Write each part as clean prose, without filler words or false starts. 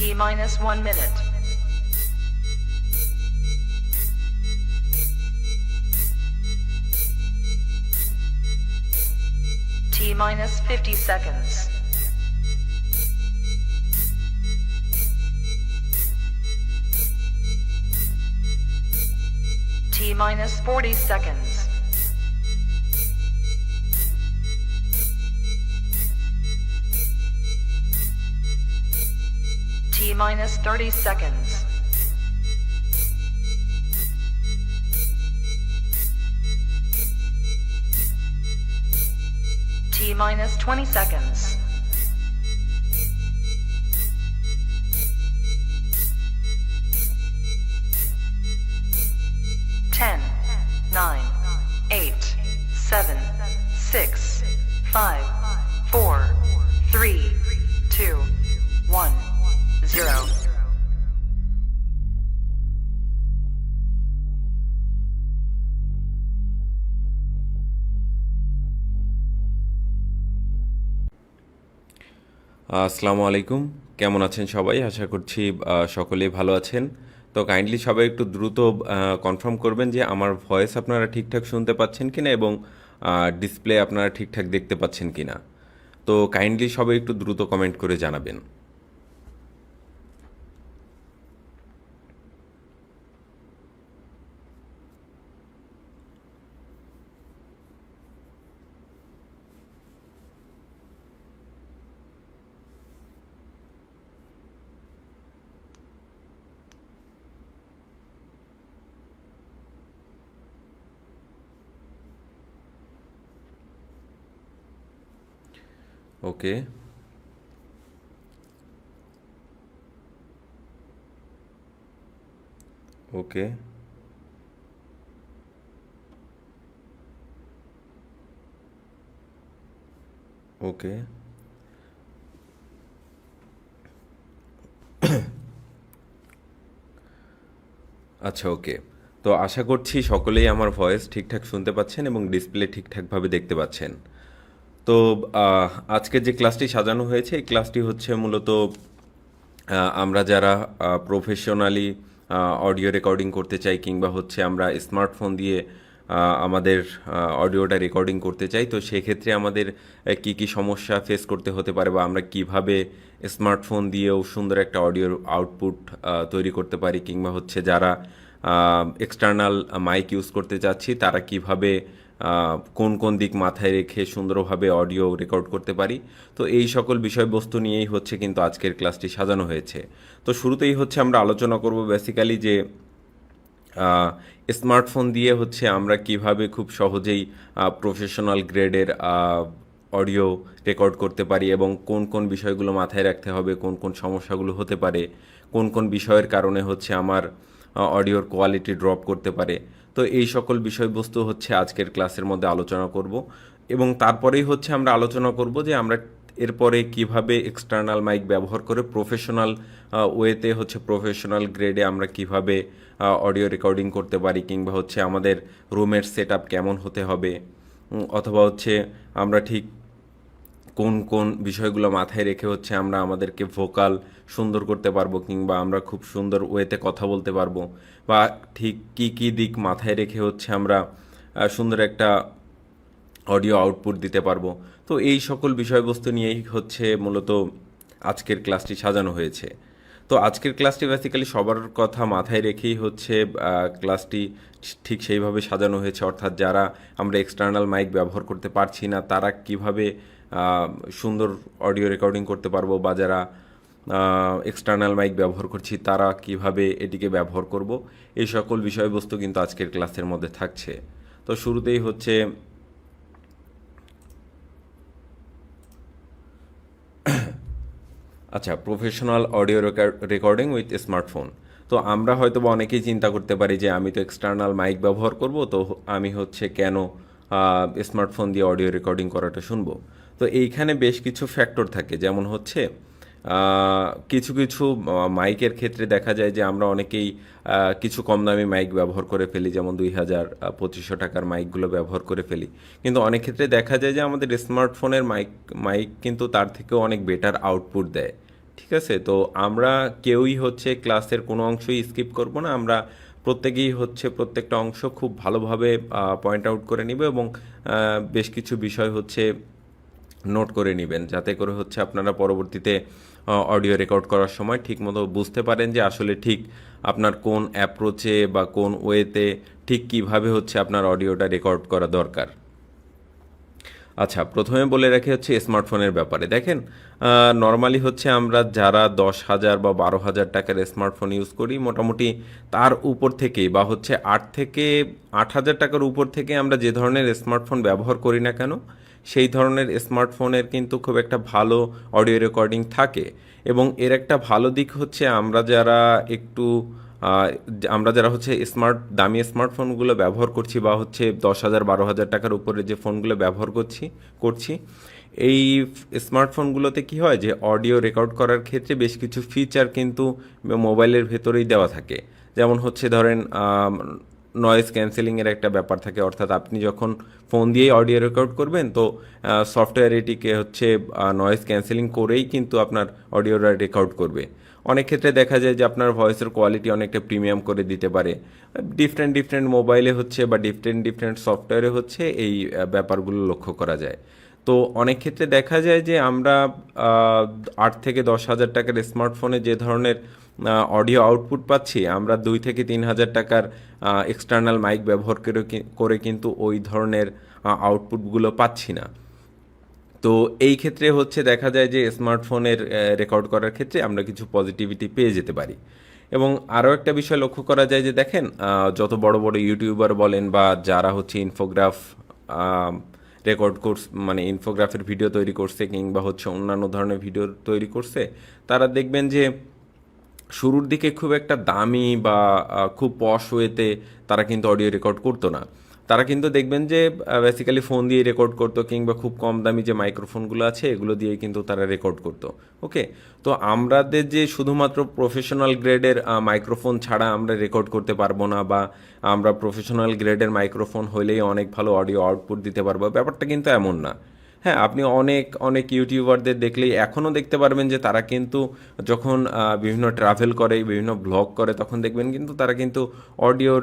T minus 1 minute. T minus 50 seconds. T minus 40 seconds. T minus 30 seconds. T minus 20 seconds. Ten, 9, 8, 7, 6, 5, 4, 3, 2, 1, 0. আসসালামু আলাইকুম, কেমন আছেন সবাই? আশা করছি সকলেই ভালো আছেন। তো কাইন্ডলি সবাই একটু দ্রুত কনফার্ম করবেন যে আমার ভয়েস আপনারা ঠিকঠাক শুনতে পাচ্ছেন কিনা এবং ডিসপ্লে আপনারা ঠিকঠাক দেখতে পাচ্ছেন কিনা। তো কাইন্ডলি সবাই একটু দ্রুত কমেন্ট করে জানাবেন। ওকে, ওকে, ওকে। আচ্ছা, ওকে। তো আশা করছি সকলেই আমার ভয়েস ঠিকঠাক শুনতে পাচ্ছেন এবং ডিসপ্লে ঠিকঠাকভাবে দেখতে পাচ্ছেন। তো আজকের যে ক্লাসটি সাজানো হয়েছে এই ক্লাসটি হচ্ছে মূলত আমরা যারা প্রফেশনালি অডিও রেকর্ডিং করতে চাই কিংবা হচ্ছে আমরা স্মার্টফোন দিয়ে আমাদের অডিওটা রেকর্ডিং করতে চাই, তো সেক্ষেত্রে আমাদের কি কি সমস্যা ফেস করতে হতে পারে বা আমরা কিভাবে স্মার্টফোন দিয়েও সুন্দর একটা অডিওর আউটপুট তৈরি করতে পারি, কিংবা হচ্ছে যারা এক্সটার্নাল মাইক ইউজ করতে চাচ্ছি তারা কিভাবে কোন কোন দিক মাথায় রেখে সুন্দরভাবে অডিও রেকর্ড করতে পারি। তো এই সকল বিষয়বস্তু নিয়েই হচ্ছে কিন্তু আজকের ক্লাসটি সাজানো হয়েছে। তো শুরুতেই হচ্ছে আমরা আলোচনা করব বেসিক্যালি যে স্মার্টফোন দিয়ে হচ্ছে আমরা কিভাবে খুব সহজেই প্রফেশনাল গ্রেডের অডিও রেকর্ড করতে পারি এবং কোন কোন বিষয়গুলো মাথায় রাখতে হবে, কোন কোন সমস্যাগুলো হতে পারে, কোন কোন বিষয়ের কারণে হচ্ছে আমার অডিওর কোয়ালিটি ড্রপ করতে পারে। তো এই সকল বিষয়বস্তু হচ্ছে আজকের ক্লাসের মধ্যে আলোচনা করব এবং তারপরেই হচ্ছে আমরা আলোচনা করব যে আমরা এরপরে কিভাবে এক্সটার্নাল মাইক ব্যবহার করে প্রফেশনাল ওয়েতে হচ্ছে প্রফেশনাল গ্রেডে আমরা কিভাবে অডিও রেকর্ডিং করতে পারি, কিংবা হচ্ছে আমাদের রুমের সেট আপ কেমন হতে হবে, অথবা হচ্ছে আমরা ঠিক কোন কোন বিষয়গুলো মাথায় রেখে হচ্ছে আমরা আমাদেরকে ভোকাল সুন্দর করতে পারবো, কিংবা আমরা খুব সুন্দর ওয়েতে কথা বলতে পারবো, বা ঠিক কি কি দিক মাথায় রেখে হচ্ছে আমরা সুন্দর একটা অডিও আউটপুট দিতে পারবো। তো এই সকল বিষয়বস্তু নিয়েই হচ্ছে মূলত আজকের ক্লাসটি সাজানো হয়েছে। তো আজকের ক্লাসটি বেসিক্যালি সবার কথা মাথায় রেখেই হচ্ছে ক্লাসটি ঠিক সেইভাবে সাজানো হয়েছে, অর্থাৎ যারা আমরা এক্সটার্নাল মাইক ব্যবহার করতে পারছি না তারা কিভাবে সুন্দর অডিও রেকর্ডিং করতে পারবো, বা যারা এক্সটার্নাল মাইক ব্যবহার করছি তারা কিভাবে এটিকে ব্যবহার করব, এই সকল বিষয়বস্তু কিন্তু আজকের ক্লাসের মধ্যে থাকছে। তো শুরুতেই হচ্ছে আচ্ছা, professional audio recording with smartphone. তো আমরা হয়তো বা অনেকেই চিন্তা করতে পারি যে আমি তো এক্সটার্নাল মাইক ব্যবহার করব, তো আমি হচ্ছে কেন স্মার্টফোন দিয়ে অডিও রেকর্ডিং করাটা শুনবো। তো এইখানে বেশ কিছু ফ্যাক্টর থাকে, যেমন হচ্ছে কিছু কিছু মাইকের ক্ষেত্রে দেখা যায় যে আমরা অনেকেই কিছু কম দামি মাইক ব্যবহার করে ফেলি, যেমন 2000 2500 টাকার মাইকগুলো ব্যবহার করে ফেলি, কিন্তু অনেক ক্ষেত্রে দেখা যায় যে আমাদের স্মার্টফোনের মাইক কিন্তু তার থেকেও অনেক বেটার আউটপুট দেয়। ঠিক আছে? তো আমরা কেউই হচ্ছে ক্লাসের কোনো অংশই স্কিপ করব না। আমরা প্রত্যেকেই হচ্ছে প্রত্যেকটা অংশ খুব ভালোভাবে পয়েন্ট আউট করে নিব এবং বেশ কিছু বিষয় হচ্ছে নোট করে নেবেন, যাতে করে হচ্ছে আপনারা পরবর্তীতে অডিও রেকর্ড করার সময় ঠিকমতো বুঝতে পারেন যে আসলে ঠিক আপনার কোন অ্যাপ্রোচে বা কোন ওয়েতে ঠিক কিভাবে হচ্ছে আপনার অডিওটা রেকর্ড করা দরকার। আচ্ছা, প্রথমে বলে রাখি হচ্ছে স্মার্টফোনের ব্যাপারে। দেখেন, নর্মালি হচ্ছে আমরা যারা 10,000 বা 12,000 টাকার স্মার্টফোন ইউজ করি, মোটামুটি তার উপর থেকেই বা হচ্ছে 8,000 টাকার উপর থেকে আমরা যে ধরনের স্মার্টফোন ব্যবহার করি না কেন, সেই ধরনের স্মার্টফোনের কিন্তু খুব একটা ভালো অডিও রেকর্ডিং থাকে। এবং এর একটা ভালো দিক হচ্ছে আমরা যারা হচ্ছে দামি স্মার্টফোনগুলো ব্যবহার করছি বা হচ্ছে 10,000 12,000 টাকার উপরে যে ফোনগুলো ব্যবহার করছি, এই স্মার্টফোনগুলোতে কি হয় যে অডিও রেকর্ড করার ক্ষেত্রে বেশ কিছু ফিচার কিন্তু মোবাইলের ভেতরেই দেওয়া থাকে। যেমন হচ্ছে ধরেন নয়েজ ক্যান্সেলিংয়ের একটা ব্যাপার থাকে, অর্থাৎ আপনি যখন ফোন দিয়েই অডিও রেকর্ড করবেন তো সফটওয়্যার এটিকে হচ্ছে নয়েজ ক্যান্সেলিং করেই কিন্তু আপনার অডিওটা রেকর্ড করবে। অনেক ক্ষেত্রে দেখা যায় যে আপনার ভয়েসের কোয়ালিটি অনেকটা প্রিমিয়াম করে দিতে পারে। ডিফারেন্ট ডিফারেন্ট মোবাইলে হচ্ছে বা ডিফারেন্ট ডিফারেন্ট সফটওয়্যারে হচ্ছে এই ব্যাপারগুলো লক্ষ্য করা যায়। তো অনেক ক্ষেত্রে দেখা যায় যে আমরা 8 থেকে 10 হাজার টাকার স্মার্টফোনে যে ধরনের অডিও আউটপুট পাচ্ছি, আমরা 2 থেকে 3 হাজার টাকার এক্সটার্নাল মাইক ব্যবহার করে কিন্তু ওই ধরনের আউটপুটগুলো পাচ্ছি না। তো এই ক্ষেত্রে হচ্ছে দেখা যায় যে স্মার্টফোনের রেকর্ড করার ক্ষেত্রে আমরা কিছু পজিটিভিটি পেয়ে যেতে পারি। এবং আরও একটা বিষয় লক্ষ্য করা যায় যে দেখেন, যত বড় বড় ইউটিউবার বলেন বা যারা হচ্ছে ইনফোগ্রাফ মানে ইনফোগ্রাফের ভিডিও তৈরি করছে কিংবা হচ্ছে অন্যান্য ধরনের ভিডিও তৈরি করছে, তারা দেখবেন যে শুরুর দিকে খুব একটা দামি বা খুব পশ ওয়েতে তারা কিন্তু অডিও রেকর্ড করতো না। তারা কিন্তু দেখবেন যে বেসিক্যালি ফোন দিয়ে রেকর্ড করতো কিংবা খুব কম দামি যে মাইক্রোফোনগুলো আছে এগুলো দিয়েই কিন্তু তারা রেকর্ড করতো। ওকে, তো আমাদের যে শুধুমাত্র প্রফেশনাল গ্রেডের মাইক্রোফোন ছাড়া আমরা রেকর্ড করতে পারবো না, বা আমরা প্রফেশনাল গ্রেডের মাইক্রোফোন হলেই অনেক ভালো অডিও আউটপুট দিতে পারবো, ব্যাপারটা কিন্তু এমন না। হ্যাঁ, আপনি অনেক অনেক ইউটিউবারদের দেখলেই এখনও দেখতে পারবেন যে তারা কিন্তু যখন বিভিন্ন ট্রাভেল করে, বিভিন্ন ব্লগ করে, তখন দেখবেন কিন্তু তারা কিন্তু অডিও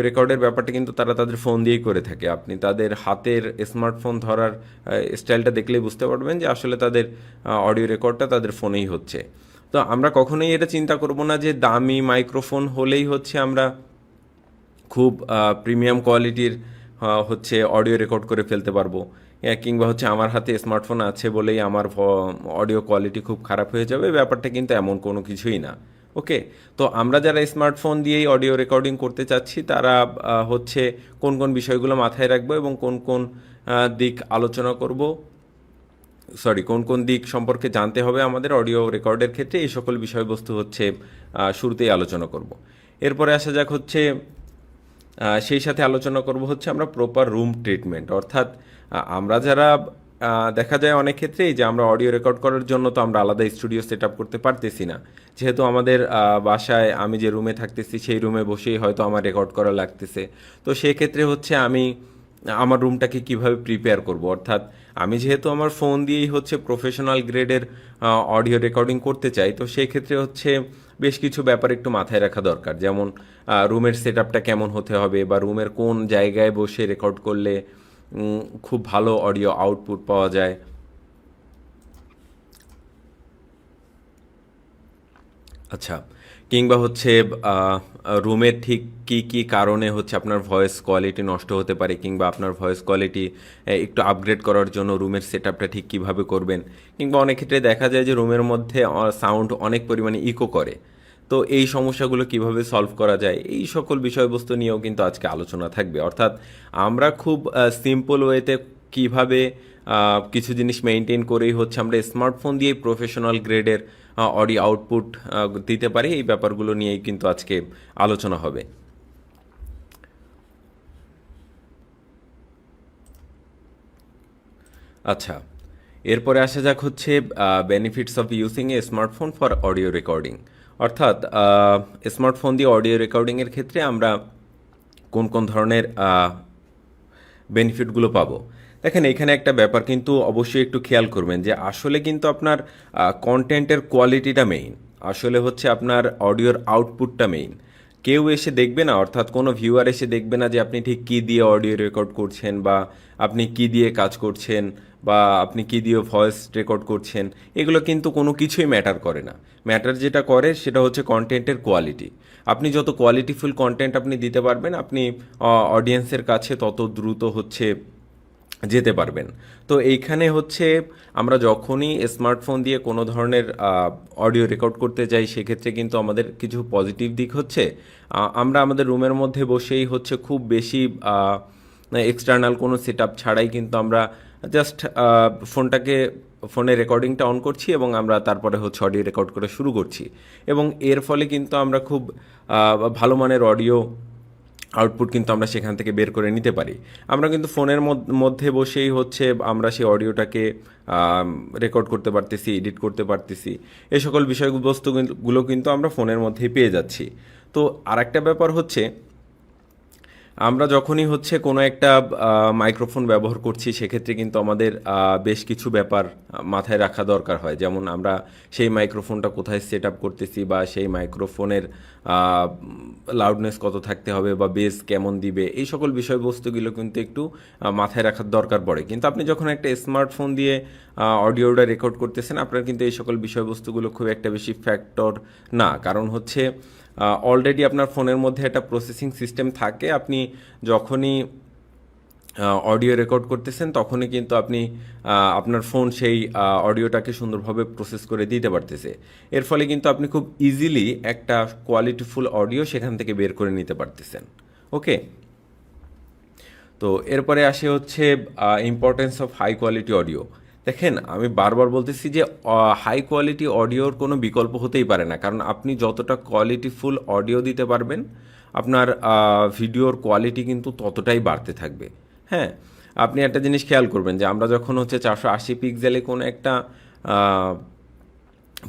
রেকর্ডের ব্যাপারটা কিন্তু তারা তাদের ফোন দিয়েই করে থাকে। আপনি তাদের হাতের স্মার্টফোন ধরার স্টাইলটা দেখলেই বুঝতে পারবেন যে আসলে তাদের অডিও রেকর্ডটা তাদের ফোনেই হচ্ছে। তো আমরা কখনোই এটা চিন্তা করব না যে দামি মাইক্রোফোন হলেই হচ্ছে আমরা খুব প্রিমিয়াম কোয়ালিটির হচ্ছে অডিও রেকর্ড করে ফেলতে পারবো, কিংবা হচ্ছে আমার হাতে স্মার্টফোন আছে বলেই আমার অডিও কোয়ালিটি খুব খারাপ হয়ে যাবে। ব্যাপারটা কিন্তু এমন কোনো কিছুই না। ওকে, তো আমরা যারা স্মার্টফোন দিয়েই অডিও রেকর্ডিং করতে চাচ্ছি তারা হচ্ছে কোন কোন বিষয়গুলো মাথায় রাখবো এবং কোন কোন দিক আলোচনা করব, কোন কোন দিক সম্পর্কে জানতে হবে আমাদের অডিও রেকর্ডের ক্ষেত্রে, এই সকল বিষয়বস্তু হচ্ছে শুরুতেই আলোচনা করব। এরপরে আসা যাক হচ্ছে সেই সাথে আলোচনা করব হচ্ছে আমরা প্রপার রুম ট্রিটমেন্ট, অর্থাৎ আমরা যারা দেখা যায় অনেক ক্ষেত্রেই যে আমরা অডিও রেকর্ড করার জন্য তো আমরা আলাদা স্টুডিও সেট আপ করতে পারতেছি না, যেহেতু আমাদের বাসায় আমি যে রুমে থাকতেছি সেই রুমে বসেই হয়তো আমার রেকর্ড করা লাগতেছে। তো সেক্ষেত্রে হচ্ছে আমি আমার রুমটাকে কিভাবে প্রিপেয়ার করব, অর্থাৎ আমি যেহেতু আমার ফোন দিয়েই হচ্ছে প্রফেশনাল গ্রেডের অডিও রেকর্ডিং করতে চাই, তো সেই ক্ষেত্রে হচ্ছে বেশ কিছু ব্যাপার একটু মাথায় রাখা দরকার। যেমন রুমের সেট আপটা কেমন হতে হবে, বা রুমের কোন জায়গায় বসে রেকর্ড করলে খুব ভালো অডিও আউটপুট পাওয়া যায়। আচ্ছা, কিংবা হচ্ছে রুমের ঠিক কি কি কারণে হচ্ছে আপনার ভয়েস কোয়ালিটি নষ্ট হতে পারে, কিংবা আপনার ভয়েস কোয়ালিটি একটু আপগ্রেড করার জন্য রুমের সেট আপটা ঠিক কীভাবে করবেন। কিংবা অনেক ক্ষেত্রে দেখা যায় যে রুমের মধ্যে সাউন্ড অনেক পরিমাণে ইকো করে, তো এই সমস্যাগুলো কিভাবে সলভ করা যায়, এই সকল বিষয়বস্তু নিয়েও কিন্তু আজকে আলোচনা থাকবে। অর্থাৎ আমরা খুব সিম্পল ওয়েতে কিভাবে কিছু জিনিস মেনটেন করেই হচ্ছে আমরা স্মার্টফোন দিয়ে প্রফেশনাল গ্রেডের অডিও আউটপুট দিতে পারি, এই ব্যাপারগুলো নিয়েই কিন্তু আজকে আলোচনা হবে। আচ্ছা, এরপরে আসা যাক হচ্ছে benefits of using a smartphone for audio recording, অর্থাৎ স্মার্টফোন দিয়ে অডিও রেকর্ডিংয়ের ক্ষেত্রে আমরা কোন কোন ধরনের বেনিফিটগুলো পাবো। দেখেন এখানে একটা ব্যাপার কিন্তু অবশ্যই একটু খেয়াল করবেন যে আসলে কিন্তু আপনার কন্টেন্টের কোয়ালিটিটা মেইন, আসলে হচ্ছে আপনার অডিওর আউটপুটটা মেইন। কেউ এসে দেখবে না, অর্থাৎ কোনো ভিউয়ার এসে দেখবে না যে আপনি ঠিক কী দিয়ে অডিও রেকর্ড করছেন, বা আপনি কী দিয়ে কাজ করছেন, বা আপনি কী দিয়ে ভয়েস রেকর্ড করছেন। এগুলো কিন্তু কোনো কিছুই ম্যাটার করে না। ম্যাটার যেটা করে সেটা হচ্ছে কন্টেন্টের কোয়ালিটি। আপনি যত কোয়ালিটিফুল কন্টেন্ট আপনি দিতে পারবেন, আপনি অডিয়েন্সের কাছে তত দ্রুত হচ্ছে যেতে পারবেন। তো এইখানে হচ্ছে আমরা যখনই স্মার্টফোন দিয়ে কোনো ধরনের অডিও রেকর্ড করতে যাই, সেক্ষেত্রে কিন্তু আমাদের কিছু পজিটিভ দিক হচ্ছে আমরা আমাদের রুমের মধ্যে বসেই হচ্ছে খুব বেশি এক্সটার্নাল কোনো সেট আপ ছাড়াই কিন্তু আমরা জাস্ট ফোনে রেকর্ডিংটা অন করছি এবং আমরা তারপরে হচ্ছে অডিও রেকর্ড করা শুরু করছি, এবং এর ফলে কিন্তু আমরা খুব ভালো মানের অডিও আউটপুট কিন্তু আমরা সেখান থেকে বের করে নিতে পারি। আমরা কিন্তু ফোনের মধ্যে বসেই হচ্ছে আমরা সেই অডিওটাকে রেকর্ড করতে পারতেছি, এডিট করতে পারতেছি। এই সকল বিষয়বস্তুগুলো কিন্তু আমরা ফোনের মধ্যেই পেয়ে যাচ্ছি। তো আরেকটা ব্যাপার হচ্ছে, আমরা যখনই হচ্ছে কোনো একটা মাইক্রোফোন ব্যবহার করছি, সেক্ষেত্রে কিন্তু আমাদের বেশ কিছু ব্যাপার মাথায় রাখা দরকার হয়। যেমন আমরা সেই মাইক্রোফোনটা কোথায় সেট আপ করতেছি, বা সেই মাইক্রোফোনের লাউডনেস কত থাকতে হবে, বা বেস কেমন দিবে, এই সকল বিষয়বস্তুগুলো কিন্তু একটু মাথায় রাখার দরকার পড়ে। কিন্তু আপনি যখন একটা স্মার্টফোন দিয়ে অডিওটা রেকর্ড করতেছেন, আপনার কিন্তু এই সকল বিষয়বস্তুগুলো খুব একটা বেশি ফ্যাক্টর না। কারণ হচ্ছে অলরেডি আপনার ফোনের মধ্যে একটা প্রসেসিং সিস্টেম থাকে। আপনি যখনই অডিও রেকর্ড করতেছেন, তখনই কিন্তু আপনি আপনার ফোন সেই অডিওটাকে সুন্দরভাবে প্রসেস করে দিতে পারতেছে। এর ফলে কিন্তু আপনি খুব ইজিলি একটা কোয়ালিটিফুল অডিও সেখান থেকে বের করে নিতে পারতেছেন। ওকে, তো এরপরে আসে হচ্ছে importance of high quality audio. দেখেন, আমি বারবার বলতেছি যে হাই কোয়ালিটি অডিওর কোনো বিকল্প হতেই পারে না। কারণ আপনি যতটা কোয়ালিটিফুল অডিও দিতে পারবেন, আপনার ভিডিওর কোয়ালিটি কিন্তু ততটাই বাড়তে থাকবে। হ্যাঁ, আপনি একটা জিনিস খেয়াল করবেন যে আমরা যখন হচ্ছে 480 পিক্সেলে কোনো একটা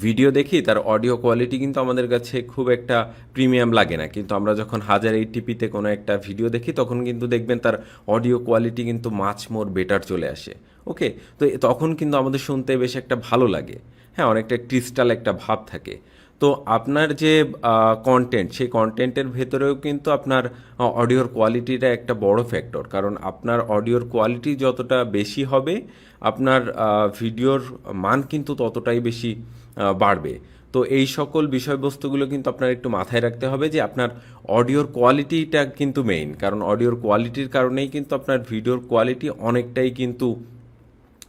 ভিডিও দেখি, তার অডিও কোয়ালিটি কিন্তু আমাদের কাছে খুব একটা প্রিমিয়াম লাগে না। কিন্তু আমরা যখন 1080p-তে কোনো একটা ভিডিও দেখি, তখন কিন্তু দেখবেন তার অডিও কোয়ালিটি কিন্তু মাচ মোর বেটার চলে আসে। ওকে, তো তখন কিন্তু আমাদের শুনতে বেশ একটা ভালো লাগে। হ্যাঁ, অনেকটা ক্রিস্টাল একটা ভাব থাকে। তো আপনার যে কন্টেন্ট, সেই কন্টেন্টের ভেতরেও কিন্তু আপনার অডিওর কোয়ালিটিটা একটা বড় ফ্যাক্টর। কারণ আপনার অডিওর কোয়ালিটি যতটা বেশি হবে, আপনার ভিডিওর মান কিন্তু ততটাই বেশি বাড়বে। তো এই সকল বিষয়বস্তুগুলো কিন্তু আপনার একটু মাথায় রাখতে হবে যে আপনার অডিওর কোয়ালিটিটা কিন্তু মেইন। কারণ অডিওর কোয়ালিটির কারণেই কিন্তু আপনার ভিডিওর কোয়ালিটি অনেকটাই কিন্তু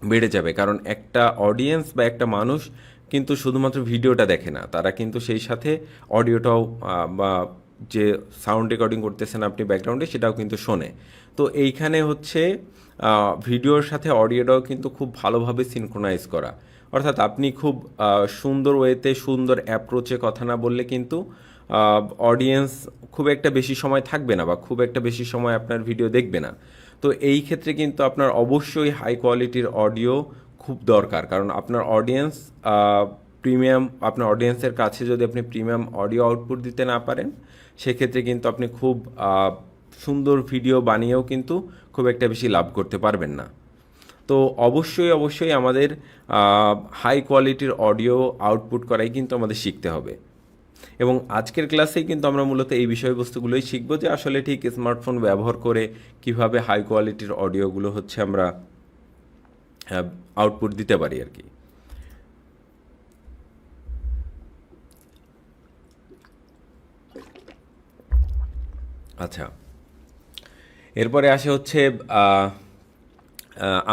বেড়ে যাবে। কারণ একটা অডিয়েন্স বা একটা মানুষ কিন্তু শুধুমাত্র ভিডিওটা দেখে না, তারা কিন্তু সেই সাথে অডিওটাও বা যে সাউন্ড রেকর্ডিং করতেছেন আপনি ব্যাকগ্রাউন্ডে, সেটাও কিন্তু শোনে। তো এইখানে হচ্ছে ভিডিওর সাথে অডিওটাও কিন্তু খুব ভালোভাবে সিনক্রোনাইজ করা। অর্থাৎ আপনি খুব সুন্দর ওয়েতে, সুন্দর অ্যাপ্রোচে কথা না বললে কিন্তু অডিয়েন্স খুব একটা বেশি সময় থাকবে না, বা খুব একটা বেশি সময় আপনার ভিডিও দেখবে না। তো এই ক্ষেত্রে কিন্তু আপনার অবশ্যই হাই কোয়ালিটির অডিও খুব দরকার। কারণ আপনার অডিয়েন্স প্রিমিয়াম, আপনার অডিয়েন্সের কাছে যদি আপনি প্রিমিয়াম অডিও আউটপুট দিতে না পারেন, সেক্ষেত্রে কিন্তু আপনি খুব সুন্দর ভিডিও বানিয়েও কিন্তু খুব একটা বেশি লাভ করতে পারবেন না। তো অবশ্যই আমাদের হাই কোয়ালিটির অডিও আউটপুট করাই কিন্তু আমাদের শিখতে হবে। এবং আজকের ক্লাসেই কিন্তু আমরা মূলত এই বিষয়বস্তুগুলোই শিখবো, যে আসলে ঠিক স্মার্টফোন ব্যবহার করে কিভাবে হাই কোয়ালিটির অডিওগুলো হচ্ছে আমরা আউটপুট দিতে পারি আর কি। আচ্ছা, এরপরে আসে হচ্ছে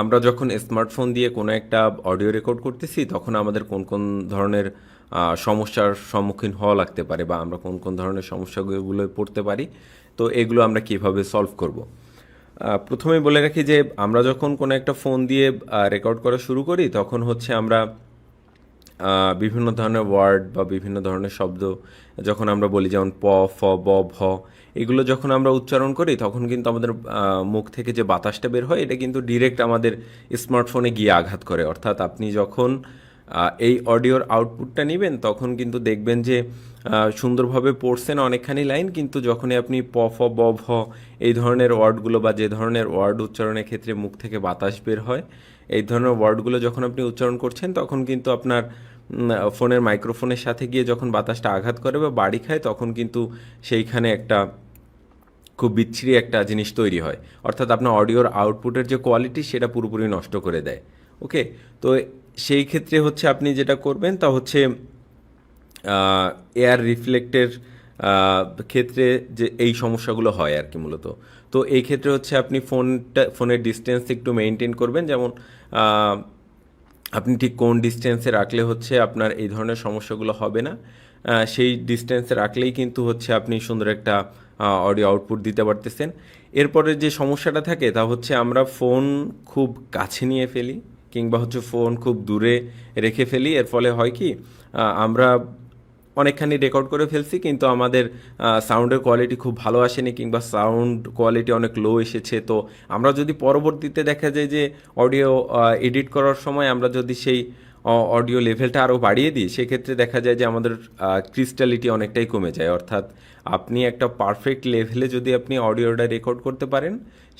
আমরা যখন স্মার্টফোন দিয়ে কোনো একটা অডিও রেকর্ড করতেছি, তখন আমাদের কোন কোন ধরনের সমস্যার সম্মুখীন হওয়া লাগতে পারে, বা আমরা কোন কোন ধরনের সমস্যাগুলোয় পড়তে পারি। তো এগুলো আমরা কিভাবে সলভ করব। প্রথমেই বলে রাখি যে আমরা যখন কোনো একটা ফোন দিয়ে রেকর্ড করা শুরু করি, তখন হচ্ছে আমরা বিভিন্ন ধরনের ওয়ার্ড বা বিভিন্ন ধরনের শব্দ যখন আমরা বলি, যেমন প, ফ, ব, ভ, এগুলো যখন আমরা উচ্চারণ করি, তখন কিন্তু আমাদের মুখ থেকে যে বাতাসটা বের হয়, এটা কিন্তু ডিরেক্ট আমাদের স্মার্টফোনে গিয়ে আঘাত করে। অর্থাৎ আপনি যখন এই অডিওর আউটপুটটা নেবেন তখন কিন্তু দেখবেন যে সুন্দরভাবে পড়ছেন অনেকখানি লাইন, কিন্তু যখনই আপনি প ফ ব ভ এই ধরনের ওয়ার্ডগুলো বা যে ধরনের ওয়ার্ড উচ্চারণের ক্ষেত্রে মুখ থেকে বাতাস বের হয়, এই ধরনের ওয়ার্ডগুলো যখন আপনি উচ্চারণ করছেন তখন কিন্তু আপনার ফোনের মাইক্রোফোনের সাথে গিয়ে যখন বাতাসটা আঘাত করে বা বাড়ি খায় তখন কিন্তু সেইখানে একটা খুব বিচ্ছিরি একটা জিনিস তৈরি হয়, অর্থাৎ আপনার অডিওর আউটপুটের যে কোয়ালিটি সেটা পুরোপুরি নষ্ট করে দেয়। ওকে, তো সেই ক্ষেত্রে হচ্ছে আপনি যেটা করবেন তা হচ্ছে এয়ার রিফ্লেক্টের ক্ষেত্রে যে এই সমস্যাগুলো হয় আর কি মূলত। তো এই ক্ষেত্রে হচ্ছে আপনি ফোনের ডিস্টেন্স একটু মেনটেন করবেন, যেমন আহ, আপনি ঠিক কোন ডিস্টেন্সে রাখলে হচ্ছে আপনার এই ধরনের সমস্যাগুলো হবে না, সেই ডিস্টেন্সে রাখলেই কিন্তু হচ্ছে আপনি সুন্দর একটা অডিও আউটপুট দিতে পারতেছেন। এরপরে যে সমস্যাটা থাকে তা হচ্ছে আমরা ফোন খুব কাছে নিয়ে ফেলি কিংবা হচ্ছে ফোন খুব দূরে রেখে ফেলি। এর ফলে হয় কি, আমরা অনেকখানি রেকর্ড করে ফেলছি কিন্তু আমাদের সাউন্ডের কোয়ালিটি খুব ভালো আসেনি কিংবা সাউন্ড কোয়ালিটি অনেক লো এসেছে। তো আমরা যদি পরবর্তীতে দেখা যায় যে অডিও এডিট করার সময় আমরা যদি সেই অডিও লেভেলটা আরও বাড়িয়ে দিই, সেক্ষেত্রে দেখা যায় যে আমাদের ক্রিস্টালিটি অনেকটাই কমে যায়। অর্থাৎ আপনি একটা পারফেক্ট লেভেলে যদি আপনি অডিওটা রেকর্ড করতে পারেন,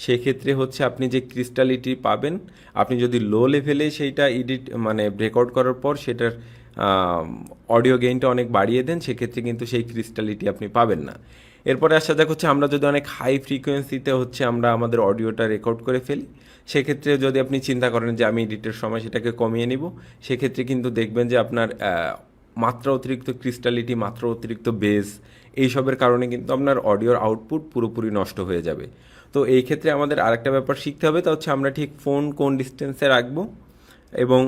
সেক্ষেত্রে হচ্ছে আপনি যে ক্রিস্টালিটি পাবেন, আপনি যদি লো লেভেলে সেইটা এডিট মানে রেকর্ড করার পর সেটার অডিও গেইনটা অনেক বাড়িয়ে দেন, সেক্ষেত্রে কিন্তু সেই ক্রিস্টালিটি আপনি পাবেন না। এরপরে আসা যাক হচ্ছে আমরা যদি অনেক হাই ফ্রিকোয়েন্সিতে হচ্ছে আমরা আমাদের অডিওটা রেকর্ড করে ফেলি, সেক্ষেত্রে যদি আপনি চিন্তা করেন যে আমি এডিটের সময় সেটাকে কমিয়ে নিব, সেক্ষেত্রে কিন্তু দেখবেন যে আপনার মাত্রা অতিরিক্ত ক্রিস্টালিটি, মাত্রা অতিরিক্ত বেস, এইসবের কারণে কিন্তু আপনার অডিওর আউটপুট পুরোপুরি নষ্ট হয়ে যাবে। তো এই ক্ষেত্রে আমাদের আরেকটা ব্যাপার শিখতে হবে, তা হচ্ছে আমরা ঠিক ফোন কোন ডিস্টেন্সে রাখবো এবং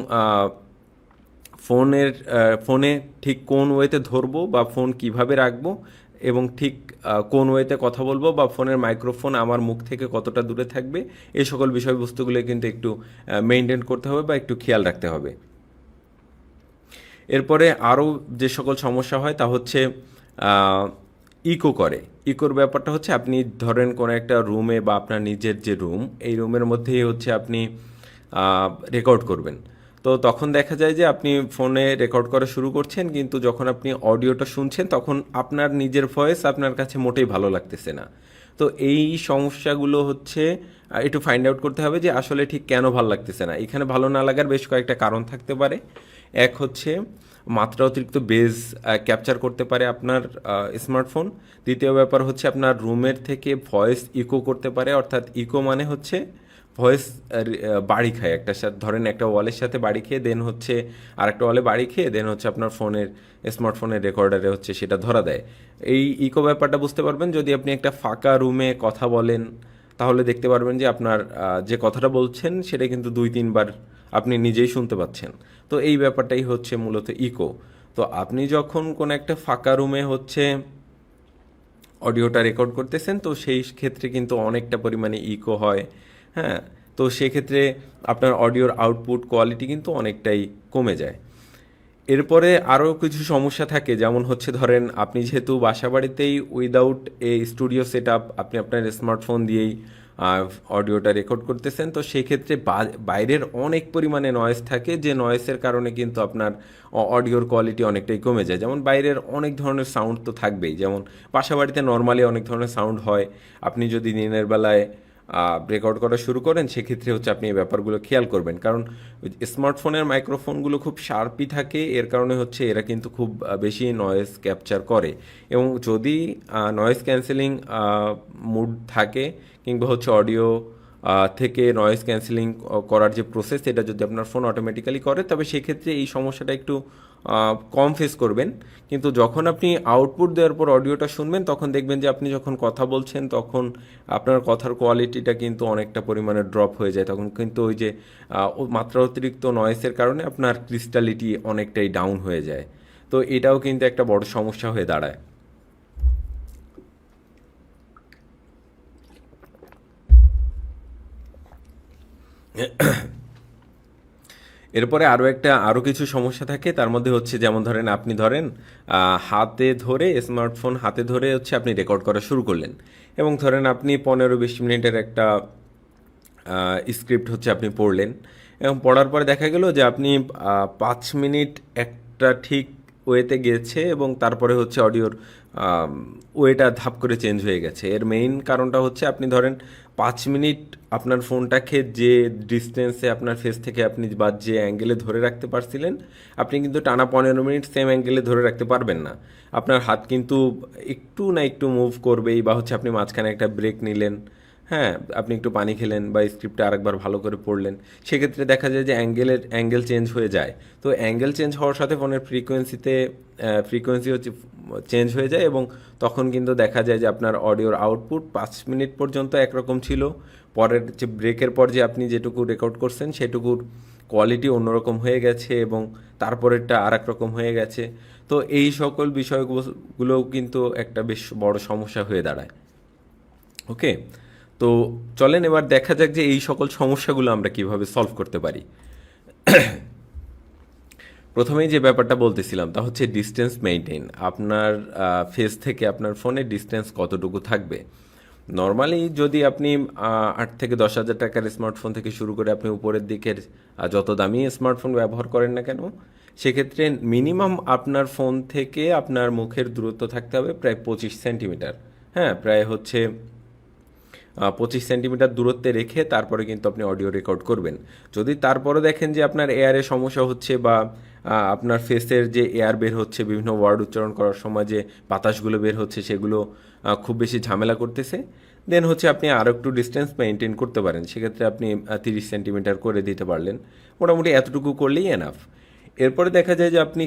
ফোনে ঠিক কোন ওয়েতে ধরবো বা ফোন কিভাবে রাখবো এবং ঠিক কোন ওয়েতে কথা বলবো বা ফোনের মাইক্রোফোন আমার মুখ থেকে কতটা দূরে থাকবে, এই সকল বিষয়বস্তুগুলো কিন্তু একটু মেনটেন করতে হবে বা একটু খেয়াল রাখতে হবে। এরপরে আরও যে সকল সমস্যা হয় তা হচ্ছে ইকো করে। ইকোর ব্যাপারটা হচ্ছে আপনি ধরেন কোনো একটা রুমে বা আপনার নিজের যে রুম, এই রুমের মধ্যেই হচ্ছে আপনি রেকর্ড করবেন। তো তখন দেখা যায় যে আপনি ফোনে রেকর্ড করা শুরু করছেন, কিন্তু যখন আপনি অডিওটা শুনছেন তখন আপনার নিজের ভয়েস আপনার কাছে মোটেই ভালো লাগতেছে না। তো এই সমস্যাগুলো হচ্ছে একটু ফাইন্ড আউট করতে হবে যে আসলে ঠিক কেন ভালো লাগতেছে না। এখানে ভালো না লাগার বেশ কয়েকটা কারণ থাকতে পারে। এক হচ্ছে মাত্রা অতিরিক্ত বেজ ক্যাপচার করতে পারে আপনার স্মার্টফোন। দ্বিতীয় ব্যাপার হচ্ছে আপনার রুমের থেকে ভয়েস ইকো করতে পারে, অর্থাৎ ইকো মানে হচ্ছে ভয়েস বাড়ি খায় একটা সাথে, ধরেন একটা ওয়ালের সাথে বাড়ি খেয়ে দেন হচ্ছে আরেকটা ওয়ালে বাড়ি খেয়ে দেন হচ্ছে আপনার ফোনের স্মার্টফোনের রেকর্ডারে হচ্ছে সেটা ধরা দেয়। এই ইকো ব্যাপারটা বুঝতে পারবেন যদি আপনি একটা ফাঁকা রুমে কথা বলেন, তাহলে দেখতে পারবেন যে আপনার যে কথাটা বলছেন সেটা কিন্তু 2-3 বার আপনি নিজেই শুনতে পাচ্ছেন। তো এই ব্যাপারটাই হচ্ছে মূলত ইকো। তো আপনি যখন কোনো একটা ফাঁকা রুমে হচ্ছে অডিওটা রেকর্ড করতেছেন, তো সেই ক্ষেত্রে কিন্তু অনেকটা পরিমাণে ইকো হয়। হ্যাঁ, তো সেক্ষেত্রে আপনার অডিওর আউটপুট কোয়ালিটি কিন্তু অনেকটাই কমে যায়। এরপরে আরও কিছু সমস্যা থাকে, যেমন হচ্ছে ধরেন আপনি যেহেতু বাসা বাড়িতেই without a studio set up আপনি আপনার স্মার্টফোন দিয়েই অডিওটা রেকর্ড করতেছেন, তো সেক্ষেত্রে বাইরের অনেক পরিমাণে নয়েজ থাকে, যে নয়েজের কারণে কিন্তু আপনার অডিওর কোয়ালিটি অনেকটাই কমে যায়। যেমন বাইরের অনেক ধরনের সাউন্ড তো থাকবেই, যেমন বাসা বাড়িতে নর্মালি অনেক ধরনের সাউন্ড হয়। আপনি যদি দিনের বেলায় রেকর্ড করা শুরু করেন, সেক্ষেত্রে হচ্ছে আপনি এই ব্যাপারগুলো খেয়াল করবেন, কারণ স্মার্টফোনের মাইক্রোফোনগুলো খুব শার্পই থাকে, এর কারণে হচ্ছে এরা কিন্তু খুব বেশি নয়েজ ক্যাপচার করে। এবং যদি নয়েজ ক্যান্সেলিং মুড থাকে কিংবা হচ্ছে অডিও থেকে নয়েজ ক্যান্সেলিং করার যে প্রসেস, এটা যদি আপনার ফোন অটোমেটিক্যালি করে, তবে সেক্ষেত্রে এই সমস্যাটা একটু কম ফেস করবেন। কিন্তু যখন আপনি আউটপুট দেওয়ার পর অডিওটা শুনবেন, তখন দেখবেন যে আপনি যখন কথা বলছেন তখন আপনার কথার কোয়ালিটিটা কিন্তু অনেকটা পরিমাণে ড্রপ হয়ে যায়। তখন কিন্তু ওই যে মাত্রা অতিরিক্ত নয়েসের কারণে আপনার ক্রিস্টালিটি অনেকটাই ডাউন হয়ে যায়। তো এটাও কিন্তু একটা বড় সমস্যা হয়ে দাঁড়ায়। এরপরে আরও কিছু সমস্যা থাকে, তার মধ্যে হচ্ছে যেমন ধরেন আপনি স্মার্টফোন হাতে ধরে হচ্ছে আপনি রেকর্ড করা শুরু করলেন, এবং ধরেন আপনি 15-20 মিনিটের একটা স্ক্রিপ্ট হচ্ছে আপনি পড়লেন, এবং পড়ার পরে দেখা গেল যে আপনি 5 মিনিট একটা ঠিক ওয়েতে গেছে এবং তারপরে হচ্ছে অডিওর ওয়েটা ধাপ করে চেঞ্জ হয়ে গেছে। এর মেইন কারণটা হচ্ছে আপনি ধরেন 5 মিনিট আপনার ফোনটাকে যে ডিস্টেন্সে আপনার ফেস থেকে আপনি বা যে অ্যাঙ্গেলে ধরে রাখতে পারছিলেন, আপনি কিন্তু টানা 15 মিনিট সেম অ্যাঙ্গেলে ধরে রাখতে পারবেন না। আপনার হাত কিন্তু একটু না একটু মুভ করবেই, বা হচ্ছে আপনি মাঝখানে একটা ব্রেক নিলেন, হ্যাঁ, আপনি একটু পানি খেলেন বা স্ক্রিপ্টটা আরেকবার ভালো করে পড়লেন, সেক্ষেত্রে দেখা যায় যে অ্যাঙ্গেল চেঞ্জ হয়ে যায়। তো অ্যাঙ্গেল চেঞ্জ হওয়ার সাথে ফোনের ফ্রিকোয়েন্সি হচ্ছে চেঞ্জ হয়ে যায়, এবং তখন কিন্তু দেখা যায় যে আপনার অডিওর আউটপুট 5 মিনিট পর্যন্ত একরকম ছিল, পরের যে ব্রেকের পর যে আপনি যেটুকু রেকর্ড করছেন সেটুকুর কোয়ালিটি অন্যরকম হয়ে গেছে এবং তারপরেরটা আর এক রকম হয়ে গেছে। তো এই সকল বিষয়গুলোও কিন্তু একটা বেশ বড় সমস্যা হয়ে দাঁড়ায়। ওকে, তো চলেন এবার দেখা যাক যে এই সকল সমস্যাগুলো আমরা কিভাবে সলভ করতে পারি। প্রথমেই যে ব্যাপারটা বলতেছিলাম তা হচ্ছে ডিস্টেন্স মেইনটেইন। আপনার ফেস থেকে আপনার ফোনের ডিস্টেন্স কতটুকু থাকবে। নর্মালি যদি আপনি 8 থেকে 10 হাজার টাকার স্মার্টফোন থেকে শুরু করে আপনি উপরের দিকের যত দামি স্মার্টফোন ব্যবহার করেন না কেন, সেক্ষেত্রে মিনিমাম আপনার ফোন থেকে আপনার মুখের দূরত্ব থাকতে হবে প্রায় 25 সেন্টিমিটার। হ্যাঁ, প্রায় হচ্ছে 25 সেন্টিমিটার দূরত্বে রেখে তারপরে কিন্তু আপনি অডিও রেকর্ড করবেন। যদি তারপরে দেখেন যে আপনার এয়ারে সমস্যা হচ্ছে, বা আপনার ফেসের যে এয়ার বের হচ্ছে বিভিন্ন ওয়ার্ড উচ্চারণ করার সময় যে বাতাসগুলো বের হচ্ছে সেগুলো খুব বেশি ঝামেলা করতেছে, দেন হচ্ছে আপনি আরও একটু ডিস্টেন্স মেনটেন করতে পারেন। সেক্ষেত্রে আপনি 30 সেন্টিমিটার করে দিতে পারলেন, মোটামুটি এতটুকু করলেই এনাফ। এরপরে দেখা যায় যে আপনি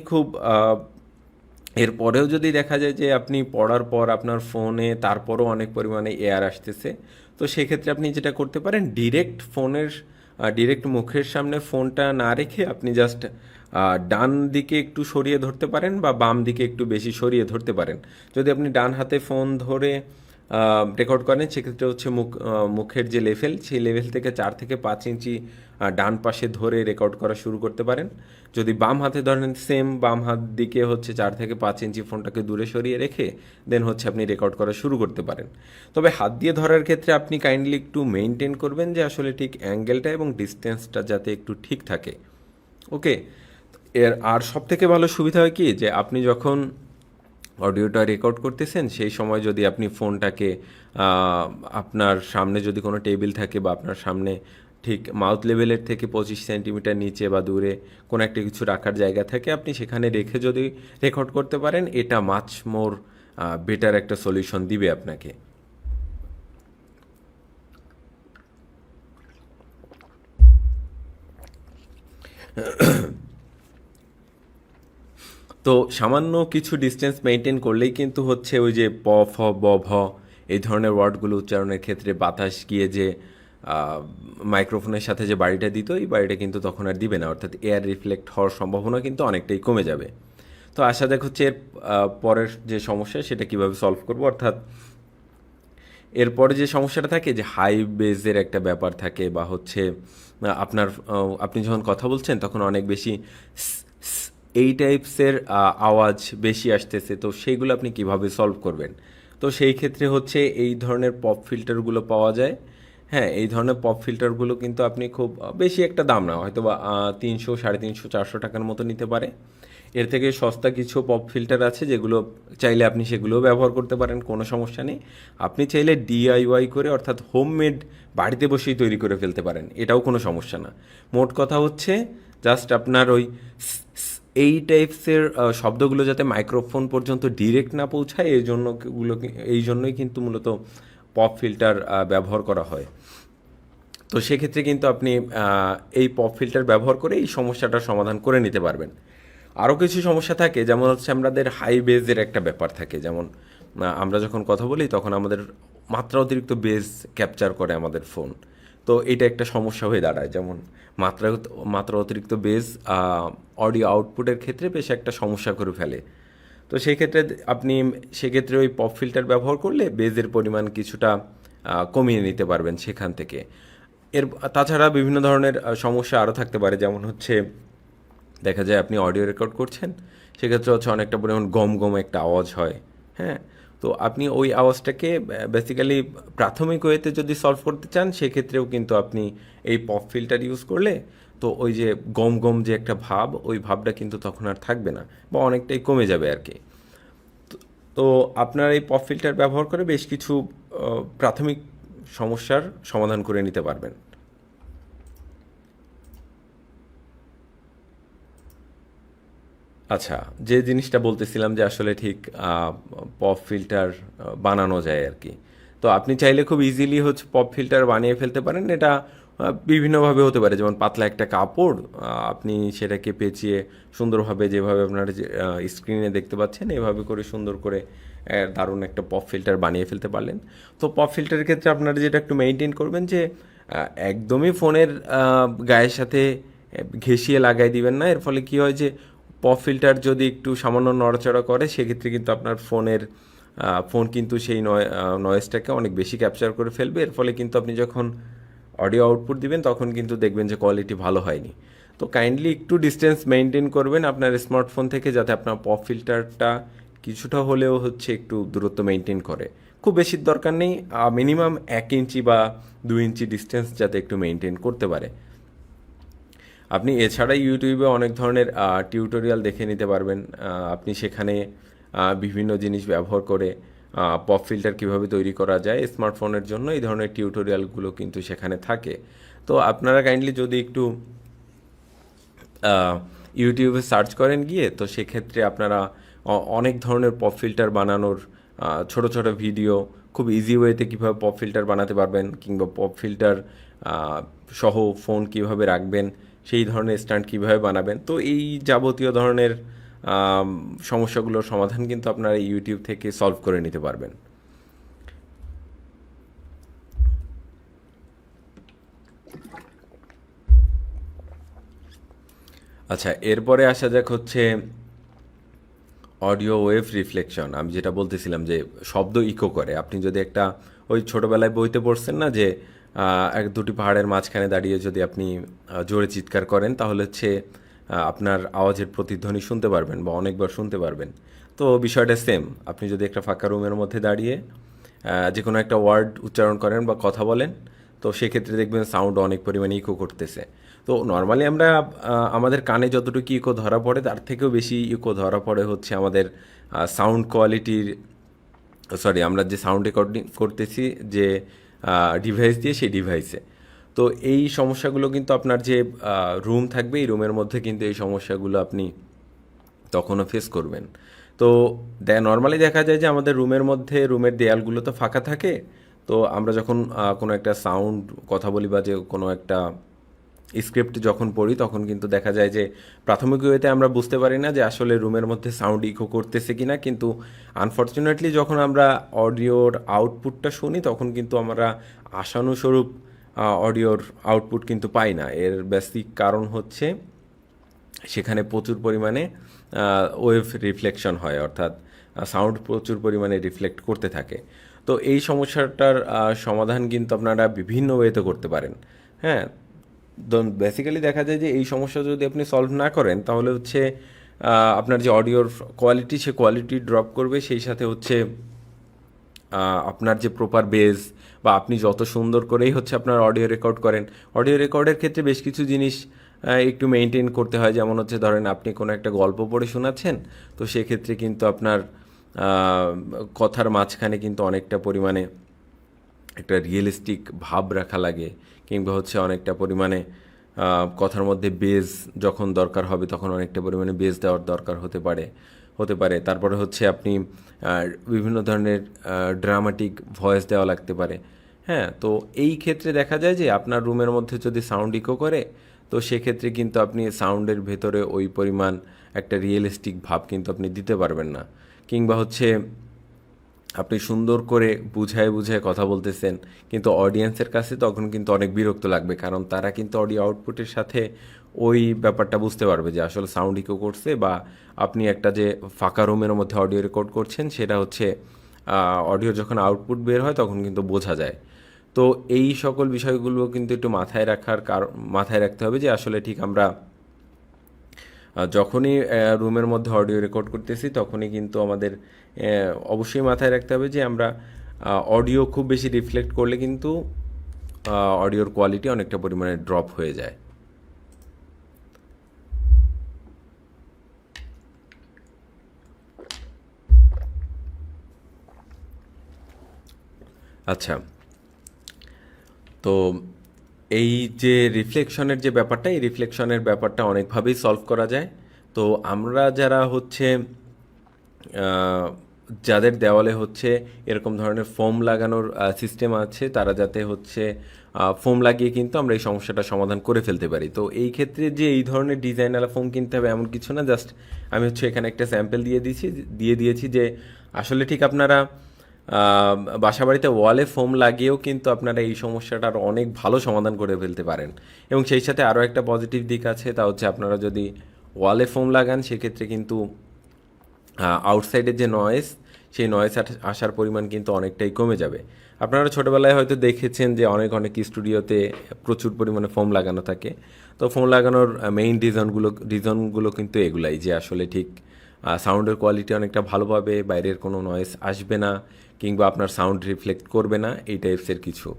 এরপরেও যদি দেখা যায় যে আপনি পড়ার পর আপনার ফোনে তারপরও অনেক পরিমাণে এয়ার আসতেছে, তো সেক্ষেত্রে আপনি যেটা করতে পারেন, ডিরেক্ট মুখের সামনে ফোনটা না রেখে আপনি জাস্ট ডান দিকে একটু সরিয়ে ধরতে পারেন বা বাম দিকে একটু বেশি সরিয়ে ধরতে পারেন। যদি আপনি ডান হাতে ফোন ধরে রেকর্ড করেন, সেক্ষেত্রে হচ্ছে মুখের যে লেভেল, সেই লেভেল থেকে 4 থেকে 5 ইঞ্চি ডান পাশে ধরে রেকর্ড করা শুরু করতে পারেন। যদি বাম হাতে ধরেন, সেম বাম হাত দিকে হচ্ছে 4 থেকে 5 ইঞ্চি ফোনটাকে দূরে সরিয়ে রেখে দেন হচ্ছে আপনি রেকর্ড করা শুরু করতে পারেন। তবে হাত দিয়ে ধরার ক্ষেত্রে আপনি কাইন্ডলি একটু মেনটেন করবেন যে আসলে ঠিক অ্যাঙ্গেলটা এবং ডিস্টেন্সটা যাতে একটু ঠিক থাকে। ওকে, আর সবথেকে ভালো সুবিধা হয় কি, যে আপনি যখন অডিওটা রেকর্ড করতেছেন সেই সময় যদি আপনি ফোনটাকে আপনার সামনে যদি কোনো টেবিল থাকে বা আপনার সামনে ঠিক মাউথ লেভেলের থেকে 25 সেন্টিমিটার নিচে বা দূরে কোনো একটা কিছু রাখার জায়গা থাকে, আপনি সেখানে রেখে যদি রেকর্ড করতে পারেন, এটা মাচ মোর বেটার একটা সলিউশন দিবে আপনাকে। তো সামান্য কিছু ডিস্টেন্স মেনটেন করলেই কিন্তু হচ্ছে ওই যে প ফ ব ভ এই ধরনের ওয়ার্ডগুলো উচ্চারণের ক্ষেত্রে বাতাস গিয়ে যে মাইক্রোফোনের সাথে যে বাড়িটা দিত, এই বাড়িটা কিন্তু তখন আর দিবে না, অর্থাৎ এয়ার রিফ্লেক্ট হওয়ার সম্ভাবনা কিন্তু অনেকটাই কমে যাবে। তো আসা যাক হচ্ছে এর পরের যে সমস্যা সেটা কিভাবে সলভ করব। অর্থাৎ এরপরে যে সমস্যাটা থাকে যে হাই বেজের একটা ব্যাপার থাকে, বা হচ্ছে আপনি যখন কথা বলছেন তখন অনেক বেশি এই টাইপসের আওয়াজ বেশি আসতেছে, তো সেইগুলো আপনি কিভাবে সলভ করবেন। তো সেই ক্ষেত্রে হচ্ছে এই ধরনের পপ ফিল্টারগুলো পাওয়া যায়। হ্যাঁ, এই ধরনের পপ ফিল্টারগুলো কিন্তু আপনি খুব বেশি একটা দাম না, হয়তো বা 300, 350, 400 টাকার মতো নিতে পারে। এর থেকে সস্তা কিছু পপ ফিল্টার আছে যেগুলো চাইলে আপনি সেগুলোও ব্যবহার করতে পারেন, কোনো সমস্যা নেই। আপনি চাইলে ডিআইওয়াই করে, অর্থাৎ হোমমেড বাড়িতে বসেই তৈরি করে ফেলতে পারেন, এটাও কোনো সমস্যা না। মোট কথা হচ্ছে জাস্ট আপনার ওই এই টাইপসের শব্দগুলো যাতে মাইক্রোফোন পর্যন্ত ডিরেক্ট না পৌঁছায়, এই জন্যই কিন্তু মূলত পপ ফিল্টার ব্যবহার করা হয়। তো সেক্ষেত্রে কিন্তু আপনি এই পপ ফিল্টার ব্যবহার করে এই সমস্যাটার সমাধান করে নিতে পারবেন। আরও কিছু সমস্যা থাকে, যেমন হচ্ছে আমাদের হাই বেজের একটা ব্যাপার থাকে, যেমন আমরা যখন কথা বলি তখন আমাদের মাত্রা অতিরিক্ত বেজ ক্যাপচার করে আমাদের ফোন। তো এটা একটা সমস্যা হয়ে দাঁড়ায়, যেমন মাত্রা অতিরিক্ত বেজ অডিও আউটপুটের ক্ষেত্রে বেশ একটা সমস্যা করে ফেলে। তো সেক্ষেত্রে ওই পপ ফিল্টার ব্যবহার করলে বেজের পরিমাণ কিছুটা কমিয়ে নিতে পারবেন সেখান থেকে। তাছাড়া বিভিন্ন ধরনের সমস্যা আরও থাকতে পারে, যেমন হচ্ছে দেখা যায় আপনি অডিও রেকর্ড করছেন, সেক্ষেত্রে হচ্ছে অনেকটা পরিমাণ গম গম একটা আওয়াজ হয়। হ্যাঁ, তো আপনি ওই আওয়াজটাকে বেসিক্যালি প্রাথমিক ওয়েতে যদি সলভ করতে চান, সেক্ষেত্রেও কিন্তু আপনি এই পপ ফিল্টার ইউজ করলে তো ওই যে গম গম যে একটা ভাব, ওই ভাবটা কিন্তু তখন আর থাকবে না, বা অনেকটাই কমে যাবে আর কি। তো আপনার এই পপ ফিল্টার ব্যবহার করে বেশ কিছু প্রাথমিক সমস্যার সমাধান করে নিতে পারবেন। আচ্ছা, যে জিনিসটা বলতেছিলাম যে আসলে ঠিক পপ ফিল্টার বানানো যায় আর কি। তো আপনি চাইলে খুব ইজিলি হচ্ছে পপ ফিল্টার বানিয়ে ফেলতে পারেন। এটা বিভিন্নভাবে হতে পারে, যেমন পাতলা একটা কাপড়, আপনি সেটাকে পেঁচিয়ে সুন্দরভাবে, যেভাবে আপনার স্ক্রিনে দেখতে পাচ্ছেন, এভাবে করে সুন্দর করে দারুণ একটা পপ ফিল্টার বানিয়ে ফেলতে পারলেন। তো পপ ফিল্টারের ক্ষেত্রে আপনারা যেটা একটু মেনটেন করবেন যে একদমই ফোনের গায়ের সাথে ঘেঁষিয়ে লাগাই দিবেন না। এর ফলে কি হয় যে পপ ফিল্টার যদি একটু সামান্য নড়াচড়া করে, সেক্ষেত্রে কিন্তু আপনার ফোন কিন্তু সেই নয়েজটাকে অনেক বেশি ক্যাপচার করে ফেলবে। এর ফলে কিন্তু আপনি যখন অডিও আউটপুট দিবেন তখন কিন্তু দেখবেন যে কোয়ালিটি ভালো হয়নি। তো কাইন্ডলি একটু ডিস্টেন্স মেনটেন করবেন আপনার স্মার্টফোন থেকে, যাতে আপনার পপ ফিল্টারটা কিছুটা হলেও হচ্ছে একটু দূরত্ব মেনটেন করে। খুব বেশির দরকার নেই, মিনিমাম 1 ইঞ্চি বা 2 ইঞ্চি ডিস্টেন্স যাতে একটু মেনটেন করতে পারে। আপনি এছাড়া ইউটিউবে অনেক ধরনের টিউটোরিয়াল দেখে নিতে পারবেন। আপনি সেখানে বিভিন্ন জিনিস ব্যবহার করে পপ ফিল্টার কীভাবে তৈরি করা যায় স্মার্টফোনের জন্য, এই ধরনের টিউটোরিয়ালগুলো কিন্তু সেখানে থাকে। তো আপনারা কাইন্ডলি যদি একটু ইউটিউবে সার্চ করেন গিয়ে, তো সেক্ষেত্রে আপনারা অনেক ধরনের পপ ফিল্টার বানানোর ছোট ছোট ভিডিও, খুব ইজি ওয়েতে কীভাবে পপ ফিল্টার বানাতে পারবেন, কিংবা পপ ফিল্টার সহ ফোন কীভাবে রাখবেন, সেই ধরনের স্ট্যান্ড কীভাবে বানাবেন, তো এই যাবতীয় ধরনের সমস্যাগুলোর সমাধান কিন্তু আপনারা ইউটিউব থেকে সলভ করে নিতে পারবেন। আচ্ছা, এরপরে আসা যাক হচ্ছে অডিও ওয়েভ রিফ্লেকশন। আমি যেটা বলতেছিলাম যে শব্দ ইকো করে। আপনি যদি একটা, ওই ছোটোবেলায় বইতে পড়ছেন না যে এক দুটি পাহাড়ের মাঝখানে দাঁড়িয়ে যদি আপনি জোরে চিৎকার করেন, তাহলে হচ্ছে আপনার আওয়াজের প্রতিধ্বনি শুনতে পারবেন বা অনেকবার শুনতে পারবেন। তো বিষয়টা সেম। আপনি যদি একটা ফাঁকা রুমের মধ্যে দাঁড়িয়ে যে কোনো একটা ওয়ার্ড উচ্চারণ করেন বা কথা বলেন, তো সেক্ষেত্রে দেখবেন সাউন্ড অনেক পরিমাণে ইকো করতেছে। তো নর্মালি আমরা আমাদের কানে যতটুকু ইকো ধরা পড়ে, তার থেকেও বেশি ইকো ধরা পড়ে হচ্ছে আমাদের সাউন্ড কোয়ালিটির, সরি, আমরা যে সাউন্ড রেকর্ডিং করতেছি যে ডিভাইস দিয়ে, সেই ডিভাইসে। তো এই সমস্যাগুলো কিন্তু আপনার যে রুম থাকবে, এই রুমের মধ্যে কিন্তু এই সমস্যাগুলো আপনি তখনও ফেস করবেন। তো নর্মালি দেখা যায় যে আমাদের রুমের মধ্যে, রুমের দেয়ালগুলো তো ফাঁকা থাকে। তো আমরা যখন কোনো একটা সাউন্ড কথা বলি বা যে কোনো একটা স্ক্রিপ্ট যখন পড়ি, তখন কিন্তু দেখা যায় যে প্রাথমিক ওয়েতে আমরা বুঝতে পারি না যে আসলে রুমের মধ্যে সাউন্ড ইকো করতেছে কিনা, কিন্তু আনফর্চুনেটলি যখন আমরা অডিওর আউটপুটটা শুনি, তখন কিন্তু আমরা আশানুস্বরূপ অডিওর আউটপুট কিন্তু পাই না। এর বেসিক কারণ হচ্ছে সেখানে প্রচুর পরিমাণে ওয়েভ রিফ্লেকশন হয়, অর্থাৎ সাউন্ড প্রচুর পরিমাণে রিফ্লেক্ট করতে থাকে। তো এই সমস্যাটার সমাধান কিন্তু আপনারা বিভিন্ন ওয়েতে করতে পারেন। হ্যাঁ, বেসিক্যালি দেখা যায় যে এই সমস্যা যদি আপনি সলভ না করেন, তাহলে হচ্ছে আপনার যে অডিওর কোয়ালিটি, সে কোয়ালিটি ড্রপ করবে। সেই সাথে হচ্ছে আপনার যে প্রপার বেস, বা আপনি যত সুন্দর করেই হচ্ছে আপনার অডিও রেকর্ড করেন, অডিও রেকর্ডের ক্ষেত্রে বেশ কিছু জিনিস একটু মেনটেন করতে হয়। যেমন হচ্ছে ধরেন আপনি কোনো একটা গল্প পড়ে শোনাচ্ছেন, তো সেক্ষেত্রে কিন্তু আপনার কথার মাঝখানে কিন্তু অনেকটা পরিমাণে একটা রিয়েলিস্টিক ভাব রাখা লাগে, কিংবা হচ্ছে অনেকটা পরিমাণে কথার মধ্যে বেজ যখন দরকার হবে, তখন অনেকটা পরিমাণে বেজ দেওয়ার দরকার হতে পারে। তারপরে হচ্ছে আপনি বিভিন্ন ধরনের ড্রামাটিক ভয়েস দেওয়া লাগতে পারে। হ্যাঁ, তো এই ক্ষেত্রে দেখা যায় যে আপনার রুমের মধ্যে যদি সাউন্ড ইকো করে, তো সেক্ষেত্রে কিন্তু আপনি সাউন্ডের ভেতরে ওই পরিমাণ একটা রিয়েলিস্টিক ভাব কিন্তু আপনি দিতে পারবেন না। কিংবা হচ্ছে আপনি সুন্দর করে বুঝায় বুঝায় কথা বলতেছেন, কিন্তু অডিয়েন্সের কাছে তখন কিন্তু অনেক বিরক্ত লাগবে, কারণ তারা কিন্তু অডিও আউটপুটের সাথে ওই ব্যাপারটা বুঝতে পারবে যে আসলে সাউন্ড ইকো করছে, বা আপনি একটা যে ফাঁকা রুমের মধ্যে অডিও রেকর্ড করছেন, সেটা হচ্ছে অডিও যখন আউটপুট বের হয় তখন কিন্তু বোঝা যায়। তো এই সকল বিষয়গুলো কিন্তু একটু মাথায় রাখতে হবে যে আসলে ঠিক আমরা যখনই রুমের মধ্যে অডিও রেকর্ড করতেছি, তখনই কিন্তু আমাদের অবশ্যই মাথায় রাখতে হবে যে আমরা অডিও খুব বেশি রিফ্লেক্ট করলে কিন্তু অডিওর কোয়ালিটি অনেকটা পরিমাণে ড্রপ হয়ে যায়। আচ্ছা, তো এই যে রিফ্লেকশনের যে ব্যাপারটা, এই রিফ্লেকশনের ব্যাপারটা অনেকভাবেই সলভ করা যায়। তো আমরা যারা হচ্ছে আহ, যাদের দেওয়ালে হচ্ছে এরকম ধরনের ফোম লাগানোর সিস্টেম আছে, তারা যাতে হচ্ছে ফোম লাগিয়ে কিন্তু আমরা এই সমস্যাটা সমাধান করে ফেলতে পারি। তো এই ক্ষেত্রে যে এই ধরনের ডিজাইনওয়ালা ফোম কিনতে হবে এমন কিছু না, জাস্ট আমি হচ্ছে এখানে একটা স্যাম্পল দিয়ে দিয়েছি যে আসলে ঠিক আপনারা আহ, বাসাবাড়িতে ওয়ালে ফোম লাগিয়েও কিন্তু আপনারা এই সমস্যাটার অনেক ভালো সমাধান করে ফেলতে পারেন। এবং সেই সাথে আরও একটা পজিটিভ দিক আছে, তা হচ্ছে আপনারা যদি ওয়ালে ফোম লাগান সেক্ষেত্রে কিন্তু আউটসাইডের যে নয়েজ, সেই নয়েজ আসার পরিমাণ কিন্তু অনেকটাই কমে যাবে। আপনারা ছোটোবেলায় হয়তো দেখেছেন যে অনেক অনেক স্টুডিওতে প্রচুর পরিমাণে ফোম লাগানো থাকে। তো ফোম লাগানোর মেইন রিজনগুলো কিন্তু এগুলাই, যে আসলে ঠিক সাউন্ডের কোয়ালিটি অনেকটা ভালো পাবে, বাইরের কোনো নয়েজ আসবে না, কিংবা আপনার সাউন্ড রিফ্লেক্ট করবে না, এই টাইপসের কিছু।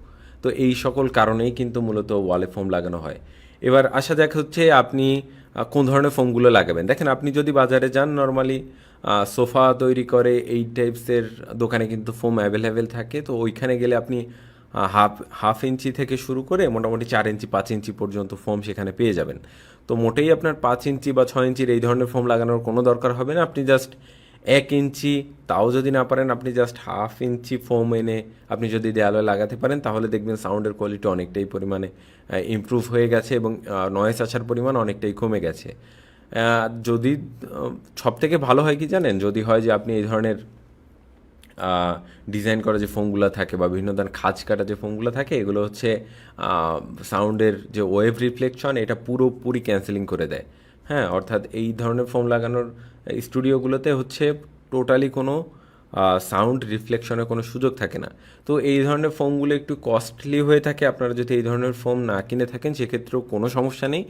তো এই সকল কারণেই কিন্তু মূলত ওয়ালে ফোম লাগানো হয়। এবার আসা যাক হচ্ছে আপনি কোন ধরনের ফোমগুলো লাগাবেন। দেখেন, আপনি যদি বাজারে যান, নর্মালি সোফা তৈরি করে এই টাইপসের দোকানে কিন্তু ফোম অ্যাভেলেবেল থাকে। তো ওইখানে গেলে আপনি হাফ ইঞ্চি থেকে শুরু করে মোটামুটি 4 ইঞ্চি 5 ইঞ্চি পর্যন্ত ফোম সেখানে পেয়ে যাবেন। তো মোটেই আপনার 5 ইঞ্চি বা 6 ইঞ্চির এই ধরনের ফোম লাগানোর কোনো দরকার হবে না। আপনি জাস্ট 1 ইঞ্চি, তাও যদি না পারেন আপনি জাস্ট হাফ ইঞ্চি ফোম এনে আপনি যদি দেয়ালে লাগাতে পারেন, তাহলে দেখবেন সাউন্ডের কোয়ালিটি অনেকটাই পরিমাণে ইমপ্রুভ হয়ে গেছে এবং নয়েজ আসার পরিমাণ অনেকটাই কমে গেছে। যদি সবথেকে ভালো হয় কি জানেন, যদি হয় যে আপনি এই ধরনের ডিজাইন করা যে ফোমগুলো থাকে বা বিভিন্ন ধরনের খাঁজ কাটা যে ফোমগুলো থাকে, এগুলো হচ্ছে সাউন্ডের যে ওয়েভ রিফ্লেকশন এটা পুরোপুরি ক্যান্সেলিং করে দেয়। হ্যাঁ, অর্থাৎ এই ধরনের ফোম লাগানোর স্টুডিওগুলোতে হচ্ছে টোটালি কোনো সাউন্ড রিফ্লেকশনের কোনো সুযোগ থাকে না। তো এই ধরনের ফোমগুলো একটু কস্টলি হয়ে থাকে। আপনারা যদি এই ধরনের ফোম না কিনে থাকেন সেক্ষেত্রেও কোনো সমস্যা নেই।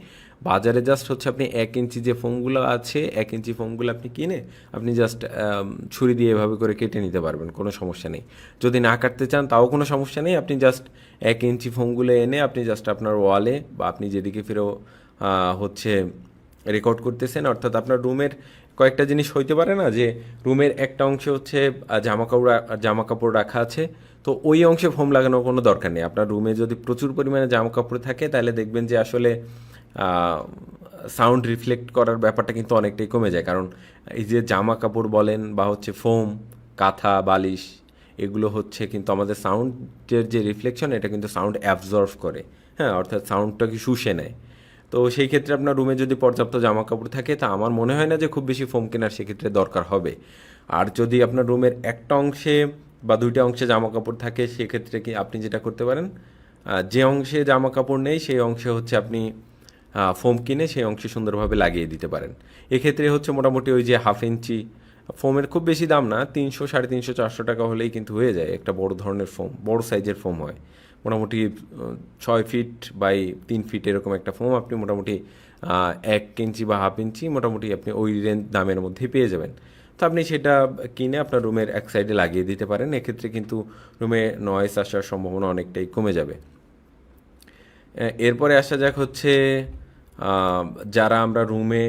বাজারে জাস্ট হচ্ছে আপনি 1 ইঞ্চি যে ফোমগুলো আছে, 1 ইঞ্চি ফোমগুলো আপনি কিনে আপনি জাস্ট ছুরি দিয়ে এভাবে করে কেটে নিতে পারবেন, কোনো সমস্যা নেই। যদি না কাটতে চান তাও কোনো সমস্যা নেই, আপনি জাস্ট 1 ইঞ্চি ফোমগুলো এনে আপনি জাস্ট আপনার ওয়ালে বা আপনি যেদিকে ফিরেও হচ্ছে রেকর্ড করতেছেন, অর্থাৎ আপনার রুমের কয়েকটা জিনিস হইতে পারে না, যে রুমের একটা অংশে হচ্ছে জামা কাপড় রাখা আছে, তো ওই অংশে ফোম লাগানোর কোনো দরকার নেই। আপনার রুমে যদি প্রচুর পরিমাণে জামা কাপড় থাকে তাহলে দেখবেন যে আসলে সাউন্ড রিফ্লেক্ট করার ব্যাপারটা কিন্তু অনেকটাই কমে যায়। কারণ এই যে জামা কাপড় বলেন বা হচ্ছে ফোম, কাঁথা, বালিশ, এগুলো হচ্ছে কিন্তু আমাদের সাউন্ডের যে রিফ্লেকশন এটা কিন্তু সাউন্ড অ্যাবজর্ভ করে। হ্যাঁ, অর্থাৎ সাউন্ডটাকে শুষে নেয়। তো সেই ক্ষেত্রে আপনার রুমে যদি পর্যাপ্ত জামা কাপড় থাকে, তা আমার মনে হয় না যে খুব বেশি ফোম কেনার সেক্ষেত্রে দরকার হবে। আর যদি আপনার রুমের একটা অংশে বা দুইটা অংশে জামা কাপড় থাকে, সেক্ষেত্রে কি আপনি যেটা করতে পারেন, যে অংশে জামা কাপড় নেই সেই অংশে হচ্ছে আপনি ফোম কিনে সেই অংশে সুন্দরভাবে লাগিয়ে দিতে পারেন। এক্ষেত্রে হচ্ছে মোটামুটি ওই যে হাফ ইঞ্চি ফোমের খুব বেশি দাম না, 300, 350, 400 টাকা হলেই কিন্তু হয়ে যায়। একটা বড় ধরনের ফোম, বড় সাইজের ফোম হয় মোটামুটি 6 ফিট বাই 3 ফিট এরকম একটা ফোম আপনি মোটামুটি 1 ইঞ্চি বা হাফ ইঞ্চি মোটামুটি আপনি ওই রেঞ্জ দামের মধ্যেই পেয়ে যাবেন। তো আপনি সেটা কিনে আপনার রুমের এক সাইডে লাগিয়ে দিতে পারেন। এক্ষেত্রে কিন্তু রুমে নয়েজ আসার সম্ভাবনা অনেকটাই কমে যাবে। এরপরে আসা যাক হচ্ছে আহ, যারা আমরা রুমে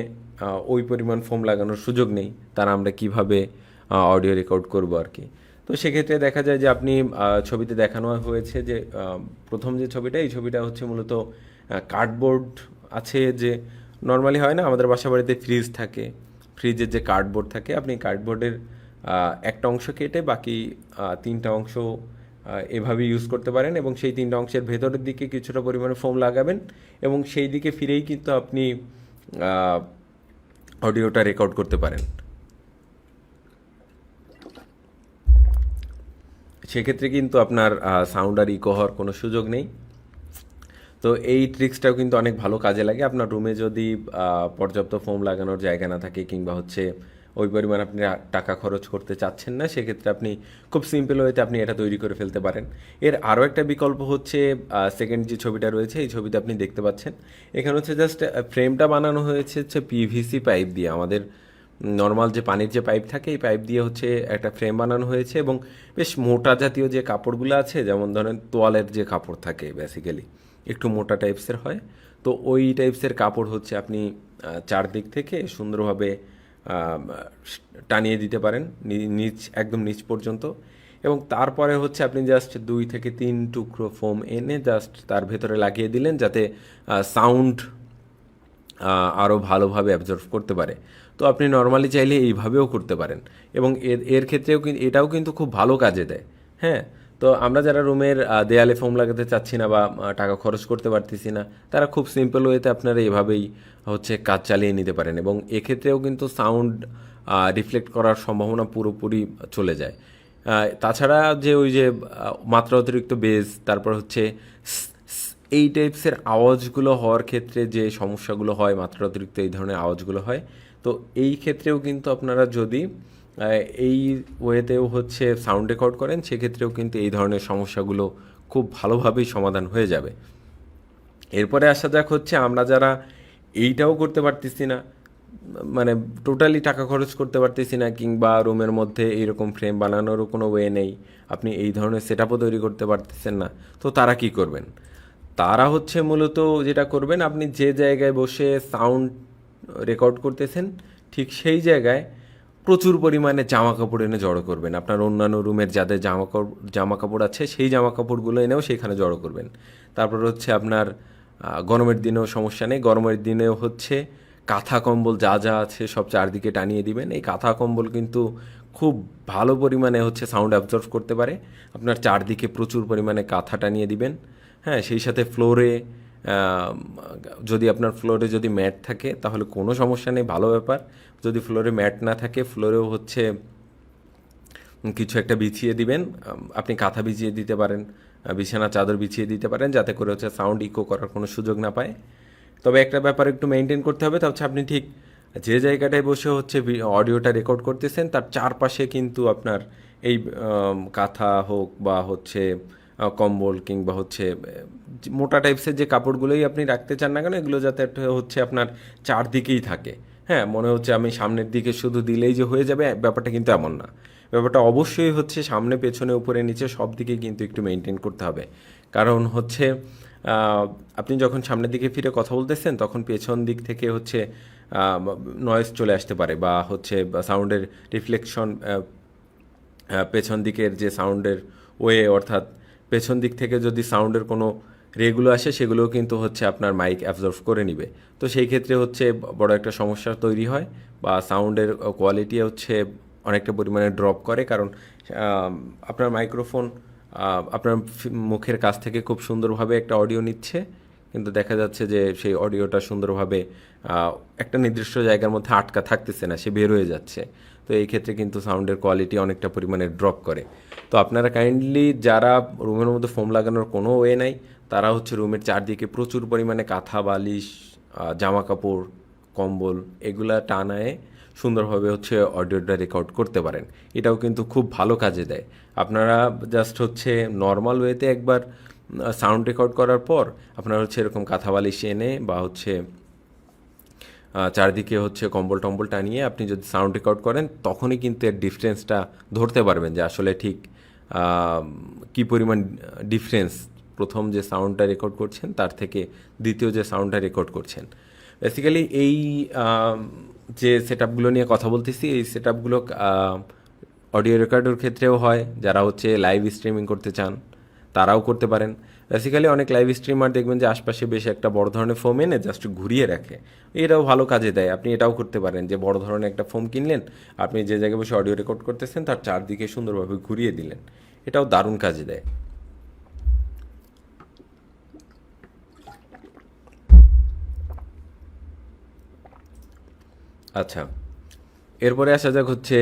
ওই পরিমাণ ফোম লাগানোর সুযোগ নেই, তারা আমরা কিভাবে অডিও রেকর্ড করব আর কি। তো সেক্ষেত্রে দেখা যায় যে আপনি ছবিতে দেখানো হয়েছে যে প্রথম যে ছবিটা, এই ছবিটা হচ্ছে মূলত কার্ডবোর্ড আছে, যে নর্মালি হয় না আমাদের বাসা বাড়িতে ফ্রিজ থাকে, ফ্রিজের যে কার্ডবোর্ড থাকে, আপনি কার্ডবোর্ডের একটা অংশ কেটে বাকি 3টা অংশ এভাবে ইউজ করতে পারেন এবং সেই 3টা অংশের ভেতরের দিকে কিছুটা পরিমাণে ফোম লাগাবেন এবং সেই দিকে ফিরেই কিন্তু আপনি অডিওটা রেকর্ড করতে পারেন। সেক্ষেত্রে কিন্তু আপনার সাউন্ড আর ইকো হওয়ার কোনো সুযোগ নেই। তো এই ট্রিক্সটাও কিন্তু অনেক ভালো কাজে লাগে। আপনার রুমে যদি পর্যাপ্ত ফোম লাগানোর জায়গা না থাকে, কিংবা হচ্ছে ওই পরিমাণ আপনি টাকা খরচ করতে চাচ্ছেন না, সেক্ষেত্রে আপনি খুব সিম্পল ওয়েতে আপনি এটা তৈরি করে ফেলতে পারেন। এর আরও একটা বিকল্প হচ্ছে সেকেন্ড যে ছবিটা রয়েছে, এই ছবিতে আপনি দেখতে পাচ্ছেন এখানে হচ্ছে জাস্ট ফ্রেমটা বানানো হয়েছে হচ্ছে পিভিসি পাইপ দিয়ে। আমাদের নর্মাল যে পানির যে পাইপ থাকে, এই পাইপ দিয়ে হচ্ছে একটা ফ্রেম বানানো হয়েছে এবং বেশ মোটা জাতীয় যে কাপড়গুলো আছে, যেমন ধরেন তোয়ালের যে কাপড় থাকে বেসিক্যালি একটু মোটা টাইপসের হয়, তো ওই টাইপসের কাপড় হচ্ছে আপনি চারদিক থেকে সুন্দরভাবে টানিয়ে দিতে পারেন একদম নিচ পর্যন্ত। এবং তারপরে হচ্ছে আপনি জাস্ট 2 থেকে 3 টুকরো ফোম এনে জাস্ট তার ভেতরে লাগিয়ে দিলেন, যাতে সাউন্ড আরও ভালোভাবে অ্যাবজর্ভ করতে পারে। তো আপনি নর্মালি চাইলে এইভাবেও করতে পারেন, এবং এর ক্ষেত্রেও কিন্তু এটাও কিন্তু খুব ভালো কাজে দেয়। হ্যাঁ, তো আমরা যারা রুমের দেয়ালে ফোম লাগাতে চাচ্ছি না বা টাকা খরচ করতে পারতেছি না, তারা খুব সিম্পল ওয়েতে আপনারা এভাবেই হচ্ছে কাজ চালিয়ে নিতে পারেন, এবং এক্ষেত্রেও কিন্তু সাউন্ড রিফ্লেক্ট করার সম্ভাবনা পুরোপুরি চলে যায়। তাছাড়া যে ওই যে মাত্রা অতিরিক্ত বেজ, তারপর হচ্ছে এই টাইপসের আওয়াজগুলো হওয়ার ক্ষেত্রে যে সমস্যাগুলো হয়, মাত্রা অতিরিক্ত এই ধরনের আওয়াজগুলো হয়, তো এই ক্ষেত্রেও কিন্তু আপনারা যদি এই ওয়েতেও হচ্ছে সাউন্ড রেকর্ড করেন, সেক্ষেত্রেও কিন্তু এই ধরনের সমস্যাগুলো খুব ভালোভাবেই সমাধান হয়ে যাবে। এরপরে আসা যাক হচ্ছে আমরা যারা এইটাও করতে পারতেছি না, মানে টোটালি টাকা খরচ করতে পারতেছি না, কিংবা রুমের মধ্যে এইরকম ফ্রেম বানানোরও কোনো ওয়ে নেই, আপনি এই ধরনের সেট আপও তৈরি করতে পারতেছেন না, তো তারা কি করবেন? তারা হচ্ছে মূলত যেটা করবেন, আপনি যে জায়গায় বসে সাউন্ড রেকর্ড করতেছেন ঠিক সেই জায়গায় প্রচুর পরিমাণে জামা কাপড় এনে জড়ো করবেন। আপনার অন্যান্য রুমের যাদের জামা কাপড় আছে সেই জামা কাপড়গুলো এনেও সেখানে জড়ো করবেন। তারপর হচ্ছে আপনার গরমের দিনেও সমস্যা নেই, গরমের দিনেও হচ্ছে কাঁথা কম্বল যা যা আছে সব চারদিকে টানিয়ে দিবেন। এই কাঁথা কম্বল কিন্তু খুব ভালো পরিমাণে হচ্ছে সাউন্ড অ্যাবজর্ভ করতে পারে। আপনার চারদিকে প্রচুর পরিমাণে কাঁথা টানিয়ে দিবেন। হ্যাঁ, সেই সাথে ফ্লোরে যদি আপনার ফ্লোরে যদি ম্যাট থাকে তাহলে কোনো সমস্যা নেই, ভালো ব্যাপার। যদি ফ্লোরে ম্যাট না থাকে, ফ্লোরেও হচ্ছে কিছু একটা বিছিয়ে দিবেন। আপনি কাঁথা বিছিয়ে দিতে পারেন, বিছানা চাদর বিছিয়ে দিতে পারেন, যাতে করে হচ্ছে সাউন্ড ইকো করার কোনো সুযোগ না পায়। তবে একটা ব্যাপার একটু মেনটেন করতে হবে, তা হচ্ছে আপনি ঠিক যে জায়গাটায় বসে হচ্ছে অডিওটা রেকর্ড করতেছেন তার চারপাশে কিন্তু আপনার এই কাঁথা হোক বা হচ্ছে কম্বল কিংবা হচ্ছে মোটা টাইপসের যে কাপড়গুলোই আপনি রাখতে চান না কেন, এগুলো যাতে হচ্ছে আপনার চারদিকেই থাকে। হ্যাঁ, মনে হচ্ছে আমি সামনের দিকে শুধু দিলেই যে হয়ে যাবে, ব্যাপারটা কিন্তু এমন না। ব্যাপারটা অবশ্যই হচ্ছে সামনে পেছনে উপরে নিচে সব দিকে কিন্তু একটু মেনটেন করতে হবে। কারণ হচ্ছে আপনি যখন সামনের দিকে ফিরে কথা বলতেছেন তখন পেছন দিক থেকে হচ্ছে নয়েজ চলে আসতে পারে, বা হচ্ছে সাউন্ডের রিফ্লেকশন পেছন দিকের যে সাউন্ডের ওয়ে, অর্থাৎ পেছন দিক থেকে যদি সাউন্ডের কোনো রেগুলো আসে সেগুলোও কিন্তু হচ্ছে আপনার মাইক অ্যাবজর্ভ করে নিবে। তো সেই ক্ষেত্রে হচ্ছে বড় একটা সমস্যা তৈরি হয়, বা সাউন্ডের কোয়ালিটি হচ্ছে অনেকটা পরিমাণে ড্রপ করে। কারণ আপনার মাইক্রোফোন আপনার মুখের কাছ থেকে খুব সুন্দরভাবে একটা অডিও নিচ্ছে, কিন্তু দেখা যাচ্ছে যে সেই অডিওটা সুন্দরভাবে একটা নির্দিষ্ট জায়গার মধ্যে আটকা থাকতেছে না, সে বের হয়ে যাচ্ছে। তো এই ক্ষেত্রে কিন্তু সাউন্ডের কোয়ালিটি অনেকটা পরিমাণে ড্রপ করে। তো আপনারা কাইন্ডলি যারা রুমের মধ্যে ফোম লাগানোর কোনো ওয়ে নাই, তারা হচ্ছে রুমের চারদিকে প্রচুর পরিমাণে কাঁথা বালিশ জামা কাপড় কম্বল এগুলা টানায় সুন্দরভাবে হচ্ছে অডিওটা রেকর্ড করতে পারেন। এটাও কিন্তু খুব ভালো কাজে দেয়। আপনারা জাস্ট হচ্ছে নর্মাল ওয়েতে একবার সাউন্ড রেকর্ড করার পর আপনারা হচ্ছে এরকম কাঁথা বালিশ এনে বা হচ্ছে চারদিকে হচ্ছে কম্বল টম্বল টানিয়ে আপনি যদি সাউন্ড রেকর্ড করেন, তখনই কিন্তু এর ডিফারেন্সটা ধরতে পারবেন যে আসলে ঠিক কী পরিমাণ ডিফারেন্স প্রথম যে সাউন্ডটা রেকর্ড করছেন তার থেকে দ্বিতীয় যে সাউন্ডটা রেকর্ড করছেন। বেসিক্যালি এই যে সেট আপগুলো নিয়ে কথা বলতেছি, এই সেট আপগুলো অডিও রেকর্ডের ক্ষেত্রেও হয়। যারা হচ্ছে লাইভ স্ট্রিমিং করতে চান তারাও করতে পারেন। বেসিক্যালি অনেক লাইভ স্ট্রিমার দেখবেন যে আশপাশে বেশ একটা বড় ধরনের ফোম এনে জাস্ট ঘুরিয়ে রাখে, এটাও ভালো কাজে দেয়। আপনি এটাও করতে পারেন যে বড় ধরনের একটা ফোম কিনলেন, আপনি যে জায়গায় বসে অডিও রেকর্ড করতেছেন তার চারদিকে সুন্দরভাবে ঘুরিয়ে দিলেন, এটাও দারুণ কাজে দেয়। আচ্ছা, এরপরে আসা যাক হচ্ছে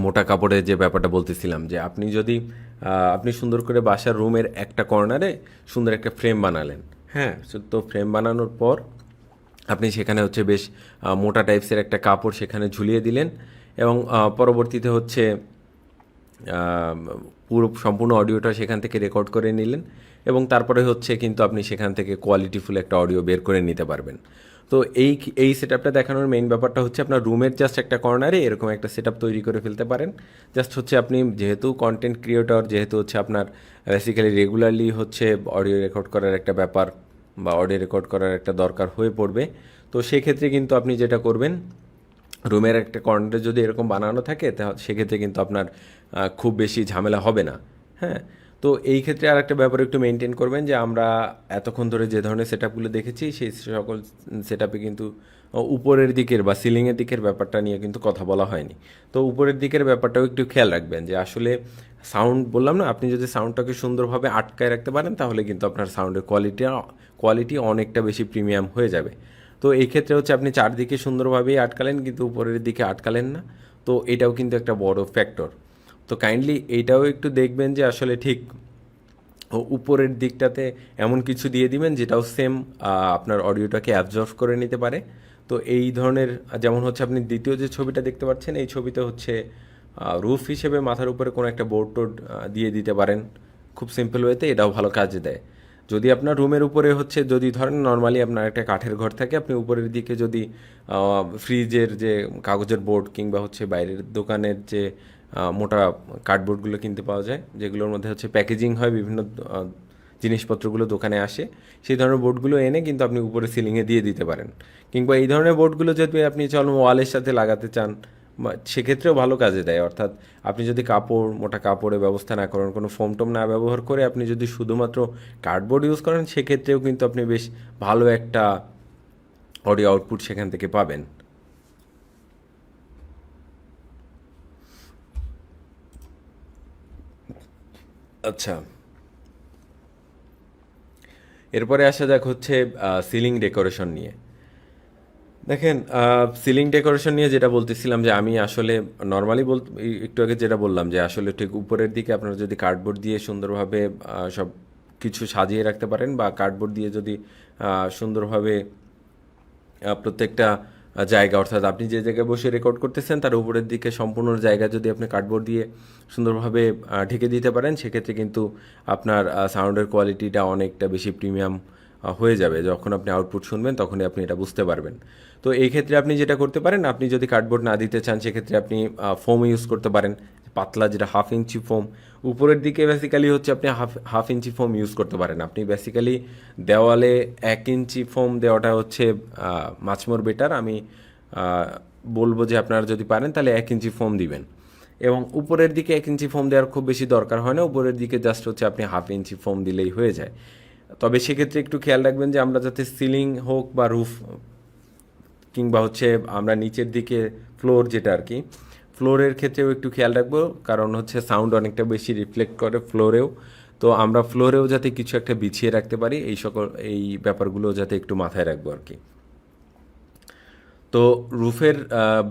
মোটা কাপড়ের যে ব্যাপারটা বলতেছিলাম, যে আপনি যদি আপনি সুন্দর করে বাসার রুমের একটা কর্নারে সুন্দর একটা ফ্রেম বানালেন। হ্যাঁ, তো ফ্রেম বানানোর পর আপনি সেখানে হচ্ছে বেশ মোটা টাইপসের একটা কাপড় সেখানে ঝুলিয়ে দিলেন, এবং পরবর্তীতে হচ্ছে পুরো সম্পূর্ণ অডিওটা সেখান থেকে রেকর্ড করে নিলেন, এবং তারপরে হচ্ছে কিন্তু আপনি সেখান থেকে কোয়ালিটিফুল একটা অডিও বের করে নিতে পারবেন। তো এই সেট আপটা দেখানোর মেইন ব্যাপারটা হচ্ছে আপনার রুমের জাস্ট একটা কর্নারে এরকম একটা সেট আপ তৈরি করে ফেলতে পারেন। জাস্ট হচ্ছে আপনি যেহেতু কন্টেন্ট ক্রিয়েটর, যেহেতু হচ্ছে আপনার বেসিক্যালি রেগুলারলি হচ্ছে অডিও রেকর্ড করার একটা ব্যাপার বা অডিও রেকর্ড করার একটা দরকার হয়ে পড়বে, তো সেক্ষেত্রে কিন্তু আপনি যেটা করবেন, রুমের একটা কর্নারে যদি এরকম বানানো থাকে সেক্ষেত্রে কিন্তু আপনার খুব বেশি ঝামেলা হবে না। হ্যাঁ, তো এই ক্ষেত্রে আর একটা ব্যাপার একটু মেনটেন করবেন যে আমরা এতক্ষণ ধরে যে ধরনের সেট আপগুলো দেখেছি সেই সকল সেট আপে কিন্তু উপরের দিকের বা সিলিংয়ের দিকের ব্যাপারটা নিয়ে কিন্তু কথা বলা হয়নি। তো উপরের দিকের ব্যাপারটাও একটু খেয়াল রাখবেন যে আসলে সাউন্ড বললাম না, আপনি যদি সাউন্ডটাকে সুন্দরভাবে আটকায় রাখতে পারেন তাহলে কিন্তু আপনার সাউন্ডের কোয়ালিটি অনেকটা বেশি প্রিমিয়াম হয়ে যাবে। তো এই ক্ষেত্রে হচ্ছে আপনি চারদিকে সুন্দরভাবেই আটকালেন কিন্তু উপরের দিকে আটকালেন না, তো এটাও কিন্তু একটা বড় ফ্যাক্টর। তো কাইন্ডলি এইটাও একটু দেখবেন যে আসলে ঠিক উপরের দিকটাতে এমন কিছু দিয়ে দিবেন যেটাও সেম আপনার অডিওটাকে অ্যাবজর্ভ করে নিতে পারে। তো এই ধরনের যেমন হচ্ছে আপনি দ্বিতীয় যে ছবিটা দেখতে পাচ্ছেন এই ছবিতে হচ্ছে রুফ হিসেবে মাথার উপরে কোনো একটা বোর্ড টোড দিয়ে দিতে পারেন খুব সিম্পল ওয়েতে, এটাও ভালো কাজে দেয়। যদি আপনার রুমের উপরে হচ্ছে যদি ধরেন নর্মালি আপনার একটা কাঠের ঘর থাকে, আপনি উপরের দিকে যদি ফ্রিজের যে কাগজের বোর্ড কিংবা হচ্ছে বাইরের দোকানের যে মোটা কার্ডবোর্ডগুলো কিনতে পাওয়া যায় যেগুলোর মধ্যে হচ্ছে প্যাকেজিং হয় বিভিন্ন জিনিসপত্রগুলো দোকানে আসে, সেই ধরনের বোর্ডগুলো এনে কিন্তু আপনি উপরে সিলিংয়ে দিয়ে দিতে পারেন। কিংবা এই ধরনের বোর্ডগুলো যদি আপনি চলুন ওয়ালের সাথে লাগাতে চান সেক্ষেত্রেও ভালো কাজে দেয়। অর্থাৎ আপনি যদি মোটা কাপড়ের ব্যবস্থা না করেন, কোনো ফোম টোম না ব্যবহার করে আপনি যদি শুধুমাত্র কার্ডবোর্ড ইউজ করেন সেক্ষেত্রেও কিন্তু আপনি বেশ ভালো একটা অডিও আউটপুট সেখান থেকে পাবেন। আচ্ছা, এরপরে আসা যাক হচ্ছে সিলিং ডেকোরেশন নিয়ে। দেখেন, সিলিং ডেকোরেশন নিয়ে যেটা বলতেছিলাম যে আমি আসলে নর্মালি একটু আগে যেটা বললাম যে আসলে ঠিক উপরের দিকে আপনারা যদি কার্ডবোর্ড দিয়ে সুন্দরভাবে সব কিছু সাজিয়ে রাখতে পারেন বা কার্ডবোর্ড দিয়ে যদি সুন্দরভাবে প্রত্যেকটা জায়গা অর্থাৎ আপনি যে জায়গায় বসে রেকর্ড করতেছেন তার উপরের দিকে সম্পূর্ণ জায়গা যদি আপনি কার্ডবোর্ড দিয়ে সুন্দরভাবে ঢেকে দিতে পারেন সেক্ষেত্রে কিন্তু আপনার সাউন্ডের কোয়ালিটিটা অনেকটা বেশি প্রিমিয়াম হয়ে যাবে। যখন আপনি আউটপুট শুনবেন তখনই আপনি এটা বুঝতে পারবেন। তো এই ক্ষেত্রে আপনি যেটা করতে পারেন, আপনি যদি কার্ডবোর্ড না দিতে চান সেক্ষেত্রে আপনি ফোম ইউজ করতে পারেন, পাতলা যেটা 1/2 ইঞ্চি ফোম। উপরের দিকে বেসিক্যালি হচ্ছে আপনি হাফ ইঞ্চি ফোম ইউজ করতে পারেন। আপনি বেসিক্যালি দেওয়ালে 1 ইঞ্চি ফোম দেওয়াটা হচ্ছে মাচ মোর বেটার। আমি বলবো যে আপনারা যদি পারেন তাহলে 1 ইঞ্চি ফোম দিবেন, এবং উপরের দিকে 1 ইঞ্চি ফোম দেওয়ার খুব বেশি দরকার হয় না, উপরের দিকে জাস্ট হচ্ছে আপনি 1/2 ইঞ্চি ফোম দিলেই হয়ে যায়। তবে সেক্ষেত্রে একটু খেয়াল রাখবেন যে আমরা যাতে সিলিং হোক বা রুফ কিংবা হচ্ছে আমরা নিচের দিকে ফ্লোর যেটা আর কি, ফ্লোরের ক্ষেত্রেও একটু খেয়াল রাখবো, কারণ হচ্ছে সাউন্ড অনেকটা বেশি রিফ্লেক্ট করে ফ্লোরেও। তো আমরা ফ্লোরেও যাতে কিছু একটা বিছিয়ে রাখতে পারি এই ব্যাপারগুলো যাতে একটু মাথায় রাখবো আর কি। তো রুফের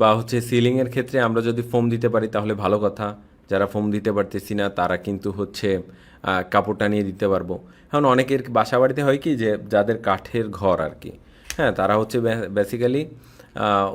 বা হচ্ছে সিলিংয়ের ক্ষেত্রে আমরা যদি ফোম দিতে পারি তাহলে ভালো কথা। যারা ফোম দিতে পারতেছি না তারা কিন্তু হচ্ছে কাপড় টানিয়ে দিতে পারবো। এখন অনেকের বাসা বাড়িতে হয় কি যে যাদের কাঠের ঘর আর কি, হ্যাঁ, তারা হচ্ছে বেসিক্যালি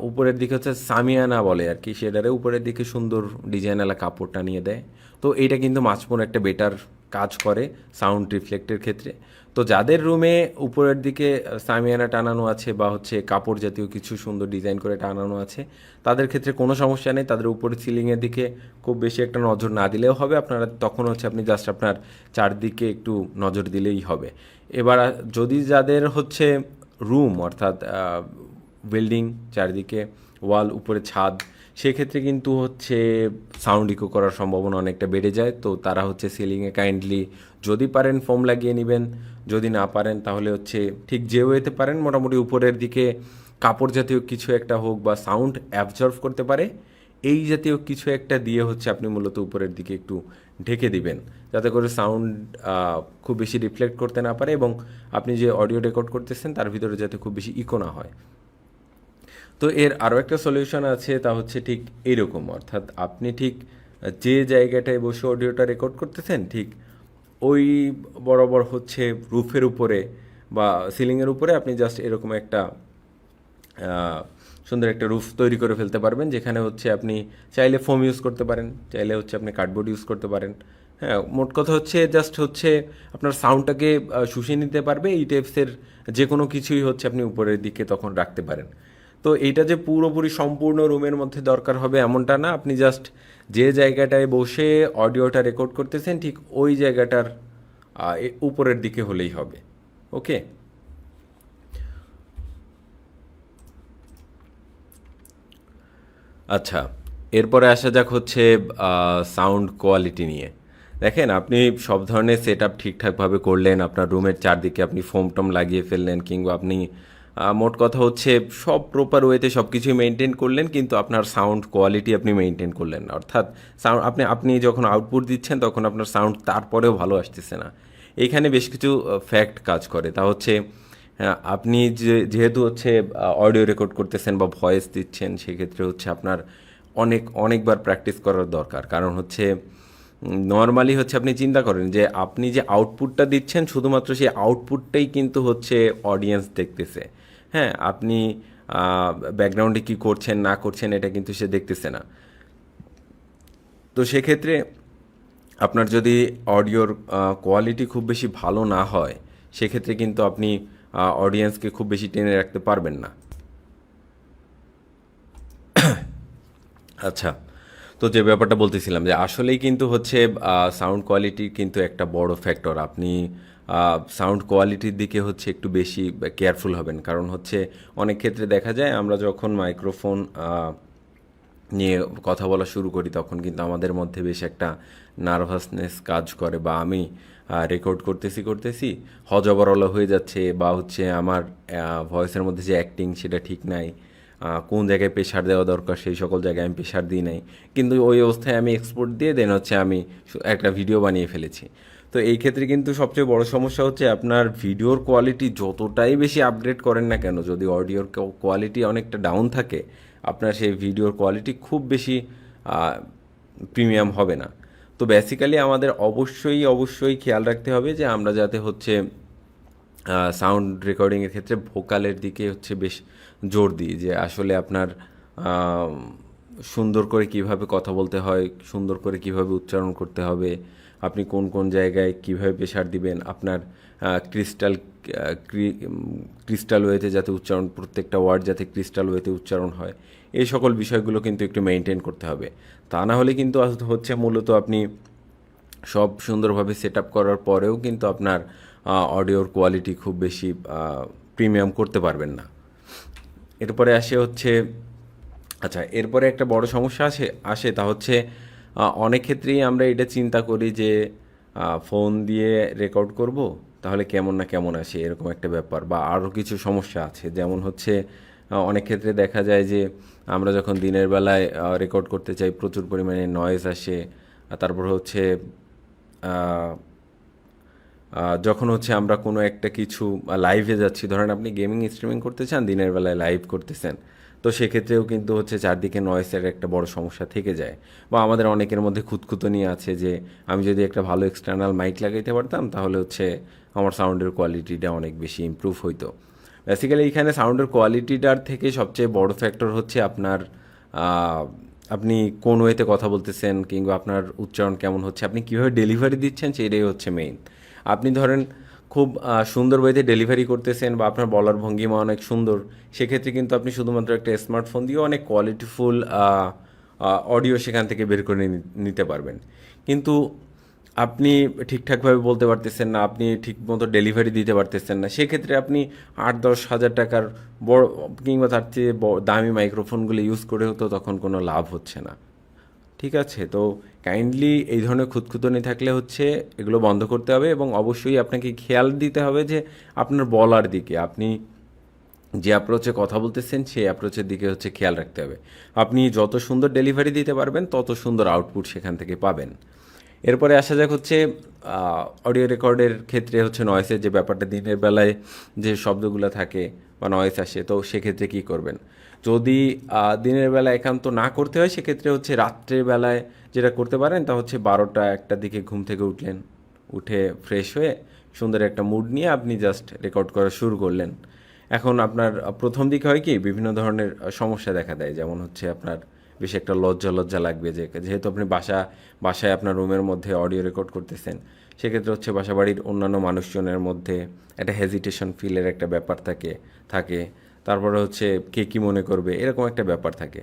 উপরের দিকে হচ্ছে সামিয়ানা বলে আর কি, সেটারে উপরের দিকে সুন্দর ডিজাইনওয়ালা কাপড় টানিয়ে দেয়। তো এইটা কিন্তু মাঝপোন একটা বেটার কাজ করে সাউন্ড রিফ্লেক্টের ক্ষেত্রে। তো যাদের রুমে উপরের দিকে সামিয়ানা টানানো আছে বা হচ্ছে কাপড় জাতীয় কিছু সুন্দর ডিজাইন করে টানানো আছে তাদের ক্ষেত্রে কোনো সমস্যা নেই, তাদের উপরে সিলিংয়ের দিকে খুব বেশি একটা নজর না দিলেও হবে। আপনারা তখন হচ্ছে আপনি জাস্ট আপনার চারদিকে একটু নজর দিলেই হবে। এবার যদি যাদের হচ্ছে রুম অর্থাৎ বিল্ডিং চারদিকে ওয়াল উপরে ছাদ, সেক্ষেত্রে কিন্তু হচ্ছে সাউন্ড ইকো করার সম্ভাবনা অনেকটা বেড়ে যায়। তো তারা হচ্ছে সিলিংয়ে কাইন্ডলি যদি পারেন ফোম লাগিয়ে নেবেন, যদি না পারেন তাহলে হচ্ছে ঠিক যে ওয়েতে পারেন মোটামুটি উপরের দিকে কাপড় জাতীয় কিছু একটা হোক বা সাউন্ড অ্যাবজর্ভ করতে পারে এই জাতীয় কিছু একটা দিয়ে হচ্ছে আপনি মূলত উপরের দিকে একটু ঢেকে দিবেন, যাতে করে সাউন্ড খুব বেশি রিফ্লেক্ট করতে না পারে এবং আপনি যে অডিও রেকর্ড করতেছেন তার ভিতরে যাতে খুব বেশি ইকো না হয়। তো এর আরও একটা সলিউশন আছে, তা হচ্ছে ঠিক এইরকম, অর্থাৎ আপনি ঠিক যে জায়গাটায় বসে অডিওটা রেকর্ড করতেছেন ঠিক ওই বরাবর হচ্ছে রুফের উপরে বা সিলিংয়ের উপরে আপনি জাস্ট এরকম একটা সুন্দর একটা রুফ তৈরি করে ফেলতে পারবেন, যেখানে হচ্ছে আপনি চাইলে ফোম ইউজ করতে পারেন, চাইলে হচ্ছে আপনি কার্ডবোর্ড ইউজ করতে পারেন। হ্যাঁ, মোট কথা হচ্ছে জাস্ট হচ্ছে আপনার সাউন্ডটাকে শুষিয়ে নিতে পারবে এই টাইপসের যে কোনো কিছুই হচ্ছে আপনি উপরের দিকে তখন রাখতে পারেন। তো এইটা যে পুরোপুরি সম্পূর্ণ রুমের মধ্যে দরকার হবে এমনটা না, আপনি জাস্ট যে জায়গাটায় বসে অডিওটা রেকর্ড করতেছেন ঠিক ওই জায়গাটার উপরের দিকে হলেই হবে। ওকে, আচ্ছা, এরপরে আসা যাক হচ্ছে সাউন্ড কোয়ালিটি নিয়ে। দেখেন, আপনি সব ধরনের সেটআপ ঠিকঠাকভাবে করলেন, আপনার রুমের চারদিকে আপনি ফোম-টোম লাগিয়ে ফেললেন, কিংবা আপনি মোট কথা হচ্ছে সব প্রপার ওয়েতে সব কিছুই মেইনটেইন করলেন, কিন্তু আপনার সাউন্ড কোয়ালিটি আপনি মেইনটেইন করলেন না। অর্থাৎ সাউন্ড আপনি যখন আউটপুট দিচ্ছেন তখন আপনার সাউন্ড তারপরেও ভালো আসতেছে না। এইখানে বেশ কিছু ফ্যাক্ট কাজ করে। তা হচ্ছে আপনি যেহেতু হচ্ছে অডিও রেকর্ড করতেছেন বা ভয়েস দিচ্ছেন, সেক্ষেত্রে হচ্ছে আপনার অনেকবার প্র্যাকটিস করার দরকার। কারণ হচ্ছে নরমালি হচ্ছে আপনি চিন্তা করেন যে আপনি যে আউটপুটটা দিচ্ছেন শুধুমাত্র সেই আউটপুটটাই কিন্তু হচ্ছে অডিয়েন্স দেখতেছে। হ্যাঁ, আপনি ব্যাকগ্রাউন্ডে কী করছেন না করছেন এটা কিন্তু সে দেখতেছে না। তো সেক্ষেত্রে আপনার যদি অডিওর কোয়ালিটি খুব বেশি ভালো না হয়, সেক্ষেত্রে কিন্তু আপনি অডিয়েন্সকে খুব বেশি টেনে রাখতে পারবেন না। আচ্ছা, তো যে ব্যাপারটা বলতেছিলাম যে আসলেই কিন্তু হচ্ছে সাউন্ড কোয়ালিটি কিন্তু একটা বড় ফ্যাক্টর। আপনি সাউন্ড কোয়ালিটির দিকে হচ্ছে একটু বেশি কেয়ারফুল হবেন। কারণ হচ্ছে অনেক ক্ষেত্রে দেখা যায় আমরা যখন মাইক্রোফোন নিয়ে কথা বলা শুরু করি তখন কিন্তু আমাদের মধ্যে বেশ একটা নার্ভাসনেস কাজ করে, বা আমি রেকর্ড করতেছি হজবরল হয়ে যাচ্ছে, বা হচ্ছে আমার ভয়েসের মধ্যে যে অ্যাক্টিং সেটা ঠিক নাই, কোন জায়গায় প্রেশার দেওয়া দরকার সেই সকল জায়গায় আমি প্রেশার দিই নাই, কিন্তু ওই অবস্থায় আমি এক্সপোর্ট দিয়ে দেন হচ্ছে আমি একটা ভিডিও বানিয়ে ফেলেছি। তো এই ক্ষেত্রে কিন্তু সবচেয়ে বড় সমস্যা হচ্ছে আপনার ভিডিওর কোয়ালিটি যতটাই বেশি আপগ্রেড করেন না কেন, যদি অডিওর কোয়ালিটি অনেকটা ডাউন থাকে, আপনার সেই ভিডিওর কোয়ালিটি খুব বেশি প্রিমিয়াম হবে না। তো বেসিক্যালি আমাদের অবশ্যই খেয়াল রাখতে হবে যে আমরা যাতে হচ্ছে সাউন্ড রেকর্ডিংয়ের ক্ষেত্রে ভোকালের দিকে হচ্ছে বেশ জোর দিই, যে আসলে আপনার আহ, সুন্দর করে কিভাবে কথা বলতে হয়, সুন্দর করে কিভাবে উচ্চারণ করতে হবে, আপনি কোন কোন জায়গায় কিভাবে প্রেশার দিবেন, আপনার ক্রিস্টাল ক্রিস্টাল ওয়েতে যাতে উচ্চারণ, প্রত্যেকটা ওয়ার্ড যাতে ক্রিস্টাল ওয়েতে উচ্চারণ হয়, এই সকল বিষয়গুলো কিন্তু একটু মেনটেন করতে হবে। তা না হলে কিন্তু হচ্ছে মূলত আপনি সব সুন্দরভাবে সেট আপ করার পরেও কিন্তু আপনার অডিওর কোয়ালিটি খুব বেশি প্রিমিয়াম করতে পারবেন না। এরপরে আসে হচ্ছে, আচ্ছা, এরপরে একটা বড় সমস্যা আসে তা হচ্ছে অনেক ক্ষেত্রেই আমরা এটা চিন্তা করি যে ফোন দিয়ে রেকর্ড করব, তাহলে কেমন না কেমন আসে এরকম একটা ব্যাপার, বা আরও কিছু সমস্যা আছে। যেমন হচ্ছে অনেক ক্ষেত্রে দেখা যায় যে আমরা যখন দিনের বেলায় রেকর্ড করতে চাই প্রচুর পরিমাণে নয়েজ আসে। তারপর হচ্ছে যখন হচ্ছে আমরা কোনো একটা কিছু লাইভে যাচ্ছি, ধরেন আপনি গেমিং স্ট্রিমিং করতে চান, দিনের বেলায় লাইভ করতেছেন, তো সেক্ষেত্রেও কিন্তু হচ্ছে চারদিকে নয়েসের একটা বড় সমস্যা থেকে যায়। বা আমাদের অনেকের মধ্যে খুঁতখুঁতনি আছে যে আমি যদি একটা ভালো এক্সটার্নাল মাইক লাগাইতে পারতাম তাহলে হচ্ছে আমার সাউন্ডের কোয়ালিটিটা অনেক বেশি ইমপ্রুভ হইতো। বেসিক্যালি এইখানে সাউন্ডের কোয়ালিটিটার থেকে সবচেয়ে বড় ফ্যাক্টর হচ্ছে আপনার আপনি কোন ওয়েতে কথা বলতেছেন, কিংবা আপনার উচ্চারণ কেমন হচ্ছে, আপনি কীভাবে ডেলিভারি দিচ্ছেন সেটাই হচ্ছে মেইন। আপনি ধরেন খুব সুন্দর ওয়েতে ডেলিভারি করতেছেন, বা আপনার বলার ভঙ্গিমা অনেক সুন্দর, সেক্ষেত্রে কিন্তু আপনি শুধুমাত্র একটা স্মার্টফোন দিয়েও অনেক কোয়ালিটিফুল অডিও সেখান থেকে বের করে নিতে পারবেন। কিন্তু আপনি ঠিকঠাকভাবে বলতে পারতেছেন না, আপনি ঠিকমতো ডেলিভারি দিতে পারতেছেন না, সেক্ষেত্রে আপনি ৮-১০ হাজার টাকার বড় কিংবা তার চেয়ে দামি মাইক্রোফোনগুলো ইউজ করেও তো তখন কোনো লাভ হচ্ছে না। ঠিক আছে, তো কাইন্ডলি এই ধরনের খুঁতখুঁতনি থাকলে হচ্ছে এগুলো বন্ধ করতে হবে, এবং অবশ্যই আপনাকে খেয়াল দিতে হবে যে আপনার বলার দিকে, আপনি যে অ্যাপ্রোচে কথা বলতেছেন সেই অ্যাপ্রোচের দিকে হচ্ছে খেয়াল রাখতে হবে। আপনি যত সুন্দর ডেলিভারি দিতে পারবেন তত সুন্দর আউটপুট সেখান থেকে পাবেন। এরপরে আসা যাক হচ্ছে অডিও রেকর্ডের ক্ষেত্রে হচ্ছে নয়েসের যে ব্যাপারটা, দিনের বেলায় যে শব্দগুলো থাকে বা নয়েস আসে, তো সেক্ষেত্রে কী করবেন? যদি দিনের বেলা একান্ত না করতে হয়, সেক্ষেত্রে হচ্ছে রাত্রের বেলায় যেটা করতে পারেন তা হচ্ছে ১২টা-১টার দিকে ঘুম থেকে উঠে ফ্রেশ হয়ে সুন্দর একটা মুড নিয়ে আপনি জাস্ট রেকর্ড করা শুরু করলেন। এখন আপনার প্রথম দিকে হয় কি, বিভিন্ন ধরনের সমস্যা দেখা দেয়। যেমন হচ্ছে আপনার বেশ একটা লজ্জা লাগবে, যে যেহেতু আপনি বাসায় আপনার রুমের মধ্যে অডিও রেকর্ড করতেছেন, সেক্ষেত্রে হচ্ছে বাসাবাড়ির অন্যান্য মানুষজনের মধ্যে একটা হেজিটেশন ফিলের একটা ব্যাপার থাকে। তারপরে হচ্ছে কে কী মনে করবে, এরকম একটা ব্যাপার থাকে।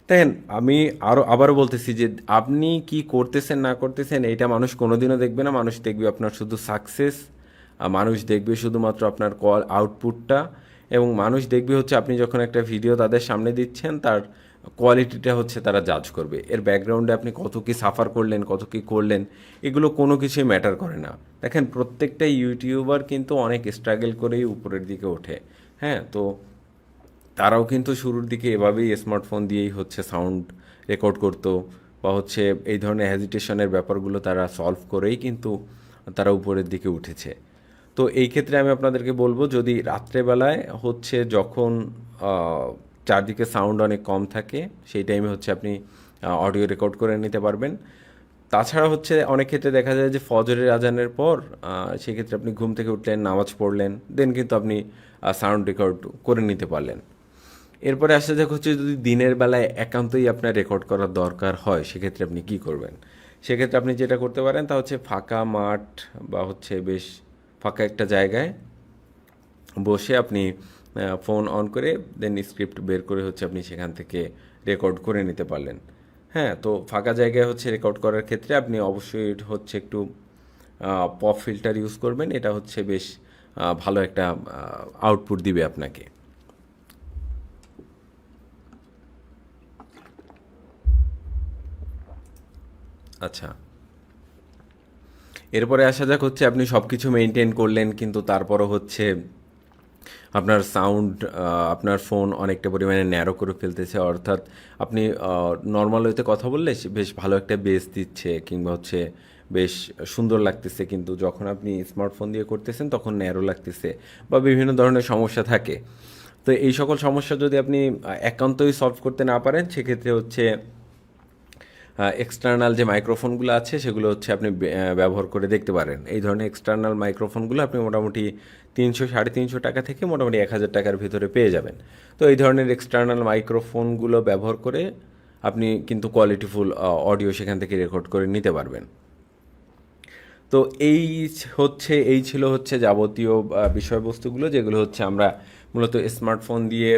দেখেন, আমি আবারও বলতেছি যে আপনি কি করতেছেন না করতেছেন এইটা মানুষ কোনোদিনও দেখবে না। মানুষ দেখবে আপনার শুধু সাকসেস, মানুষ দেখবে শুধুমাত্র আপনার কল আউটপুটটা, এবং মানুষ দেখবে হচ্ছে আপনি যখন একটা ভিডিও তাদের সামনে দিচ্ছেন তার কোয়ালিটিটা হচ্ছে তারা জাজ করবে। এর ব্যাকগ্রাউন্ডে আপনি কত কী সাফার করলেন, কত কী করলেন, এগুলো কোনো কিছুই ম্যাটার করে না। দেখেন প্রত্যেকটা ইউটিউবার কিন্তু অনেক স্ট্রাগল করেই উপরের দিকে ওঠে। হ্যাঁ, তো তারাও কিন্তু শুরুর দিকে এভাবেই স্মার্টফোন দিয়েই হচ্ছে সাউন্ড রেকর্ড করতো, বা হচ্ছে এই ধরনের হ্যাজিটেশনের ব্যাপারগুলো তারা সলভ করেই কিন্তু তারা উপরের দিকে উঠেছে। তো এই ক্ষেত্রে আমি আপনাদেরকে বলবো, যদি রাত্রেবেলায় হচ্ছে যখন চারদিকে সাউন্ড অনেক কম থাকে, সেই টাইমে হচ্ছে আপনি অডিও রেকর্ড করে নিতে পারবেন। তাছাড়া হচ্ছে অনেক ক্ষেত্রে দেখা যায় যে ফজরের আজানের পর সেক্ষেত্রে আপনি ঘুম থেকে উঠলেন, নামাজ পড়লেন, দেন কিন্তু আপনি সাউন্ড রেকর্ড করে নিতে পারলেন। এরপরে আসা যাক হচ্ছে, যদি দিনের বেলায় একান্তই আপনার রেকর্ড করার দরকার হয়, সেক্ষেত্রে আপনি কি করবেন? সেক্ষেত্রে আপনি যেটা করতে পারেন তা হচ্ছে ফাঁকা মাঠ বা হচ্ছে বেশ ফাঁকা একটা জায়গায় বসে আপনি ফোন অন করে দেন স্ক্রিপ্ট বের করে হচ্ছে আপনি সেখান থেকে রেকর্ড করে নিতে পারলেন। হ্যাঁ, তো ফাঁকা জায়গায় হচ্ছে রেকর্ড করার ক্ষেত্রে আপনি অবশ্যই হচ্ছে একটু পপ ফিল্টার ইউজ করবেন। এটা হচ্ছে বেশ ভালো একটা আউটপুট দিবে আপনাকে। আচ্ছা, এরপরে আসা যাক হচ্ছে আপনি সব কিছু মেনটেন করলেন, কিন্তু তারপরও হচ্ছে আপনার সাউন্ড, আপনার ফোন অনেকটা পরিমাণে ন্যারো করে ফেলতেছে, অর্থাৎ আপনি নর্মাল ওয়েতে কথা বললে বেশ ভালো একটা বেস দিচ্ছে কিংবা হচ্ছে বেশ সুন্দর লাগতেছে, কিন্তু যখন আপনি স্মার্টফোন দিয়ে করতেছেন তখন ন্যারো লাগতেছে বা বিভিন্ন ধরনের সমস্যা থাকে। তো এই সকল সমস্যা যদি আপনি একান্তই সলভ করতে না পারেন, সেক্ষেত্রে হচ্ছে এক্সটার্নাল যে মাইক্রোফোনগুলো আছে সেগুলো হচ্ছে আপনি ব্যবহার করে দেখতে পারেন। এই ধরনের এক্সটার্নাল মাইক্রোফোনগুলো আপনি মোটামুটি 300-350 টাকা থেকে মোটামুটি 1000 টাকার ভিতরে পেয়ে যাবেন। তো এই ধরনের এক্সটার্নাল মাইক্রোফোনগুলো ব্যবহার করে আপনি কিন্তু কোয়ালিটিফুল অডিও সেখান থেকে রেকর্ড করে নিতে পারবেন। তো এই ছিল হচ্ছে যাবতীয় বিষয়বস্তুগুলো, যেগুলো হচ্ছে আমরা মূলত স্মার্টফোন দিয়ে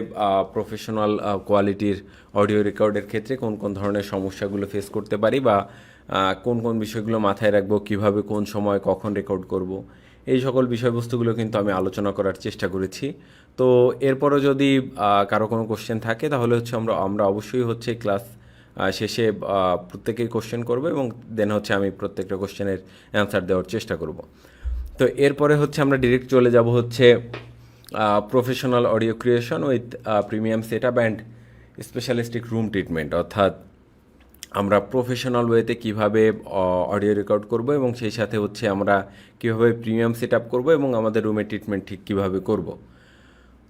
প্রফেশনাল কোয়ালিটির অডিও রেকর্ডের ক্ষেত্রে কোন কোন ধরনের সমস্যাগুলো ফেস করতে পারি, বা কোন কোন বিষয়গুলো মাথায় রাখবো, কিভাবে কোন সময় কখন রেকর্ড করব, এই সকল বিষয়বস্তুগুলো কিন্তু আমি আলোচনা করার চেষ্টা করেছি। তো এরপরও যদি কারো কোনো কোশ্চেন থাকে, তাহলে হচ্ছে আমরা অবশ্যই হচ্ছে ক্লাস শেষে প্রত্যেকেই কোশ্চেন করবো, এবং দেন হচ্ছে আমি প্রত্যেকটা কোশ্চেনের অ্যান্সার দেওয়ার চেষ্টা করব। তো এরপরে হচ্ছে আমরা ডিরেক্ট চলে যাব হচ্ছে professional audio creation with premium set up and specialistic room treatment, অর্থাৎ আমরা প্রফেশনাল ওয়েতে কীভাবে অডিও রেকর্ড করব, এবং সেই সাথে হচ্ছে আমরা কীভাবে প্রিমিয়াম সেট আপ করবো এবং আমাদের রুমের ট্রিটমেন্ট ঠিক কীভাবে করব।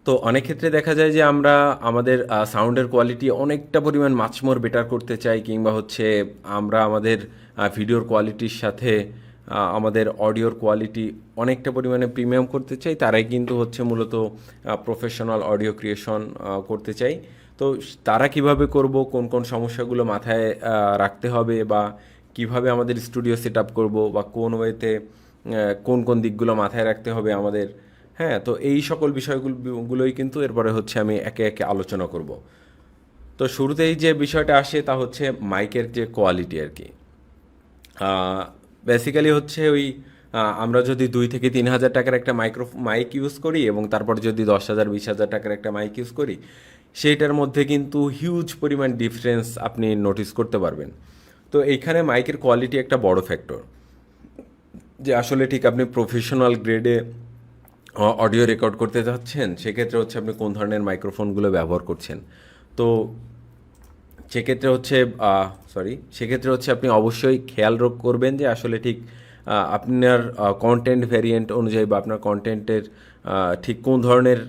তো অনেক ক্ষেত্রে দেখা যায় যে আমরা আমাদের সাউন্ডের কোয়ালিটি অনেকটা পরিমাণ মাচমোর বেটার করতে চাই, কিংবা হচ্ছে আমরা আমাদের ভিডিওর কোয়ালিটির সাথে আমাদের অডিওর কোয়ালিটি অনেকটা পরিমাণে প্রিমিয়াম করতে চাই। তারাই কিন্তু হচ্ছে মূলত প্রফেশনাল অডিও ক্রিয়েশন করতে চাই। তো তারা কিভাবে করব, কোন কোন সমস্যাগুলো মাথায় রাখতে হবে, বা কিভাবে আমাদের স্টুডিও সেট আপ করবো, বা কোন ওয়েতে কোন কোন দিকগুলো মাথায় রাখতে হবে আমাদের। হ্যাঁ, তো এই সকল বিষয়গুলোই কিন্তু এরপরে হচ্ছে আমি একে একে আলোচনা করব। তো শুরুতেই যে বিষয়টা আসে তা হচ্ছে মাইকের যে কোয়ালিটি আর কি। বেসিক্যালি হচ্ছে ওই আমরা যদি 2 থেকে 3 হাজার টাকার একটা মাইক ইউজ করি, এবং তারপরে যদি 10,000-20,000 টাকার একটা মাইক ইউজ করি, সেইটার মধ্যে কিন্তু হিউজ পরিমাণ ডিফারেন্স আপনি নোটিস করতে পারবেন। তো এইখানে মাইকের কোয়ালিটি একটা বড় ফ্যাক্টর, যে আসলে ঠিক আপনি প্রফেশনাল গ্রেডে অডিও রেকর্ড করতে যাচ্ছেন, সেক্ষেত্রে হচ্ছে আপনি কোন ধরনের মাইক্রোফোনগুলো ব্যবহার করছেন। তো সেক্ষেত্রে হচ্ছে আপনি অবশ্যই খেয়াল করবেন যে আসলে ঠিক আপনার কন্টেন্ট ভ্যারিয়েন্ট অনুযায়ী, বা আপনার কন্টেন্টের ঠিক কোন ধরনের,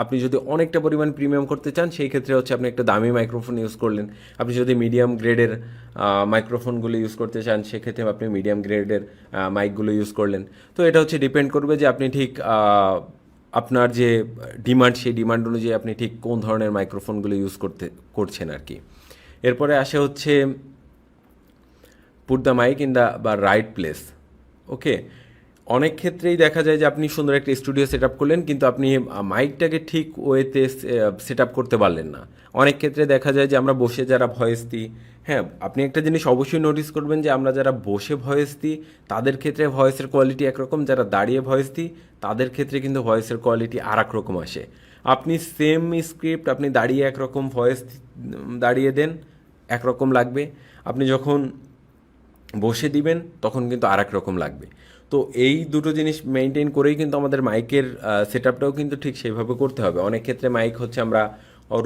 আপনি যদি অনেকটা পরিমাণ প্রিমিয়াম করতে চান, সেই ক্ষেত্রে হচ্ছে আপনি একটা দামি মাইক্রোফোন ইউজ করলেন। আপনি যদি মিডিয়াম গ্রেডের মাইক্রোফোনগুলো ইউজ করতে চান, সেক্ষেত্রে আপনি মিডিয়াম গ্রেডের মাইকগুলো ইউজ করলেন। তো এটা হচ্ছে ডিপেন্ড করবে যে আপনি ঠিক আপনার যে ডিমান্ড, সেই ডিমান্ড অনুযায়ী আপনি ঠিক কোন ধরনের মাইক্রোফোনগুলো ইউজ করছেন আর কি। এরপরে আসে হচ্ছে put the mic in the বা রাইট প্লেস। ওকে, অনেক ক্ষেত্রেই দেখা যায় যে আপনি সুন্দর একটা স্টুডিও সেট আপ করলেন, কিন্তু আপনি মাইকটাকে ঠিক ওয়েতে সেট আপ করতে পারলেন না। অনেক ক্ষেত্রে দেখা যায় যে আমরা বসে যারা ভয়েস দিই, হ্যাঁ, আপনি একটা জিনিস অবশ্যই নোটিস করবেন যে আমরা যারা বসে ভয়েস দিই তাদের ক্ষেত্রে ভয়েসের কোয়ালিটি একরকম, যারা দাঁড়িয়ে ভয়েস দিই তাদের ক্ষেত্রে কিন্তু ভয়েসের কোয়ালিটি আর এক রকম আসে। আপনি সেম স্ক্রিপ্ট আপনি দাঁড়িয়ে একরকম ভয়েস দাঁড়িয়ে দেন, একরকম লাগবে, আপনি যখন বসে দিবেন তখন কিন্তু আর এক রকম লাগবে। তো এই দুটো জিনিস মেনটেন করেই কিন্তু আমাদের মাইকের সেট আপটাও কিন্তু ঠিক সেইভাবে করতে হবে। অনেক ক্ষেত্রে মাইক হচ্ছে আমরা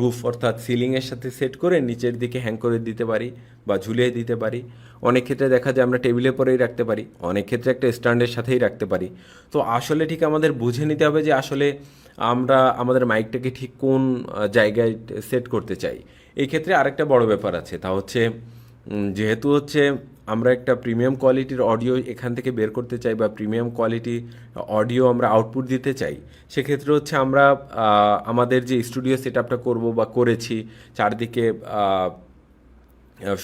রুফ অর্থাৎ সিলিংয়ের সাথে সেট করে নিচের দিকে হ্যাং করে দিতে পারি বা ঝুলিয়ে দিতে পারি। অনেক ক্ষেত্রে দেখা যায় আমরা টেবিলের পরেই রাখতে পারি, অনেক ক্ষেত্রে একটা স্ট্যান্ডের সাথেই রাখতে পারি। তো আসলে ঠিক আমাদের বুঝে নিতে হবে যে আসলে আমরা আমাদের মাইকটাকে ঠিক কোন জায়গায় সেট করতে চাই। এই ক্ষেত্রে আরেকটা বড় ব্যাপার আছে, তা হচ্ছে যেহেতু হচ্ছে আমরা একটা প্রিমিয়াম কোয়ালিটির অডিও এখান থেকে বের করতে চাই বা প্রিমিয়াম কোয়ালিটি অডিও আমরা আউটপুট দিতে চাই, সেক্ষেত্রে হচ্ছে আমরা আমাদের যে স্টুডিও সেট আপটা করবো বা করেছি চারদিকে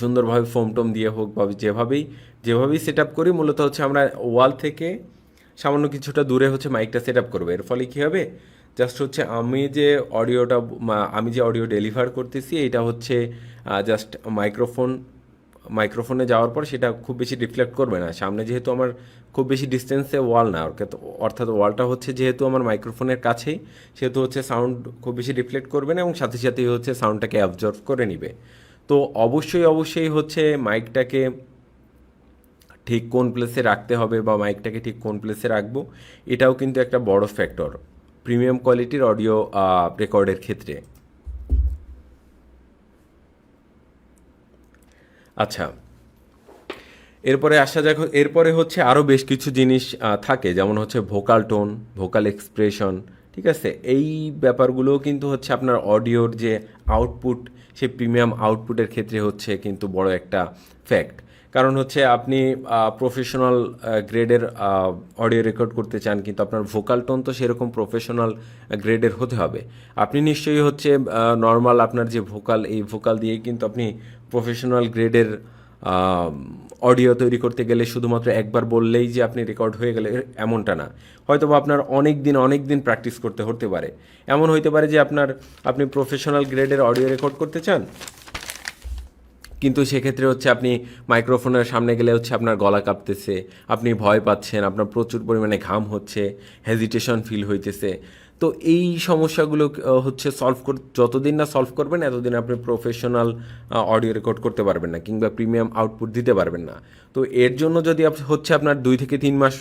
সুন্দরভাবে ফোম টোম দিয়ে হোক বা যেভাবেই সেট আপ করি, মূলত হচ্ছে আমরা ওয়াল থেকে সামান্য কিছুটা দূরে হচ্ছে মাইকটা সেট আপ করবো। এর ফলে কী হবে, জাস্ট হচ্ছে আমি যে অডিও ডেলিভার করতেছি এটা হচ্ছে জাস্ট মাইক্রোফোনে যাওয়ার পর সেটা খুব বেশি রিফ্লেক্ট করবে না। সামনে যেহেতু আমার খুব বেশি ডিস্টেন্সে ওয়াল না, অর্থাৎ ওয়ালটা হচ্ছে যেহেতু আমার মাইক্রোফোনের কাছেই, সেহেতু হচ্ছে সাউন্ড খুব বেশি রিফ্লেক্ট করবে না এবং সাথে সাথেই হচ্ছে সাউন্ডটাকে অ্যাবজর্ব করে নিবে। তো অবশ্যই হচ্ছে মাইকটাকে ঠিক কোন প্লেসে রাখতে হবে বা মাইকটাকে ঠিক কোন প্লেসে রাখবো, এটাও কিন্তু একটা বড় ফ্যাক্টর প্রিমিয়াম কোয়ালিটির অডিও রেকর্ডের ক্ষেত্রে। আচ্ছা, এরপরে হচ্ছে আরও বেশ কিছু জিনিস থাকে, যেমন হচ্ছে ভোকাল টোন, ভোকাল এক্সপ্রেশন, ঠিক আছে। এই ব্যাপারগুলোও কিন্তু হচ্ছে আপনার অডিওর যে আউটপুট, সেই প্রিমিয়াম আউটপুটের ক্ষেত্রে হচ্ছে কিন্তু বড় একটা ফ্যাক্ট। কারণ হচ্ছে আপনি প্রফেশনাল গ্রেডের অডিও রেকর্ড করতে চান, কিন্তু আপনার ভোকাল টোন তো সেরকম প্রফেশনাল গ্রেডের হতে হবে। আপনি নিশ্চয়ই হচ্ছে নর্মাল আপনার যে ভোকাল, এই ভোকাল দিয়েই কিন্তু আপনি প্রফেশনাল গ্রেডের অডিও তৈরি করতে গেলে শুধুমাত্র একবার বললেই যে আপনি রেকর্ড হয়ে গেলে এমনটা না। হয়তো বা আপনার অনেক দিন প্র্যাকটিস করতে হতে পারে। এমন হইতে পারে যে আপনি প্রফেশনাল গ্রেডের অডিও রেকর্ড করতে চান, কিন্তু সেক্ষেত্রে হচ্ছে আপনি মাইক্রোফোনের সামনে গেলে হচ্ছে আপনার গলা কাঁপতেছে, আপনি ভয় পাচ্ছেন, আপনার প্রচুর পরিমাণে ঘাম হচ্ছে, হেজিটেশন ফিল হইতেছে। তো এই সমস্যাগুলো হচ্ছে যতদিন না সলভ করবেন এতদিন আপনি প্রফেশনাল অডিও রেকর্ড করতে পারবেন না কিংবা প্রিমিয়াম আউটপুট দিতে পারবেন না। তো এর জন্য যদি হচ্ছে আপনার 2 থেকে 3 মাস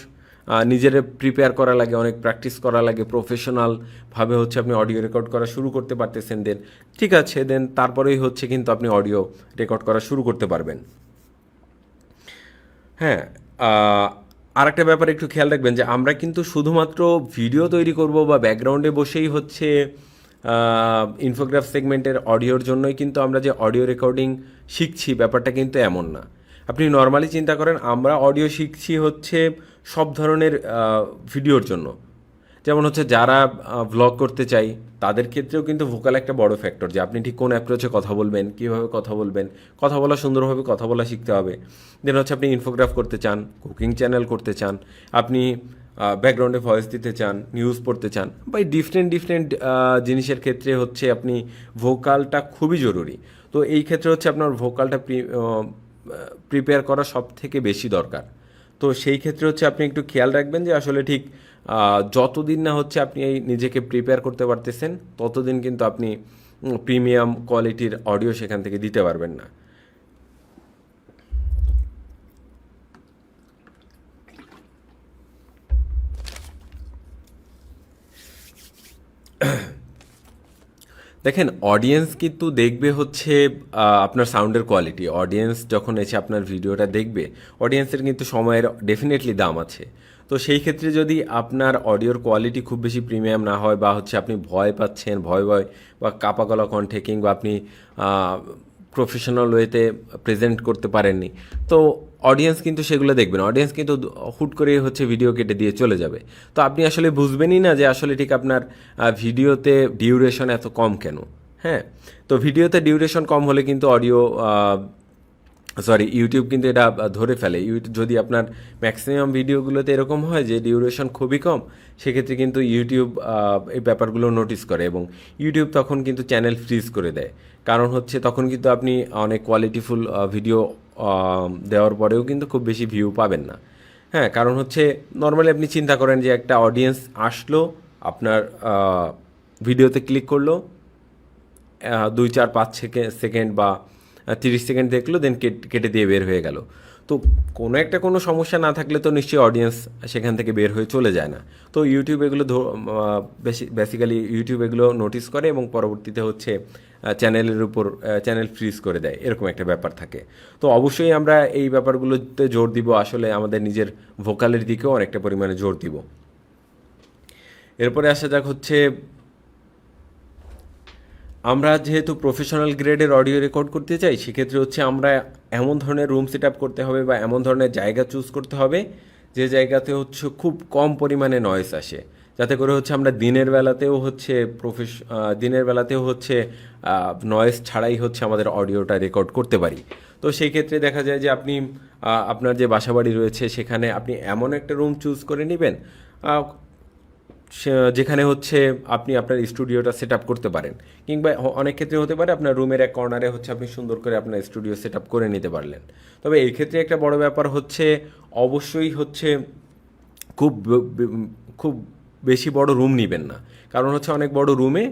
নিজের প্রিপেয়ার করা লাগে, অনেক প্র্যাকটিস করা লাগে, প্রফেশনালভাবে হচ্ছে আপনি অডিও রেকর্ড করা শুরু করতে পারতেছেন, ঠিক আছে, তারপরেই হচ্ছে কিন্তু আপনি অডিও রেকর্ড করা শুরু করতে পারবেন। হ্যাঁ, আরেকটা ব্যাপার একটু খেয়াল রাখবেন যে আমরা কিন্তু শুধুমাত্র ভিডিও তৈরি করব বা ব্যাকগ্রাউন্ডে বসেই হচ্ছে ইনফোগ্রাফ সেগমেন্টের অডিওর জন্যই কিন্তু আমরা যে অডিও রেকর্ডিং শিখছি, ব্যাপারটা কিন্তু এমন না। আপনি নর্মালি চিন্তা করেন আমরা অডিও শিখছি হচ্ছে সব ধরনের ভিডিওর জন্য। যেমন হচ্ছে যারা ভ্লগ করতে চাই তাদের ক্ষেত্রেও কিন্তু ভোকাল একটা বড় ফ্যাক্টর, যে আপনি ঠিক কোন অ্যাপ্রোচে কথা বলবেন, কীভাবে কথা বলা সুন্দরভাবে কথা বলা শিখতে হবে। দেন হচ্ছে আপনি ইনফোগ্রাফ করতে চান, কুকিং চ্যানেল করতে চান, আপনি ব্যাকগ্রাউন্ডে ভয়েস দিতে চান, নিউজ পড়তে চান, বা ডিফারেন্ট জিনিসের ক্ষেত্রে হচ্ছে আপনি ভোকালটা খুবই জরুরি। তো এই ক্ষেত্রে হচ্ছে আপনার ভোকালটা প্রিপেয়ার করা সব থেকে বেশি দরকার। তো সেই ক্ষেত্রে হচ্ছে আপনি একটু খেয়াল রাখবেন যে আসলে ঠিক যতদিন না হচ্ছে আপনি এই নিজেকে প্রিপেয়ার করতে পারতেছেন ততদিন কিন্তু আপনি প্রিমিয়াম কোয়ালিটির অডিও সেখান থেকে দিতে পারবেন না। দেখেন, অডিয়েন্স কিন্তু দেখবে হচ্ছে আপনার সাউন্ডের কোয়ালিটি। অডিয়েন্স যখন এসে আপনার ভিডিওটা দেখবে, অডিয়েন্সের কিন্তু সময়ের ডেফিনেটলি দাম আছে। তো সেই ক্ষেত্রে যদি আপনার অডিওর কোয়ালিটি খুব বেশি প্রিমিয়াম না হয়, বা হচ্ছে আপনি ভয় পাচ্ছেন, ভয় বা কাপা গলা কণ্ঠে, কিংবা আপনি প্রফেশনাল ওয়েতে প্রেজেন্ট করতে পারেননি, তো অডিয়েন্স কিন্তু সেগুলো দেখবে না। অডিয়েন্স কিন্তু হুট করে হচ্ছে ভিডিও কেটে দিয়ে চলে যাবে। তো আপনি আসলে বুঝবেনই না যে আসলে ঠিক আপনার ভিডিওতে ডিউরেশন এত কম কেন। হ্যাঁ, তো ভিডিওতে ডিউরেশন কম হলে কিন্তু ইউটিউব কিন্তু এটা ধরে ফেলে। যদি আপনার ম্যাক্সিমাম ভিডিওগুলোতে এরকম হয় যে ডিউরেশন খুবই কম, সেক্ষেত্রে কিন্তু ইউটিউব এই ব্যাপারগুলো নোটিস করে এবং ইউটিউব তখন কিন্তু চ্যানেল ফ্রিজ করে দেয়। কারণ হচ্ছে তখন কিন্তু আপনি অনেক কোয়ালিটিফুল ভিডিও দেওয়ার পরেও কিন্তু খুব বেশি ভিউ পাবেন না। হ্যাঁ, কারণ হচ্ছে নর্মালি আপনি চিন্তা করেন যে একটা অডিয়েন্স আসলো আপনার ভিডিওতে ক্লিক করলো, 2 4 5 সেকেন্ড বা 30 সেকেন্ড দেখলো, দেন কেটে দিয়ে বের হয়ে গেল। তো কোনো সমস্যা না থাকলে তো নিশ্চয়ই অডিয়েন্স সেখান থেকে বের হয়ে চলে যায় না। তো ইউটিউব এগুলো বেসিক্যালি ইউটিউব এগুলো নোটিস করে এবং পরবর্তীতে হচ্ছে চ্যানেলের উপর চ্যানেল ফ্রিজ করে দেয়, এরকম একটা ব্যাপার থাকে। তো অবশ্যই আমরা এই ব্যাপারগুলোতে জোর দিব, আসলে আমাদের নিজের ভোকালের দিকেও অনেকটা পরিমাণে জোর দিব। এরপরে আসা যাক হচ্ছে, আমরা যেহেতু প্রফেশনাল গ্রেডের অডিও রেকর্ড করতে চাই, সেক্ষেত্রে হচ্ছে আমরা এমন ধরনের রুম সেট আপ করতে হবে বা এমন ধরনের জায়গা চুজ করতে হবে যে জায়গাতে হচ্ছে খুব কম পরিমাণে নয়েজ আসে, যাতে করে হচ্ছে আমরা দিনের বেলাতেও হচ্ছে নয়েজ ছাড়াই হচ্ছে আমাদের অডিওটা রেকর্ড করতে পারি। তো সেই ক্ষেত্রে দেখা যায় যে আপনি আপনার যে বাসাবাড়ি রয়েছে সেখানে আপনি এমন একটা রুম চুজ করে নেবেন যেখানে হচ্ছে আপনি আপনার স্টুডিওটা সেট আপ করতে পারেন, কিংবা অনেক ক্ষেত্রে হতে পারে আপনার রুমের এক কর্নারে হচ্ছে আপনি সুন্দর করে আপনার স্টুডিও সেট আপ করে নিতে পারলেন। তবে এই ক্ষেত্রে একটা বড় ব্যাপার হচ্ছে, অবশ্যই হচ্ছে খুব খুব বেশি বড় রুম নেবেন না, কারণ হচ্ছে অনেক বড় রুমে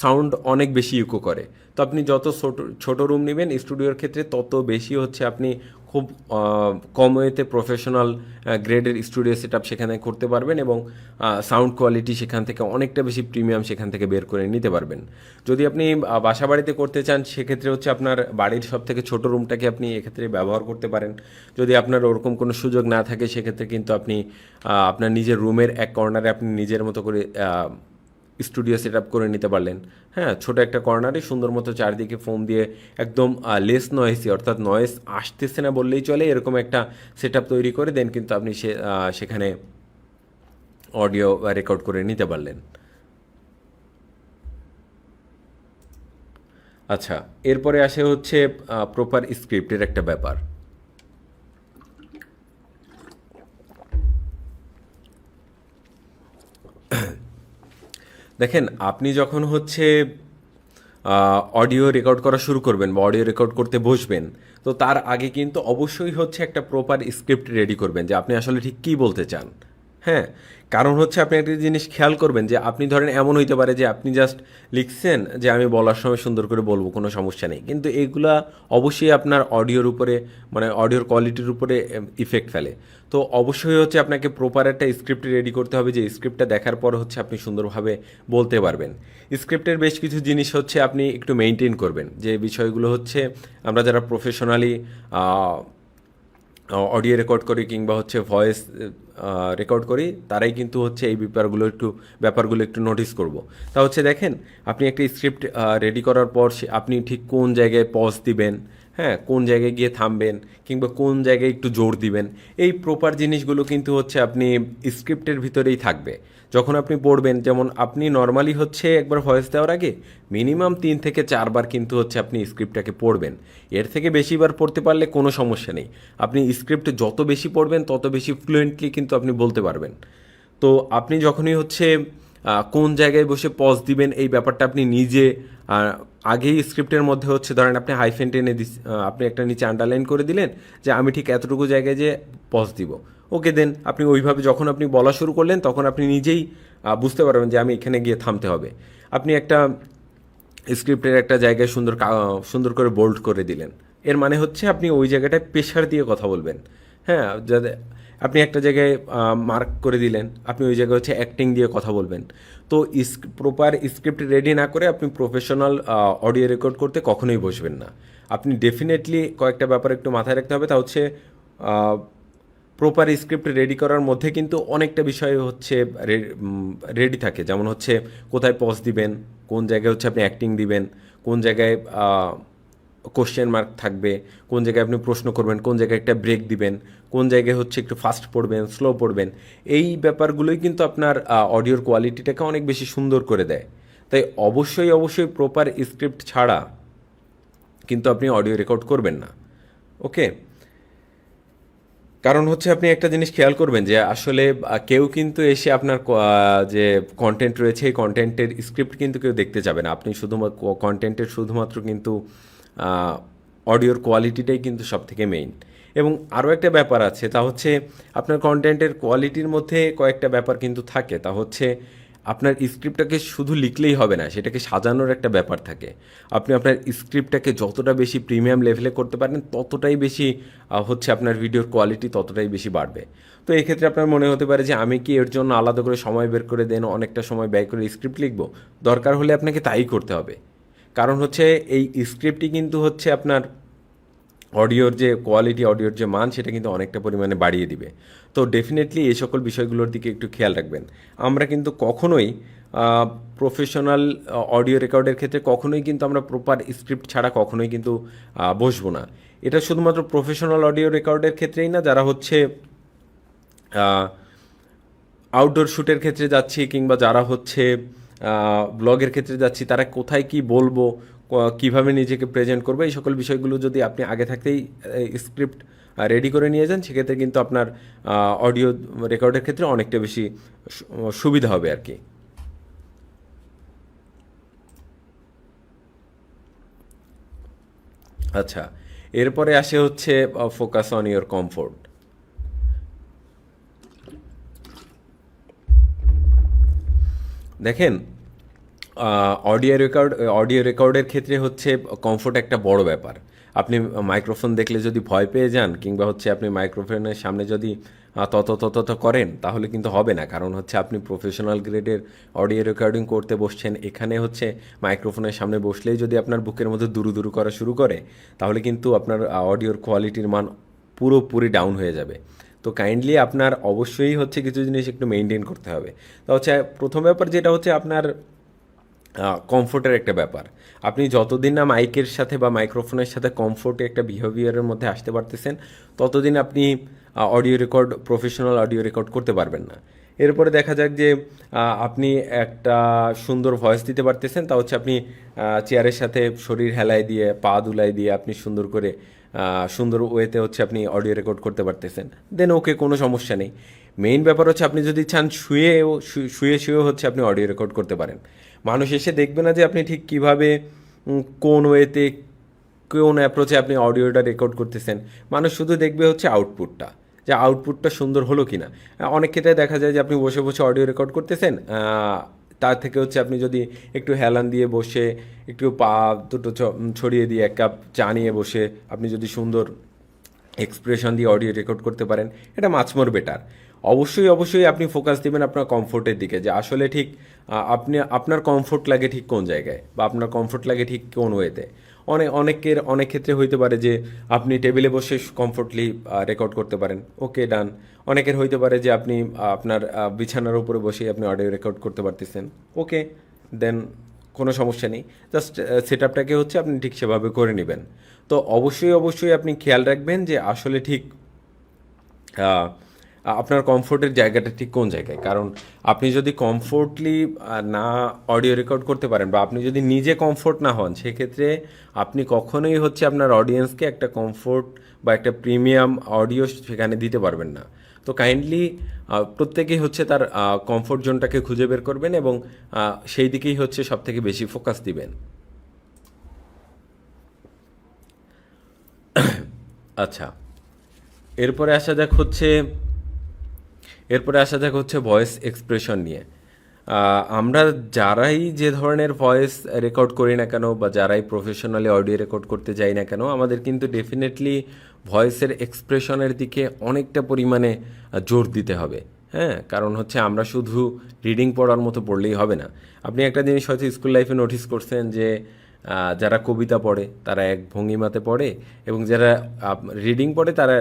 সাউন্ড অনেক বেশি ইকো করে। তো আপনি যত ছোট রুম নেবেন স্টুডিওর ক্ষেত্রে, তত বেশি হচ্ছে আপনি খুব কম ওয়েতে প্রফেশনাল গ্রেডের স্টুডিও সেট আপ সেখানে করতে পারবেন এবং সাউন্ড কোয়ালিটি সেখান থেকে অনেকটা বেশি প্রিমিয়াম সেখান থেকে বের করে নিতে পারবেন। যদি আপনি বাসা বাড়িতে করতে চান, সেক্ষেত্রে হচ্ছে আপনার বাড়ির সব থেকে ছোটো রুমটাকে আপনি এক্ষেত্রে ব্যবহার করতে পারেন। যদি আপনার ওরকম কোনো সুযোগ না থাকে, সেক্ষেত্রে কিন্তু আপনি আপনার নিজের রুমের এক কর্নারে আপনি নিজের মতো করে স্টুডিও সেট আপ করে নিতে পারলেন। হ্যাঁ, ছোটো একটা কর্নারে সুন্দর মতো চারদিকে ফোম দিয়ে একদম লেস নয়েসি, অর্থাৎ নয়েস আসতেছে না বললেই চলে, এরকম একটা সেট আপ তৈরি করে দেন কিন্তু আপনি সেখানে অডিও রেকর্ড করে নিতে পারলেন। আচ্ছা, এরপরে আসে হচ্ছে প্রপার স্ক্রিপ্টের একটা ব্যাপার। দেখেন, আপনি যখন হচ্ছে অডিও রেকর্ড করা শুরু করবেন বা অডিও রেকর্ড করতে বসবেন, তো তার আগে কিন্তু অবশ্যই হচ্ছে একটা প্রপার স্ক্রিপ্ট রেডি করবেন যে আপনি আসলে ঠিক কী বলতে চান। হ্যাঁ, কারণ হচ্ছে আপনি একটা জিনিস খেয়াল করবেন যে আপনি ধরেন এমন হইতে পারে যে আপনি জাস্ট লিখছেন যে আমি বলার সময় সুন্দর করে বলবো, কোনো সমস্যা নেই, কিন্তু এগুলা অবশ্যই আপনার অডিওর উপরে, মানে অডিওর কোয়ালিটির উপরে ইফেক্ট ফেলে। তো অবশ্যই হচ্ছে আপনাকে প্রপার একটা স্ক্রিপ্ট রেডি করতে হবে, যে স্ক্রিপ্টটা দেখার পর হচ্ছে আপনি সুন্দরভাবে বলতে পারবেন। স্ক্রিপ্টের বেশ কিছু জিনিস হচ্ছে আপনি একটু মেনটেন করবেন, যে বিষয়গুলো হচ্ছে আমরা যারা প্রফেশনালি অডিও রেকর্ড করি কিংবা হচ্ছে ভয়েস রেকর্ড করি, তারাই কিন্তু হচ্ছে এই ব্যাপারগুলো একটু নোটিস করব। তা হচ্ছে দেখেন, আপনি একটা স্ক্রিপ্ট রেডি করার পর আপনি ঠিক কোন জায়গায় পজ দিবেন, হ্যাঁ, কোন জায়গায় গিয়ে থামবেন, কিংবা কোন জায়গায় একটু জোর দিবেন, এই প্রপার জিনিসগুলো কিন্তু হচ্ছে আপনি স্ক্রিপ্টের ভিতরেই থাকবে। যখন আপনি পড়বেন, যেমন আপনি নর্মালি হচ্ছে একবার ভয়েস দেওয়ার আগে মিনিমাম 3 থেকে 4 বার কিন্তু হচ্ছে আপনি স্ক্রিপ্টটাকে পড়বেন। এর থেকে বেশিবার পড়তে পারলে কোনো সমস্যা নেই, আপনি স্ক্রিপ্ট যত বেশি পড়বেন তত বেশি ফ্লুয়েন্টলি কিন্তু আপনি বলতে পারবেন। তো আপনি যখনই হচ্ছে কোন জায়গায় বসে পজ দিবেন, এই ব্যাপারটা আপনি নিজে আগেই স্ক্রিপ্টের মধ্যে হচ্ছে ধরেন আপনি হাইফেন টেনে আপনি একটা নিচে আন্ডারলাইন করে দিলেন যে আমি ঠিক এতটুকু জায়গায় যে পজ দিব, ওকে, দেন আপনি ওইভাবে যখন আপনি বলা শুরু করলেন তখন আপনি নিজেই বুঝতে পারবেন যে আমি এখানে গিয়ে থামতে হবে। আপনি একটা স্ক্রিপ্টের একটা জায়গায় সুন্দর করে বোল্ড করে দিলেন, এর মানে হচ্ছে আপনি ওই জায়গাটায় প্রেশার দিয়ে কথা বলবেন। হ্যাঁ, যাতে আপনি একটা জায়গায় মার্ক করে দিলেন, আপনি ওই জায়গায় হচ্ছে অ্যাক্টিং দিয়ে কথা বলবেন। তো প্রপার স্ক্রিপ্ট রেডি না করে আপনি প্রফেশনাল অডিও রেকর্ড করতে কখনোই বসবেন না। আপনি ডেফিনেটলি কয়েকটা ব্যাপার একটু মাথায় রাখতে হবে, তা হচ্ছে প্রপার স্ক্রিপ্ট রেডি করার মধ্যে কিন্তু অনেকটা বিষয় হচ্ছে রেডি থাকে, যেমন হচ্ছে কোথায় পজ দিবেন, কোন জায়গায় হচ্ছে আপনি অ্যাক্টিং দিবেন, কোন জায়গায় কোশ্চেন মার্ক থাকবে, কোন জায়গায় আপনি প্রশ্ন করবেন, কোন জায়গায় একটা ব্রেক দিবেন, কোন জায়গায় হচ্ছে একটু ফাস্ট পড়বেন, স্লো পড়বেন। এই ব্যাপারগুলোই কিন্তু আপনার অডিওর কোয়ালিটিটাকে অনেক বেশি সুন্দর করে দেয়। তাই অবশ্যই প্রপার স্ক্রিপ্ট ছাড়া কিন্তু আপনি অডিও রেকর্ড করবেন না। ওকে, কারণ হচ্ছে আপনি একটা জিনিস খেয়াল করবেন যে আসলে কেউ কিন্তু এসে আপনার যে কন্টেন্ট রয়েছে এই কন্টেন্টের স্ক্রিপ্ট কিন্তু কেউ দেখতে যাবে না। আপনি শুধুমাত্র কিন্তু অডিওর কোয়ালিটিটাই কিন্তু সব থেকে মেইন। এবং আরও একটা ব্যাপার আছে, তা হচ্ছে আপনার কন্টেন্টের কোয়ালিটির মধ্যে কয়েকটা ব্যাপার কিন্তু থাকে, তা হচ্ছে আপনার স্ক্রিপ্টটাকে শুধু লিখলেই হবে না, সেটাকে সাজানোর একটা ব্যাপার থাকে। আপনি আপনার স্ক্রিপ্টটাকে যতটা বেশি প্রিমিয়াম লেভেলে করতে পারেন ততটাই বেশি হচ্ছে আপনার ভিডিওর কোয়ালিটি ততটাই বেশি বাড়বে। তো এক্ষেত্রে আপনার মনে হতে পারে যে আমি কি এর জন্য আলাদা করে সময় বের করে দেন অনেকটা সময় ব্যয় করে স্ক্রিপ্ট লিখবো? দরকার হলে আপনাকে তাই করতে হবে। কারণ হচ্ছে এই স্ক্রিপ্টই কিন্তু হচ্ছে আপনার অডিওর যে কোয়ালিটি, অডিওর যে মান সেটা কিন্তু অনেকটা পরিমাণে বাড়িয়ে দিবে। তো ডেফিনেটলি এই সকল বিষয়গুলোর দিকে একটু খেয়াল রাখবেন। আমরা কিন্তু কখনোই প্রফেশনাল অডিও রেকর্ডের ক্ষেত্রে কখনোই কিন্তু আমরা প্রপার স্ক্রিপ্ট ছাড়া কখনোই কিন্তু বসবো না। এটা শুধুমাত্র প্রফেশনাল অডিও রেকর্ডের ক্ষেত্রেই না, যারা হচ্ছে আউটডোর শ্যুটের ক্ষেত্রে যাচ্ছি কিংবা যারা হচ্ছে ব্লগের ক্ষেত্রে যাচ্ছি, তারা কোথায় কি বলবো, কিভাবে নিজেকে প্রেজেন্ট করবো, এই সকল বিষয়গুলো যদি আপনি আগে থাকতেই স্ক্রিপ্ট রেডি করে নিয়ে যান, সেক্ষেত্রে কিন্তু আপনার অডিও রেকর্ডের ক্ষেত্রে অনেকটা বেশি সুবিধা হবে আর কি। আচ্ছা, এরপরে আসে হচ্ছে ফোকাস অন ইয়োর কমফোর্ট। দেখেন, অডিও রেকর্ডের ক্ষেত্রে হচ্ছে কমফোর্ট একটা বড় ব্যাপার। আপনি মাইক্রোফোন দেখলে যদি ভয় পেয়ে যান কিংবা হচ্ছে আপনি মাইক্রোফোনের সামনে যদি তত করেন, তাহলে কিন্তু হবে না। কারণ হচ্ছে আপনি প্রফেশনাল গ্রেডের অডিও রেকর্ডিং করতে বসছেন, এখানে হচ্ছে মাইক্রোফোনের সামনে বসলেই যদি আপনার বুকের মধ্যে দুরু করা শুরু করে, তাহলে কিন্তু আপনার অডিওর কোয়ালিটির মান পুরোপুরি ডাউন হয়ে যাবে। তো কাইন্ডলি আপনার অবশ্যই হচ্ছে কিছু জিনিস একটু মেনটেন করতে হবে। তো হচ্ছে প্রথম ব্যাপার যেটা হচ্ছে আপনার কমফোর্টের একটা ব্যাপার। আপনি যতদিন না মাইকের সাথে বা মাইক্রোফোনের সাথে কমফোর্টে একটা বিহেভিয়ারের মধ্যে আসতে পারতেছেন, ততদিন আপনি প্রফেশনাল অডিও রেকর্ড করতে পারবেন না। এরপরে দেখা যাক যে আপনি একটা সুন্দর ভয়েস দিতে পারতেছেন, তা হচ্ছে আপনি চেয়ারের সাথে শরীর হেলায় দিয়ে পা দুলাই দিয়ে আপনি সুন্দর করে সুন্দর ওয়েতে হচ্ছে আপনি অডিও রেকর্ড করতে পারতেছেন, দেন ওকে, কোনো সমস্যা নেই। মেইন ব্যাপার হচ্ছে আপনি যদি চান শুয়েও হচ্ছে আপনি অডিও রেকর্ড করতে পারেন। মানুষ এসে দেখবে না যে আপনি ঠিক কীভাবে কোন ওয়েতে কোন অ্যাপ্রোচে আপনি অডিওটা রেকর্ড করতেছেন। মানুষ শুধু দেখবে হচ্ছে আউটপুটটা, যে আউটপুটটা সুন্দর হলো কি না। অনেক ক্ষেত্রে দেখা যায় যে আপনি বসে বসে অডিও রেকর্ড করতেছেন, তার থেকে হচ্ছে আপনি যদি একটু হেলান দিয়ে বসে একটু পা দুটো ছড়িয়ে দিয়ে এক কাপ চা নিয়ে বসে আপনি যদি সুন্দর এক্সপ্রেশন দিয়ে অডিও রেকর্ড করতে পারেন, এটা মাচ মোর বেটার। অবশ্যই আপনি ফোকাস দিবেন আপনার কমফোর্টের দিকে, যে আসলে ঠিক আপনার কমফোর্ট লাগে ঠিক কোন জায়গায় বা আপনার কমফোর্ট লাগে ঠিক কোন ওয়েতে। অনেক ক্ষেত্রে হইতে পারে যে আপনি টেবিলে বসে কমফোর্টলি রেকর্ড করতে পারেন, ওকে ডান। অনেকের হইতে পারে যে আপনি আপনার বিছানার উপরে বসে আপনি অডিও রেকর্ড করতে পারতেছেন, ওকে দেন, কোনো সমস্যা নেই। জাস্ট সেট আপটাকে হচ্ছে আপনি ঠিক সেভাবে করে নেবেন। তো অবশ্যই আপনি খেয়াল রাখবেন যে আসলে ঠিক আপনার কমফোর্টের জায়গাটা ঠিক কোন জায়গায়। কারণ আপনি যদি কমফোর্টলি না অডিও রেকর্ড করতে পারেন বা আপনি যদি নিজে কমফোর্ট না হন, সেক্ষেত্রে আপনি কখনোই হচ্ছে আপনার অডিয়েন্সকে একটা কমফোর্ট বা একটা প্রিমিয়াম অডিও সেখানে দিতে পারবেন না। তো কাইন্ডলি প্রত্যেকেই হচ্ছে তার কমফোর্ট জোনটাকে খুঁজে বের করবেন এবং সেই দিকেই হচ্ছে সবথেকে বেশি ফোকাস দিবেন। আচ্ছা, এরপরে আসা যাক হচ্ছে ভয়েস এক্সপ্রেশন নিয়ে। আমরা যারাই যে ধরনের ভয়েস রেকর্ড করি না কেন বা যারাই প্রফেশনালি অডিও রেকর্ড করতে যাই না কেন, আমাদের কিন্তু ডেফিনেটলি ভয়েসের এক্সপ্রেশনের দিকে অনেকটা পরিমাণে জোর দিতে হবে। হ্যাঁ, কারণ হচ্ছে আমরা শুধু রিডিং পড়ার মতো পড়লেই হবে না। আপনি একটা জিনিস হয়তো স্কুল লাইফে নোটিস করছেন যে যারা কবিতা পড়ে তারা এক ভঙ্গিমাতে পড়ে এবং যারা রিডিং পড়ে তারা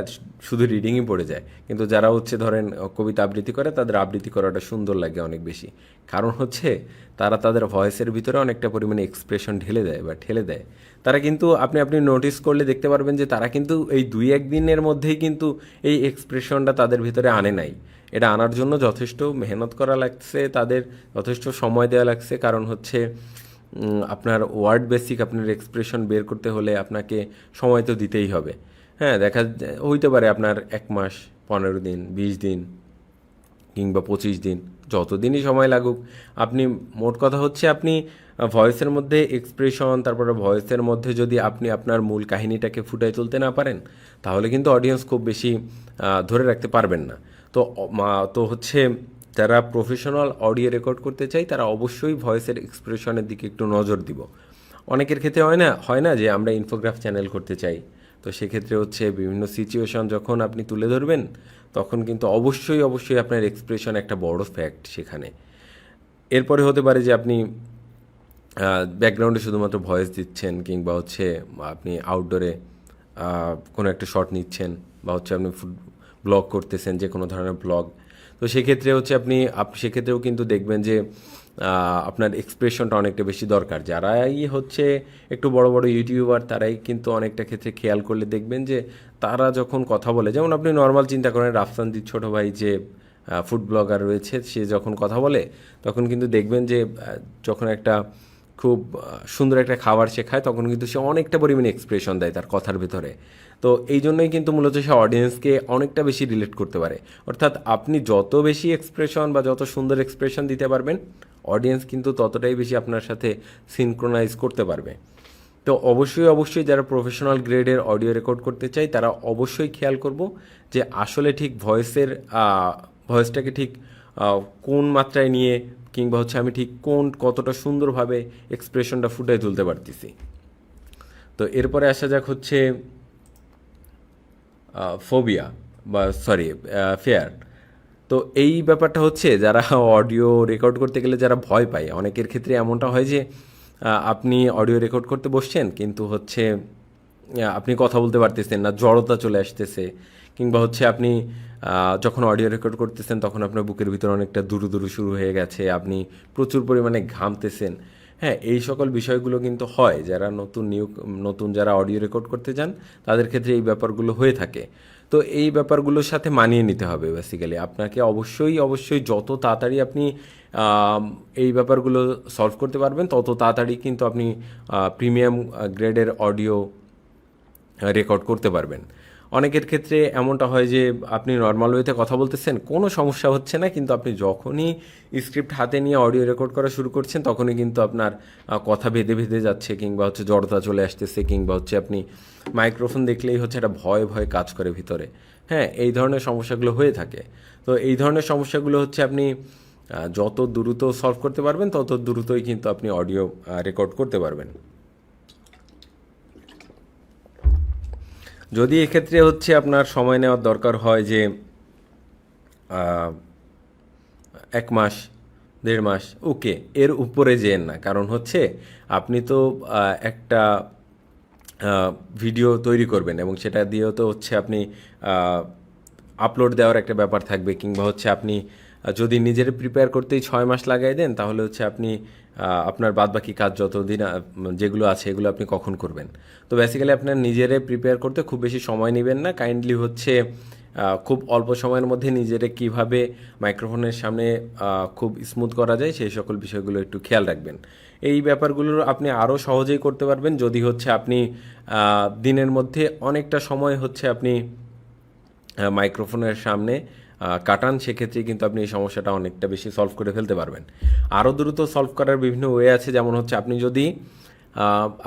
শুধু রিডিংই পড়ে যায়। কিন্তু যারা হচ্ছে ধরেন কবিতা আবৃত্তি করে, তাদের আবৃত্তি করাটা সুন্দর লাগে অনেক বেশি। কারণ হচ্ছে তারা তাদের ভয়েসের ভিতরে অনেকটা পরিমাণে এক্সপ্রেশন ঢেলে দেয়। তারা কিন্তু আপনি নোটিস করলে দেখতে পারবেন যে তারা কিন্তু এই 2-1 দিনের মধ্যেই কিন্তু এই এক্সপ্রেশনটা তাদের ভিতরে আনে নাই। এটা আনার জন্য যথেষ্ট মেহনত করা লাগছে, তাদের যথেষ্ট সময় দেওয়া লাগছে। কারণ হচ্ছে আপনার ওয়ার্ড বেসিক আপনার এক্সপ্রেশন বের করতে হলে আপনাকে সময় তো দিতেই হবে। হ্যাঁ, হইতে পারে আপনার 1 মাস, 15 দিন, 20 দিন কিংবা 25 দিন, যতদিনই সময় লাগুক। আপনি মোট কথা হচ্ছে আপনি ভয়েসের মধ্যে এক্সপ্রেশন, তারপরে ভয়েসের মধ্যে যদি আপনি আপনার মূল কাহিনীটাকে ফুটাই তুলতে না পারেন, তাহলে কিন্তু অডিয়েন্স খুব বেশি ধরে রাখতে পারবেন না। তো হচ্ছে যারা প্রফেশনাল অডিও রেকর্ড করতে চাই তারা অবশ্যই ভয়েসের এক্সপ্রেশনের দিকে একটু নজর দিব। অনেকের ক্ষেত্রে হয় না যে আমরা ইনফোগ্রাফ চ্যানেল করতে চাই, তো সেক্ষেত্রে হচ্ছে বিভিন্ন সিচুয়েশন যখন আপনি তুলে ধরবেন তখন কিন্তু অবশ্যই আপনার এক্সপ্রেশন একটা বড় ফ্যাক্ট সেখানে। এরপরে হতে পারে যে আপনি ব্যাকগ্রাউন্ডে শুধুমাত্র ভয়েস দিচ্ছেন, কিংবা হচ্ছে আপনি আউটডোরে কোনো একটা শট নিচ্ছেন, বা হচ্ছে আপনি ফুড ব্লগ করতেছেন, যে কোনো ধরনের ব্লগ। তো সেক্ষেত্রে হচ্ছে আপনি সেক্ষেত্রেও কিন্তু দেখবেন যে আপনার এক্সপ্রেশনটা অনেকটা বেশি দরকার। যারাই হচ্ছে একটু বড় বড় ইউটিউবার তারাই কিন্তু অনেকটা ক্ষেত্রে খেয়াল করলে দেখবেন যে তারা যখন কথা বলে, যেমন আপনি নর্মাল চিন্তা করেন রাফসানজিৎ ছোটো ভাই যে ফুড ব্লগার রয়েছে, সে যখন কথা বলে তখন কিন্তু দেখবেন যে যখন একটা খুব সুন্দর একটা খাবার সে খায় তখন কিন্তু সে অনেকটা পরিমাণে এক্সপ্রেশন দেয় তার কথার ভেতরে। তো এই জন্যই কিন্তু মূলত সে অডিয়েন্সকে অনেকটা বেশি রিলেট করতে পারে। অর্থাৎ আপনি যত বেশি এক্সপ্রেশন বা যত সুন্দর এক্সপ্রেশন দিতে পারবেন, অডিয়েন্স কিন্তু ততটাই বেশি আপনার সাথে সিনক্রোনাইজ করতে পারবে। তো অবশ্যই যারা প্রফেশনাল গ্রেডের অডিও রেকর্ড করতে চাই তারা অবশ্যই খেয়াল করব যে আসলে ঠিক ভয়েসটাকে ঠিক কোন মাত্রায় নিয়ে, কিংবা হচ্ছে আমি ঠিক কতটা সুন্দরভাবে এক্সপ্রেশনটা ফুটিয়ে তুলতে পারতেছি। তো এরপরে আসা যাক হচ্ছে ফোবিয়া বা ফেয়ার। তো এই ব্যাপারটা হচ্ছে যারা অডিও রেকর্ড করতে গেলে যারা ভয় পায়, অনেকের ক্ষেত্রে এমনটা হয় যে আপনি অডিও রেকর্ড করতে বসছেন কিন্তু হচ্ছে আপনি কথা বলতে পারতেছেন না, জড়তা চলে আসতেছে, কিংবা হচ্ছে আপনি যখন অডিও রেকর্ড করতেছেন তখন আপনার বুকের ভিতরে অনেকটা দুরু শুরু হয়ে গেছে, আপনি প্রচুর পরিমাণে ঘামতেছেন। হ্যাঁ, এই সকল বিষয়গুলো কিন্তু হয় যারা নতুন যারা অডিও রেকর্ড করতে যান তাদের ক্ষেত্রে এই ব্যাপারগুলো হয়ে থাকে। তো এই ব্যাপারগুলোর সাথে মানিয়ে নিতে হবে। বেসিক্যালি আপনাকে অবশ্যই যত তাড়াতাড়ি আপনি এই ব্যাপারগুলো সলভ করতে পারবেন তত তাড়াতাড়ি কিন্তু আপনি প্রিমিয়াম গ্রেডের অডিও রেকর্ড করতে পারবেন। অনেকের ক্ষেত্রে এমনটা হয় যে আপনি নর্মাল ওয়েতে কথা বলতেছেন, কোনো সমস্যা হচ্ছে না, কিন্তু আপনি যখনই স্ক্রিপ্ট হাতে নিয়ে অডিও রেকর্ড করা শুরু করছেন তখনই কিন্তু আপনার কথা ভেদে যাচ্ছে, কিংবা হচ্ছে জড়তা চলে আসতেছে, কিংবা হচ্ছে আপনি মাইক্রোফোন দেখলেই হচ্ছে একটা ভয় কাজ করে ভিতরে। হ্যাঁ, এই ধরনের সমস্যাগুলো হয়ে থাকে। তো এই ধরনের সমস্যাগুলো হচ্ছে আপনি যত দ্রুত সলভ করতে পারবেন তত দ্রুতই কিন্তু আপনি অডিও রেকর্ড করতে পারবেন। যদি এক্ষেত্রে হচ্ছে আপনার সময় নেওয়ার দরকার হয় যে 1 মাস 1.5 মাস, ওকে, এর উপরে যেন না। কারণ হচ্ছে আপনি তো একটা ভিডিও তৈরি করবেন এবং সেটা দিয়েও তো হচ্ছে আপনি আপলোড দেওয়ার একটা ব্যাপার থাকবে, কিংবা হচ্ছে আপনি যদি নিজের প্রিপেয়ার করতেই 6 মাস লাগাই দেন তাহলে হচ্ছে আপনি আপনার বাদবাকি কাজ যতদিন যেগুলো আছে এগুলো আপনি কখন করবেন। তো বেসিক্যালি আপনার নিজেরে প্রিপেয়ার করতে খুব বেশি সময় নেবেন না। কাইন্ডলি হচ্ছে খুব অল্প সময়ের মধ্যে নিজেরে কিভাবে মাইক্রোফোনের সামনে খুব স্মুথ করা যায় সেই সকল বিষয়গুলো একটু খেয়াল রাখবেন। এই ব্যাপারগুলো আপনি আরও সহজেই করতে পারবেন যদি হচ্ছে আপনি দিনের মধ্যে অনেকটা সময় হচ্ছে আপনি মাইক্রোফোনের সামনে কাটান। সেক্ষেত্রে কিন্তু আপনি এই সমস্যাটা অনেকটা বেশি সলভ করে ফেলতে পারবেন। আরও দ্রুত সলভ করার বিভিন্ন ওয়ে আছে, যেমন হচ্ছে আপনি যদি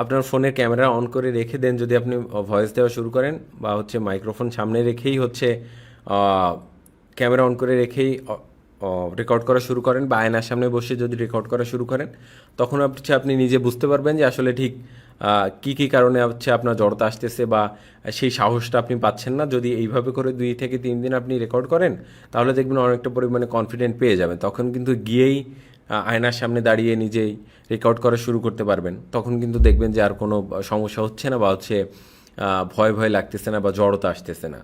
আপনার ফোনের ক্যামেরা অন করে রেখে দেন, যদি আপনি ভয়েস দেওয়া শুরু করেন, বা হচ্ছে মাইক্রোফোন সামনে রেখেই হচ্ছে ক্যামেরা অন করে রেখেই রেকর্ড করা শুরু করেন, বা আয়নার সামনে বসে যদি রেকর্ড করা শুরু করেন, তখন হচ্ছে আপনি নিজে বুঝতে পারবেন যে আসলে ঠিক কী কারণে হচ্ছে আপনার জড়তা আসতেছে বা সেই সাহসটা আপনি পাচ্ছেন না। যদি এইভাবে করে 2 থেকে 3 দিন আপনি রেকর্ড করেন তাহলে দেখবেন অনেকটা পরিমাণে কনফিডেন্ট পেয়ে যাবেন। তখন কিন্তু গিয়েই আয়নার সামনে দাঁড়িয়ে নিজেই রেকর্ড করা শুরু করতে পারবেন। তখন কিন্তু দেখবেন যে আর কোনো সমস্যা হচ্ছে না, বা হচ্ছে ভয় লাগতেছে না, বা জড়তা আসতেছে না।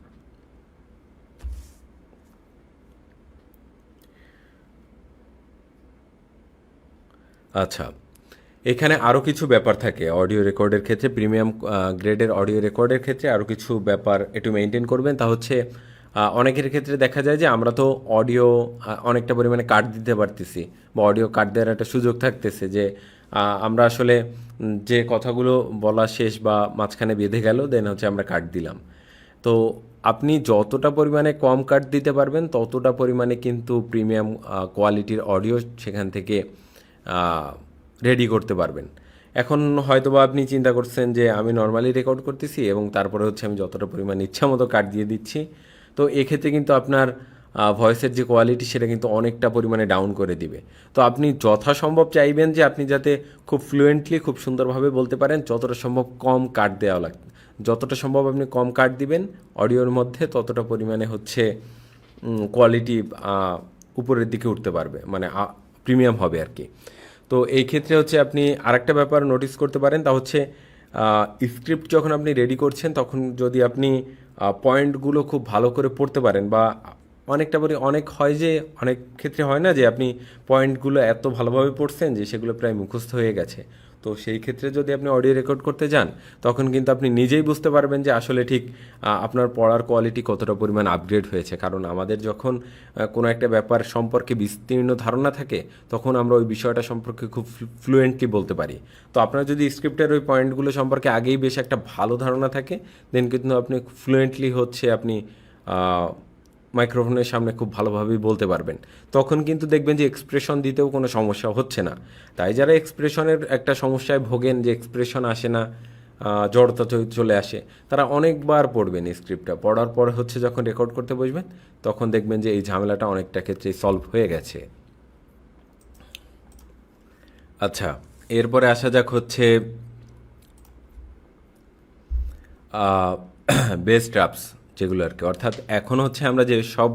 আচ্ছা, এখানে আরও কিছু ব্যাপার থাকে অডিও রেকর্ডের ক্ষেত্রে, প্রিমিয়াম গ্রেডের অডিও রেকর্ডের ক্ষেত্রে আরও কিছু ব্যাপার একটু মেনটেন করবেন। তা হচ্ছে অনেকের ক্ষেত্রে দেখা যায় যে আমরা তো অডিও অনেকটা পরিমাণে কাট দিতে পারতেছি, বা অডিও কাট দেওয়ার একটা সুযোগ থাকতেছে যে আমরা আসলে যে কথাগুলো বলা শেষ বা মাঝখানে বেঁধে গেল দেন হচ্ছে আমরা কাট দিলাম। তো আপনি যতটা পরিমাণে কম কাট দিতে পারবেন ততটা পরিমাণে কিন্তু প্রিমিয়াম কোয়ালিটির অডিও সেখান থেকে রেডি করতে পারবেন। এখন হয়তোবা আপনি চিন্তা করছেন যে আমি নর্মালি রেকর্ড করতেছি এবং তারপরে হচ্ছে আমি যতটা পরিমাণ ইচ্ছা মতো কাট দিয়ে দিচ্ছি। তো এক্ষেত্রে কিন্তু আপনার ভয়েসের যে কোয়ালিটি সেটা কিন্তু অনেকটা পরিমাণে ডাউন করে দিবে। তো আপনি যথাসম্ভব চাইবেন যে আপনি যাতে খুব ফ্লুয়েন্টলি খুব সুন্দরভাবে বলতে পারেন, যতটা সম্ভব কম কাট দেওয়া লাগবে, যতটা সম্ভব আপনি কম কাট দিবেন অডিওর মধ্যে, ততটা পরিমাণে হচ্ছে কোয়ালিটি উপরের দিকে উঠতে পারবে, মানে প্রিমিয়াম হবে আর কি। তো এই ক্ষেত্রে হচ্ছে আপনি আরেকটা ব্যাপার নোটিস করতে পারেন, তা হচ্ছে স্ক্রিপ্ট যখন আপনি রেডি করছেন তখন যদি আপনি পয়েন্টগুলো খুব ভালো করে পড়তে পারেন, বা অনেক হয় যে অনেক ক্ষেত্রে হয় না যে আপনি পয়েন্টগুলো এত ভালোভাবে পড়ছেন যে সেগুলো প্রায় মুখস্থ হয়ে গেছে। তো সেই ক্ষেত্রে যদি আপনি অডিও রেকর্ড করতে যান তখন কিন্তু আপনি নিজেই বুঝতে পারবেন যে আসলে ঠিক আপনার পড়ার কোয়ালিটি কতটা পরিমাণ আপগ্রেড হয়েছে। কারণ আমাদের যখন কোনো একটা ব্যাপার সম্পর্কে বিস্তীর্ণ ধারণা থাকে তখন আমরা ওই বিষয়টা সম্পর্কে খুব ফ্লুয়েন্টলি বলতে পারি। তো আপনার যদি স্ক্রিপ্টের ওই পয়েন্টগুলো সম্পর্কে আগেই বেশ একটা ভালো ধারণা থাকে, দেন কিন্তু আপনি ফ্লুয়েন্টলি হচ্ছে আপনি মাইক্রোফোনের সামনে খুব ভালোভাবেই বলতে পারবেন। তখন কিন্তু দেখবেন যে এক্সপ্রেশন দিতেও কোনো সমস্যা হচ্ছে না। তাই যারা এক্সপ্রেশনের একটা সমস্যায় ভোগেন, যে এক্সপ্রেশন আসে না, জড়তা চলে আসে, তারা অনেকবার পড়বেন স্ক্রিপ্টটা, পড়ার পর হচ্ছে যখন রেকর্ড করতে বসবেন তখন দেখবেন যে এই ঝামেলাটা অনেকটা ক্ষেত্রেই সলভ হয়ে গেছে। আচ্ছা, এরপরে আসা যাক হচ্ছে বেস্ট অ্যাপস যেগুলো আর কি, অর্থাৎ এখন হচ্ছে আমরা যে সব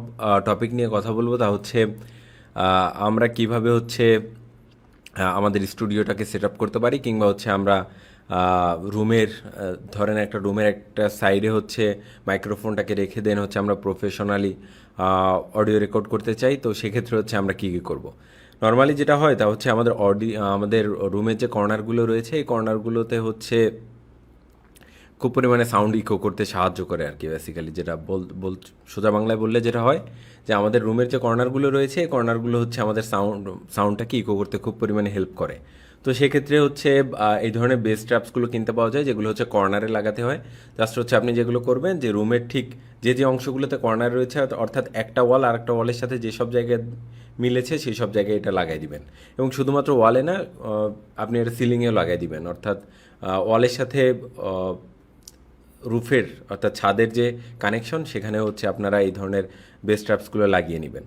টপিক নিয়ে কথা বলবো তা হচ্ছে আমরা কিভাবে হচ্ছে আমাদের স্টুডিওটাকে সেট আপ করতে পারি, কিংবা হচ্ছে আমরা রুমের ধরেন একটা রুমের একটা সাইডে হচ্ছে মাইক্রোফোনটাকে রেখে দেন হচ্ছে আমরা প্রফেশনালি অডিও রেকর্ড করতে চাই। তো সেক্ষেত্রে হচ্ছে আমরা কী কী করব। নর্মালি যেটা হয় তা হচ্ছে আমাদের রুমের যে কর্নারগুলো রয়েছে এই কর্নারগুলোতে হচ্ছে খুব পরিমাণে সাউন্ড ইকো করতে সাহায্য করে আর কি। বেসিক্যালি যেটা সোজা বাংলায় বললে যেটা হয় যে আমাদের রুমের যে কর্নারগুলো রয়েছে এই কর্নারগুলো হচ্ছে আমাদের সাউন্ডটাকে ইকো করতে খুব পরিমাণে হেল্প করে। তো সেক্ষেত্রে হচ্ছে এই ধরনের বেস ট্র্যাপসগুলো কিনতে পাওয়া যায়, যেগুলো হচ্ছে কর্নারে লাগাতে হয়। জাস্ট হচ্ছে আপনি যেগুলো করবেন যে রুমের ঠিক যে অংশগুলোতে কর্নার রয়েছে, অর্থাৎ একটা ওয়াল আর একটা ওয়ালের সাথে যেসব জায়গায় মিলেছে সেই সব জায়গায় এটা লাগাই দিবেন। এবং শুধুমাত্র ওয়ালে না, আপনি এটা সিলিংয়েও লাগাই দিবেন, অর্থাৎ ওয়ালের সাথে রুফের অর্থাৎ ছাদের যে কানেকশন সেখানে হচ্ছে আপনারা এই ধরনের বেস ট্র্যাপসগুলো লাগিয়ে নেবেন।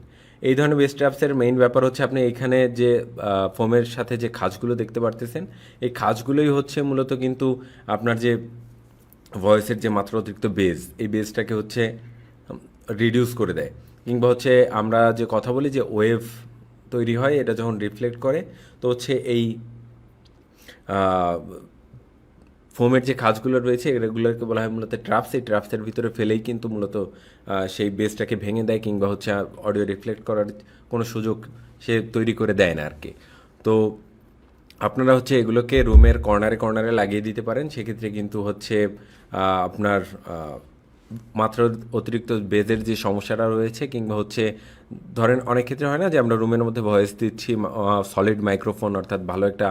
এই ধরনের বেস ট্র্যাপসের মেইন ব্যাপার হচ্ছে আপনি এখানে যে ফোমের সাথে যে খাঁজগুলো দেখতে পারতেছেন এই খাঁজগুলোই হচ্ছে মূলত কিন্তু আপনার যে ভয়েসের যে মাত্রা অতিরিক্ত বেস, এই বেসটাকে হচ্ছে রিডিউস করে দেয়। কিংবা হচ্ছে আমরা যে কথা বলি যে ওয়েভ তৈরি হয়, এটা যখন রিফ্লেক্ট করে তো হচ্ছে এই ফোমের যে খাঁজগুলো রয়েছে এগুলোকে বলা হয় মূলত ট্রাপস। এই ট্রাপসের ভিতরে ফেলেই কিন্তু মূলত সেই বেসটাকে ভেঙে দেয়, কিংবা হচ্ছে অডিও রিফ্লেক্ট করার কোনো সুযোগ সে তৈরি করে দেয় না আর কি। তো আপনারা হচ্ছে এগুলোকে রুমের কর্নারে কর্নারে লাগিয়ে দিতে পারেন। সেক্ষেত্রে কিন্তু হচ্ছে আপনার মাত্র অতিরিক্ত বেজের যে সমস্যাটা রয়েছে, কিংবা হচ্ছে ধরেন অনেক ক্ষেত্রে হয় না যে আমরা রুমের মধ্যে ভয়েস দিচ্ছি, সলিড মাইক্রোফোন অর্থাৎ ভালো একটা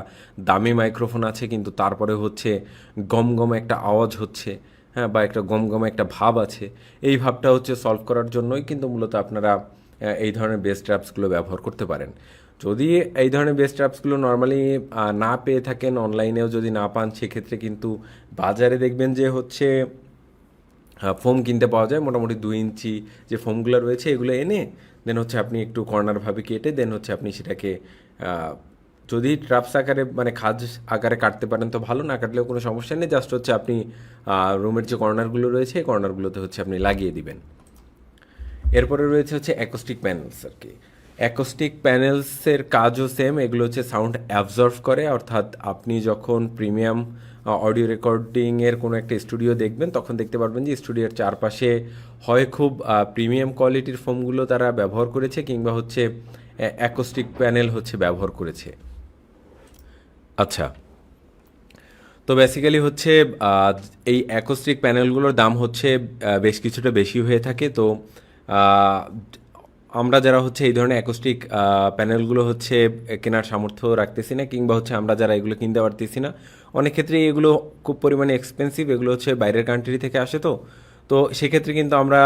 দামি মাইক্রোফোন আছে, কিন্তু তারপরে হচ্ছে গম গম একটা আওয়াজ হচ্ছে, হ্যাঁ, বা একটা গম গম একটা ভাব আছে। এই ভাবটা হচ্ছে সলভ করার জন্যই কিন্তু মূলত আপনারা এই ধরনের বেস ট্র্যাপসগুলো ব্যবহার করতে পারেন। যদি এই ধরনের বেস ট্র্যাপসগুলো নর্মালি না পেয়ে থাকেন, অনলাইনেও যদি না পান, সেক্ষেত্রে কিন্তু বাজারে দেখবেন যে হচ্ছে ফোম কিনতে পাওয়া যায় মোটামুটি 2 ইঞ্চি যে ফোমগুলো রয়েছে এগুলো এনে দেন হচ্ছে আপনি একটু কর্নারভাবে কেটে দেন হচ্ছে আপনি সেটাকে যদি ট্রাপস আকারে মানে খাজ আকারে কাটতে পারেন তো ভালো, না কাটলেও কোনো সমস্যা নেই। জাস্ট হচ্ছে আপনি রুমের যে কর্নারগুলো রয়েছে এই কর্নারগুলোতে হচ্ছে আপনি লাগিয়ে দিবেন। এরপরে রয়েছে হচ্ছে অ্যাকোস্টিক প্যানেলস আর কি। অ্যাকোস্টিক প্যানেলসের কাজও সেম, এগুলো হচ্ছে সাউন্ড অ্যাবজর্ভ করে। অর্থাৎ আপনি যখন প্রিমিয়াম অডিও রেকর্ডিংয়ের কোনো একটা স্টুডিও দেখবেন তখন দেখতে পারবেন যে স্টুডিওর চারপাশে হয় খুব প্রিমিয়াম কোয়ালিটির ফোমগুলো তারা ব্যবহার করেছে, কিংবা হচ্ছে অ্যাকোস্টিক প্যানেল হচ্ছে ব্যবহার করেছে। আচ্ছা, তো বেসিক্যালি হচ্ছে এই অ্যাকোস্টিক প্যানেলগুলোর দাম হচ্ছে বেশ কিছুটা বেশি হয়ে থাকে। তো আমরা যারা হচ্ছে এই ধরনের অ্যাকোস্টিক প্যানেলগুলো হচ্ছে কেনার সামর্থ্য রাখতেছি না, কিংবা হচ্ছে আমরা যারা এগুলো কিনতে পারতেছি না, অনেক ক্ষেত্রে এগুলো খুব পরিমাণে এক্সপেন্সিভ, এগুলো হচ্ছে বাইরের কান্ট্রি থেকে আসে। তো সেক্ষেত্রে কিন্তু আমরা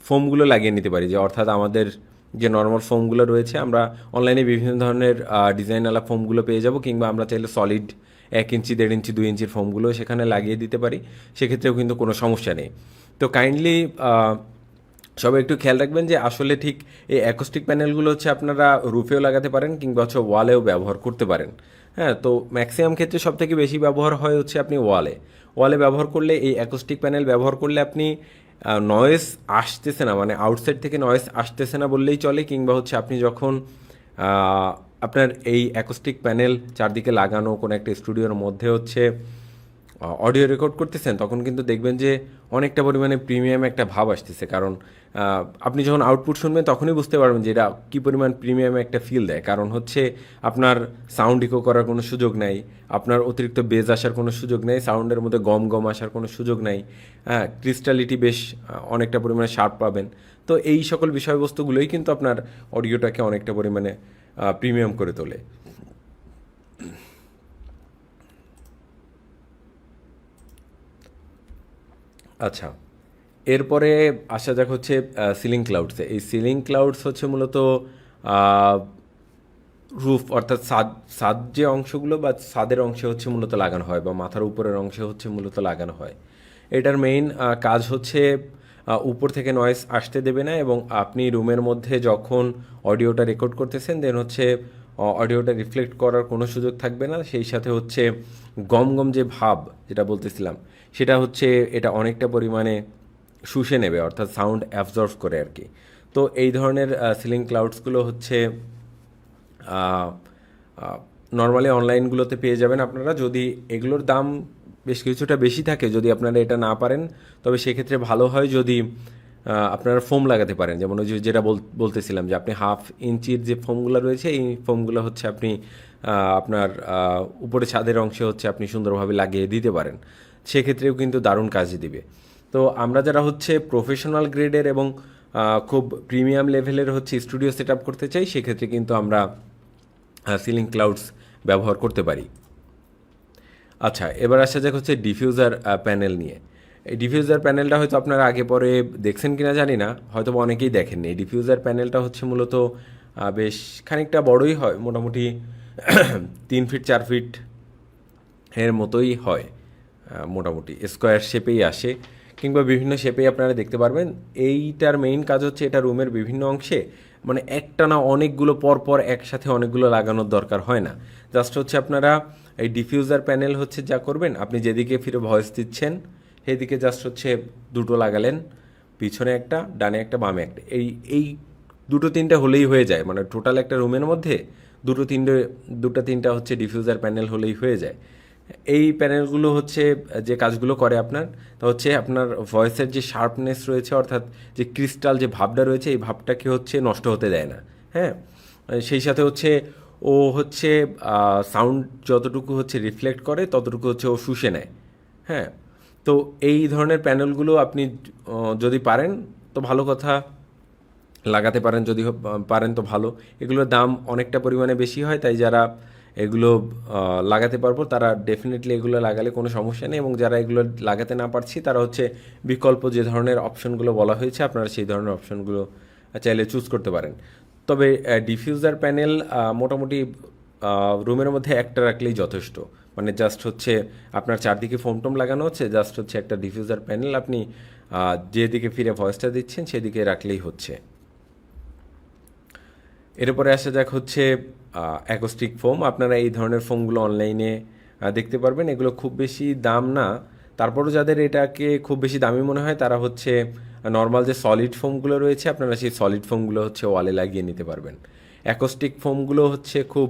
ফোমগুলো লাগিয়ে নিতে পারি, যে অর্থাৎ আমাদের যে নর্মাল ফোমগুলো রয়েছে আমরা অনলাইনে বিভিন্ন ধরনের ডিজাইনওয়ালা ফোমগুলো পেয়ে যাব, কিংবা আমরা চাইলে সলিড 1 ইঞ্চি 1.5 ইঞ্চি 2 ইঞ্চির ফোমগুলো সেখানে লাগিয়ে দিতে পারি, সেক্ষেত্রেও কিন্তু কোনো সমস্যা নেই। তো কাইন্ডলি সবাই একটু খেয়াল রাখবেন যে আসলে ঠিক এই অ্যাকোস্টিক প্যানেলগুলো হচ্ছে আপনারা রুফেও লাগাতে পারেন কিংবা হচ্ছে ওয়ালেও ব্যবহার করতে পারেন। হ্যাঁ, তো ম্যাক্সিমাম ক্ষেত্রে সব থেকে বেশি ব্যবহার হয় হচ্ছে আপনি ওয়ালে ব্যবহার করলে, এই অ্যাকোস্টিক প্যানেল ব্যবহার করলে আপনি নয়েজ আসতেছে না, মানে আউটসাইড থেকে নয়েজ আসতেছে না বললেই চলে, কিংবা হচ্ছে আপনি যখন আপনার এই অ্যাকোস্টিক প্যানেল চারদিকে লাগানো কোনো একটা স্টুডিওর মধ্যে হচ্ছে অডিও রেকর্ড করতেছেন, তখন কিন্তু দেখবেন যে অনেকটা পরিমাণে প্রিমিয়াম একটা ভাব আসতেছে। কারণ আপনি যখন আউটপুট শুনবেন তখনই বুঝতে পারবেন যে এটা কী পরিমাণ প্রিমিয়াম একটা ফিল দেয়। কারণ হচ্ছে আপনার সাউন্ড ইকো করার কোনো সুযোগ নাই, আপনার অতিরিক্ত বেজ আসার কোনো সুযোগ নেই, সাউন্ডের মধ্যে গম গম আসার কোনো সুযোগ নাই। হ্যাঁ, ক্রিস্টালিটি বেশ অনেকটা পরিমাণে শার্প পাবেন। তো এই সকল বিষয়বস্তুগুলোই কিন্তু আপনার অডিওটাকে অনেকটা পরিমাণে প্রিমিয়াম করে তোলে। আচ্ছা, এরপরে আসা যাক হচ্ছে সিলিং ক্লাউডসে। এই সিলিং ক্লাউডস হচ্ছে মূলত রুফ অর্থাৎ ছাদ যে অংশগুলো বা ছাদের অংশে হচ্ছে মূলত লাগানো হয়, বা মাথার উপরের অংশে হচ্ছে মূলত লাগানো হয়। এটার মেইন কাজ হচ্ছে উপর থেকে নয়েজ আসতে দেবে না, এবং আপনি রুমের মধ্যে যখন অডিওটা রেকর্ড করতেছেন দেন হচ্ছে অডিওটা রিফ্লেক্ট করার কোনো সুযোগ থাকবে না। সেই সাথে হচ্ছে গম গম যে ভাব যেটা বলতেছিলাম, সেটা হচ্ছে এটা অনেকটা পরিমাণে শুষে নেবে, অর্থাৎ সাউন্ড অ্যাবজর্ভ করে আর কি। তো এই ধরনের সিলিং ক্লাউডসগুলো হচ্ছে নর্মালি অনলাইনগুলোতে পেয়ে যাবেন আপনারা। যদি এগুলোর দাম বেশ কিছুটা বেশি থাকে, যদি আপনারা এটা না পারেন, তবে সেক্ষেত্রে ভালো হয় যদি আপনারা ফোম লাগাতে পারেন। যেমন ওই যেটা বলতেছিলাম যে আপনি 1/2 ইঞ্চির যে ফোমগুলো রয়েছে, এই ফোমগুলো হচ্ছে আপনি আপনার উপরে ছাদের অংশে হচ্ছে আপনি সুন্দরভাবে লাগিয়ে দিতে পারেন, সেক্ষেত্রেও কিন্তু দারুণ কাজে দিবে। তো আমরা যারা হচ্ছে প্রফেশনাল গ্রেডের এবং খুব প্রিমিয়াম লেভেলের হচ্ছে স্টুডিও সেট আপ করতে চাই, সেক্ষেত্রে কিন্তু আমরা সিলিং ক্লাউডস ব্যবহার করতে পারি। আচ্ছা, এবার আসা যাক হচ্ছে ডিফিউজার প্যানেল নিয়ে। এই ডিফিউজার প্যানেলটা হয়তো আপনারা আগে পরে দেখছেন কিনা জানি না, হয়তো অনেকেই দেখেননি। এই ডিফিউজার প্যানেলটা হচ্ছে মূলত বেশ খানিকটা বড়ই হয়, মোটামুটি 3 ফিট 4 ফিট এর মতোই হয়, মোটামুটি স্কোয়ার শেপেই আসে, কিংবা বিভিন্ন শেপেই আপনারা দেখতে পারবেন। এইটার মেইন কাজ হচ্ছে এটা রুমের বিভিন্ন অংশে, মানে একটা না অনেকগুলো পরপর একসাথে অনেকগুলো লাগানোর দরকার হয় না। জাস্ট হচ্ছে আপনারা এই ডিফিউজার প্যানেল হচ্ছে যা করবেন, আপনি যেদিকে ফিরে ভয়েস দিচ্ছেন সেদিকে জাস্ট হচ্ছে দুটো লাগালেন, পিছনে একটা, ডানে একটা, বামে একটা। এই এই দুটো তিনটা হলেই হয়ে যায়, মানে টোটাল একটা রুমের মধ্যে দুটো তিনটা হচ্ছে ডিফিউজার প্যানেল হলেই হয়ে যায়। এই প্যানেলগুলো হচ্ছে যে কাজগুলো করে আপনার, তা হচ্ছে আপনার ভয়েসের যে শার্পনেস রয়েছে, অর্থাৎ যে ক্রিস্টাল যে ভাবটা রয়েছে, এই ভাবটাকে হচ্ছে নষ্ট হতে দেয় না। হ্যাঁ, সেই সাথে হচ্ছে ও হচ্ছে সাউন্ড যতটুকু হচ্ছে রিফ্লেক্ট করে ততটুকু হচ্ছে ও শুষে নেয়। হ্যাঁ, তো এই ধরনের প্যানেলগুলো আপনি যদি পারেন তো ভালো কথা, লাগাতে পারেন, যদি পারেন তো ভালো। এগুলোর দাম অনেকটা পরিমাণে বেশি হয়, তাই যারা এগুলো লাগাতে পারবো তারা ডেফিনেটলি এগুলো লাগালে কোনো সমস্যা নেই, এবং যারা এগুলো লাগাতে না পারছি তারা হচ্ছে বিকল্প যে ধরনের অপশনগুলো বলা হয়েছে আপনারা সেই ধরনের অপশনগুলো চাইলে চুজ করতে পারেন। তবে ডিফিউজার প্যানেল মোটামুটি রুমের মধ্যে একটা রাখলেই যথেষ্ট, মানে জাস্ট হচ্ছে আপনার চারদিকে ফোম টোম লাগানো হচ্ছে, জাস্ট হচ্ছে একটা ডিফিউজার প্যানেল আপনি যেদিকে ফিরে ভয়েসটা দিচ্ছেন সেদিকে রাখলেই হচ্ছে। এরপরে আসা যাক হচ্ছে অ্যাকোস্টিক ফোম। আপনারা এই ধরনের ফোমগুলো অনলাইনে দেখতে পারবেন, এগুলো খুব বেশি দাম না। তারপরও যাদের এটাকে খুব বেশি দামি মনে হয় তারা হচ্ছে নর্মাল যে সলিড ফোমগুলো রয়েছে, আপনারা সেই সলিড ফোমগুলো হচ্ছে ওয়ালে লাগিয়ে নিতে পারবেন। অ্যাকোস্টিক ফোমগুলো হচ্ছে খুব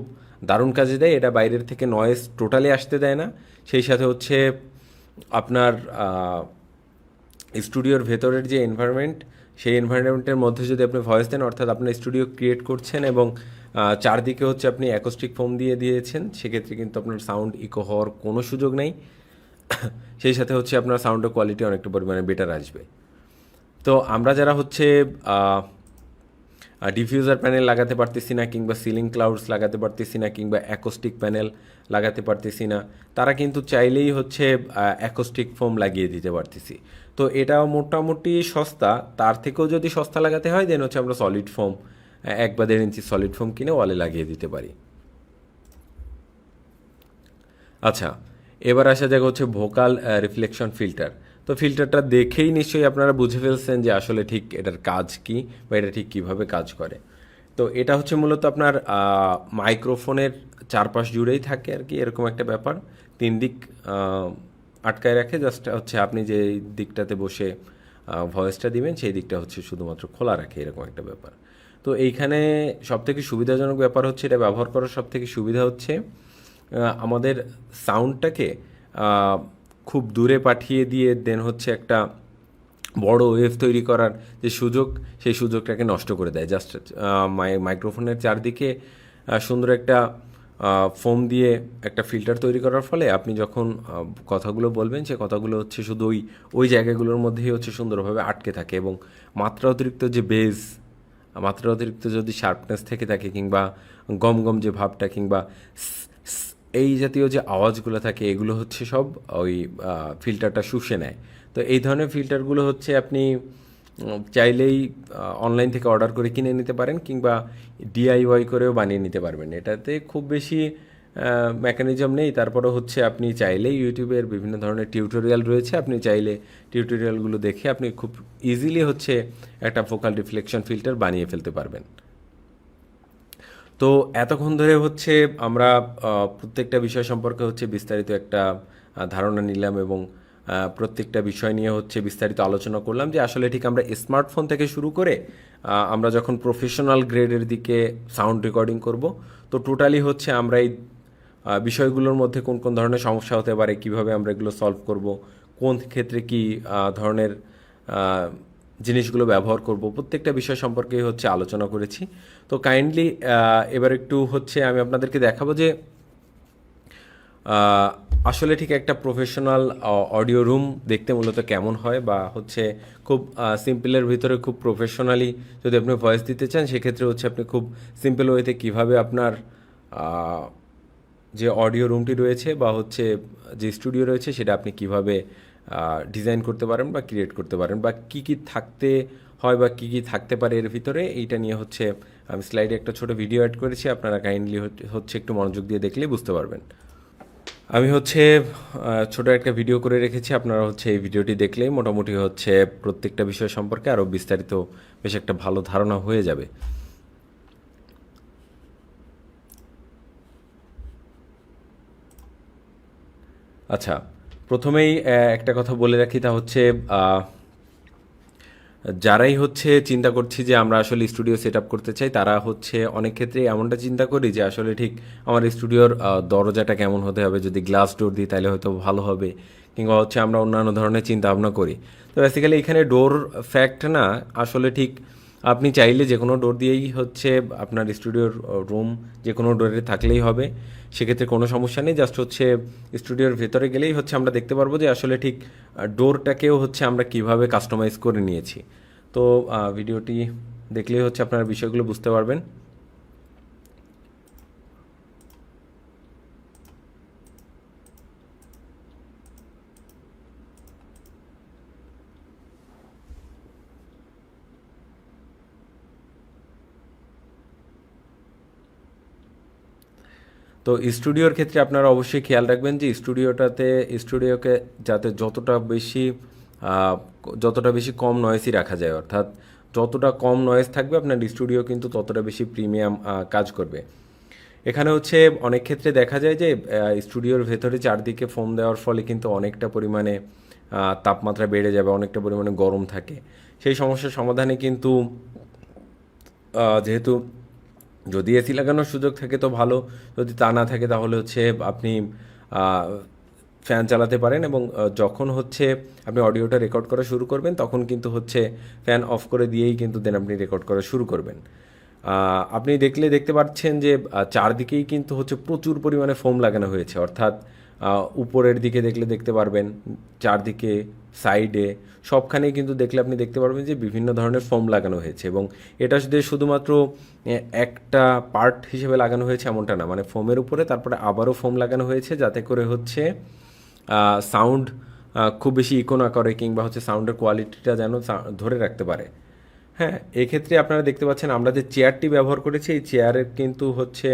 দারুণ কাজে দেয়, এটা বাইরের থেকে নয়েজ টোটালি আসতে দেয় না। সেই সাথে হচ্ছে আপনার স্টুডিওর ভেতরের যে এনভায়রনমেন্ট, সেই এনভায়রনমেন্টের মধ্যে যদি আপনি ভয়েস দেন, অর্থাৎ আপনার স্টুডিও ক্রিয়েট করছেন এবং চারদিকে হচ্ছে আপনি অ্যাকোস্টিক ফোম দিয়ে দিয়েছেন, সেক্ষেত্রে কিন্তু আপনার সাউন্ড ইকো হওয়ার কোনো সুযোগ নেই। সেই সাথে হচ্ছে আপনার সাউন্ডের কোয়ালিটি অনেকটা পরিমাণে বেটার আসবে। তো আমরা যারা হচ্ছে ডিফিউজার প্যানেল লাগাতে পারতেছি না, কিংবা সিলিং ক্লাউডস লাগাতে পারতেছি না, কিংবা অ্যাকোস্টিক প্যানেল লাগাতে পারতেছি না, তারা কিন্তু চাইলেই হচ্ছে অ্যাকোস্টিক ফোম লাগিয়ে দিতে পারতেছি। তো এটাও মোটামুটি সস্তা, তার থেকেও যদি সস্তা লাগাতে হয় দেন হচ্ছে আমরা সলিড ফোম 1 বা 1.5 ইঞ্চি সলিড ফোম কিনে ওয়ালে লাগিয়ে দিতে পারি। আচ্ছা, এবার আসা যাক হচ্ছে ভোকাল রিফ্লেকশন ফিল্টার। তো তো ফিল্টারটা দেখেই নিশ্চয়ই আপনারা বুঝে ফেলছেন যে আসলে ঠিক এটার কাজ কি বা এটা ঠিক কিভাবে কাজ করে। তো এটা হচ্ছে মূলত আপনার মাইক্রোফোনের চারপাশ জুড়েই থাকে আর কি, এরকম একটা ব্যাপার। তিন দিক আটকায় রাখে, জাস্ট হচ্ছে আপনি যে দিকটাতে বসে ভয়েসটা দিবেন সেই দিকটা হচ্ছে শুধুমাত্র খোলা রাখে, এরকম একটা ব্যাপার। তো এইখানে সবথেকে সুবিধাজনক ব্যাপার হচ্ছে, এটা ব্যবহার করার সবথেকে সুবিধা হচ্ছে আমাদের সাউন্ডটাকে খুব দূরে পাঠিয়ে দিয়ে দেন হচ্ছে একটা বড় ওয়েভ তৈরি করার যে সুযোগ, সেই সুযোগটাকে নষ্ট করে দেয়। জাস্ট মাইক্রোফোনের চারদিকে সুন্দর একটা ফোম দিয়ে একটা ফিল্টার তৈরি করার ফলে আপনি যখন কথাগুলো বলবেন, সে কথাগুলো হচ্ছে শুধু ওই জায়গাগুলোর মধ্যেই হচ্ছে সুন্দরভাবে আটকে থাকে, এবং মাত্রা অতিরিক্ত যে বেজ, মাত্রা অতিরিক্ত যদি শার্পনেস থেকে থাকে, কিংবা গম গম যে ভাবটা, কিংবা এই জাতীয় যে আওয়াজগুলো থাকে, এগুলো হচ্ছে সব ওই ফিল্টারটা শুষে নেয়। তো এই ধরনের ফিল্টারগুলো হচ্ছে আপনি চাইলেই অনলাইন থেকে অর্ডার করে কিনে নিতে পারেন, কিংবা ডিআইওয়াই করেও বানিয়ে নিতে পারবেন। এটাতে খুব বেশি মেকানিজম নেই, তারপরে হচ্ছে আপনি চাইলেই ইউটিউবের বিভিন্ন ধরনের টিউটোরিয়াল রয়েছে, আপনি চাইলে টিউটোরিয়ালগুলো দেখে আপনি খুব ইজিলি হচ্ছে একটা ফোকাল রিফ্লেকশন ফিল্টার বানিয়ে ফেলতে পারবেন। তো এতক্ষণ ধরে হচ্ছে আমরা প্রত্যেকটা বিষয় সম্পর্কে হচ্ছে বিস্তারিত একটা ধারণা নিলাম, এবং প্রত্যেকটা বিষয় নিয়ে হচ্ছে বিস্তারিত আলোচনা করলাম যে আসলে ঠিক আমরা স্মার্টফোন থেকে শুরু করে আমরা যখন প্রফেশনাল গ্রেডের দিকে সাউন্ড রেকর্ডিং করব, তো টোটালি হচ্ছে আমরা এই বিষয়গুলোর মধ্যে কোন কোন ধরনের সমস্যা হতে পারে, কিভাবে আমরা এগুলো সলভ করব, কোন ক্ষেত্রে কি ধরনের জিনিসগুলো ব্যবহার করব, প্রত্যেকটা বিষয় সম্পর্কেই হচ্ছে আলোচনা করেছি। তো কাইন্ডলি এবার একটু হচ্ছে আমি আপনাদেরকে দেখাবো যে আসলে ঠিক একটা প্রফেশনাল অডিও রুম দেখতে মূলত কেমন হয়, বা হচ্ছে খুব সিম্পলের ভিতরে খুব প্রফেশনালি যদি আপনি ভয়েস দিতে চান, সেক্ষেত্রে হচ্ছে আপনি খুব সিম্পল ওয়েতে কীভাবে আপনার যে অডিও রুমটি রয়েছে বা হচ্ছে যে স্টুডিও রয়েছে, সেটা আপনি কিভাবে ডিজাইন করতে পারেন বা ক্রিয়েট করতে পারেন, বা কী কী থাকতে হয় বা কী কী থাকতে পারে এর ভিতরে, এইটা নিয়ে হচ্ছে আমি স্লাইডে একটা ছোট ভিডিও অ্যাড করেছি, আপনারা কাইন্ডলি হচ্ছে একটু মনোযোগ দিয়ে দেখলেই বুঝতে পারবেন। আমি হচ্ছে ছোট একটা ভিডিও করে রেখেছি, আপনারা হচ্ছে এই ভিডিওটি দেখলেই মোটামুটি হচ্ছে প্রত্যেকটা বিষয় সম্পর্কে আরও বিস্তারিত বেশ একটা ভালো ধারণা হয়ে যাবে। আচ্ছা, প্রথমেই একটা কথা বলে রাখি, তা হচ্ছে যারাই হচ্ছে চিন্তা করছি যে আমরা আসলে স্টুডিও সেট আপ করতে চাই, তারা হচ্ছে অনেক ক্ষেত্রেই এমনটা চিন্তা করি যে আসলে ঠিক আমার স্টুডিওর দরজাটা কেমন হতে হবে, যদি গ্লাস ডোর দিই তাহলে হয়তো ভালো হবে, কিংবা হচ্ছে আমরা অন্যান্য ধরনের চিন্তা ভাবনা করি। তো বেসিক্যালি এখানে ডোর ফ্যাক্ট না, আসলে ঠিক আপনি চাইলে যে কোনো ডোর দিয়েই হচ্ছে আপনার স্টুডিওর রুম যে কোনো ডোরে থাকলেই হবে, সেক্ষেত্রে কোনো সমস্যা নেই। জাস্ট হচ্ছে স্টুডিওর ভেতরে গেলেই হচ্ছে আমরা দেখতে পারবো যে আসলে ঠিক ডোরটাকেও হচ্ছে আমরা কিভাবে কাস্টমাইজ করে নিয়েছি। তো ভিডিওটি দেখলেই হচ্ছে আপনারা বিষয়গুলো বুঝতে পারবেন। তো স্টুডিওর ক্ষেত্রে আপনারা অবশ্যই খেয়াল রাখবেন যে স্টুডিওকে যাতে যতটা বেশি কম নয়েজই রাখা যায়, অর্থাৎ যতটা কম নয়েজ থাকবে আপনার স্টুডিও কিন্তু ততটা বেশি প্রিমিয়াম কাজ করবে। এখানে হচ্ছে অনেক ক্ষেত্রে দেখা যায় যে স্টুডিওর ভেতরে চারদিকে ফোম দেওয়ার ফলে কিন্তু অনেকটা পরিমাণে তাপমাত্রা বেড়ে যাবে, অনেকটা পরিমাণে গরম থাকে। সেই সমস্যার সমাধানে কিন্তু যেহেতু যদি এসি লাগানোর সুযোগ থাকে তো ভালো, যদি তা না থাকে তাহলে হচ্ছে আপনি ফ্যান চালাতে পারেন, এবং যখন হচ্ছে আপনি অডিওটা রেকর্ড করা শুরু করবেন তখন কিন্তু হচ্ছে ফ্যান অফ করে দিয়েই কিন্তু দেন আপনি রেকর্ড করা শুরু করবেন। আপনি দেখতে পাচ্ছেন যে চারদিকেই কিন্তু হচ্ছে প্রচুর পরিমাণে ফোম লাগানো হয়েছে, অর্থাৎ উপরের দিকে দেখতে পারবেন, চারদিকে সাইডে সবখানেই কিন্তু আপনি দেখতে পারবেন যে বিভিন্ন ধরনের ফোম লাগানো হয়েছে, এবং এটা শুধুমাত্র একটা পার্ট হিসেবে লাগানো হয়েছে এমনটা না, মানে ফোমের উপরে তারপরে আবারও ফোম লাগানো হয়েছে যাতে করে হচ্ছে সাউন্ড খুব বেশি ইকো না করে, কিংবা হচ্ছে সাউন্ডের কোয়ালিটিটা যেন ধরে রাখতে পারে। হ্যাঁ, এক্ষেত্রে আপনারা দেখতে পাচ্ছেন আমরা যে চেয়ারটি ব্যবহার করেছি, এই চেয়ারের কিন্তু হচ্ছে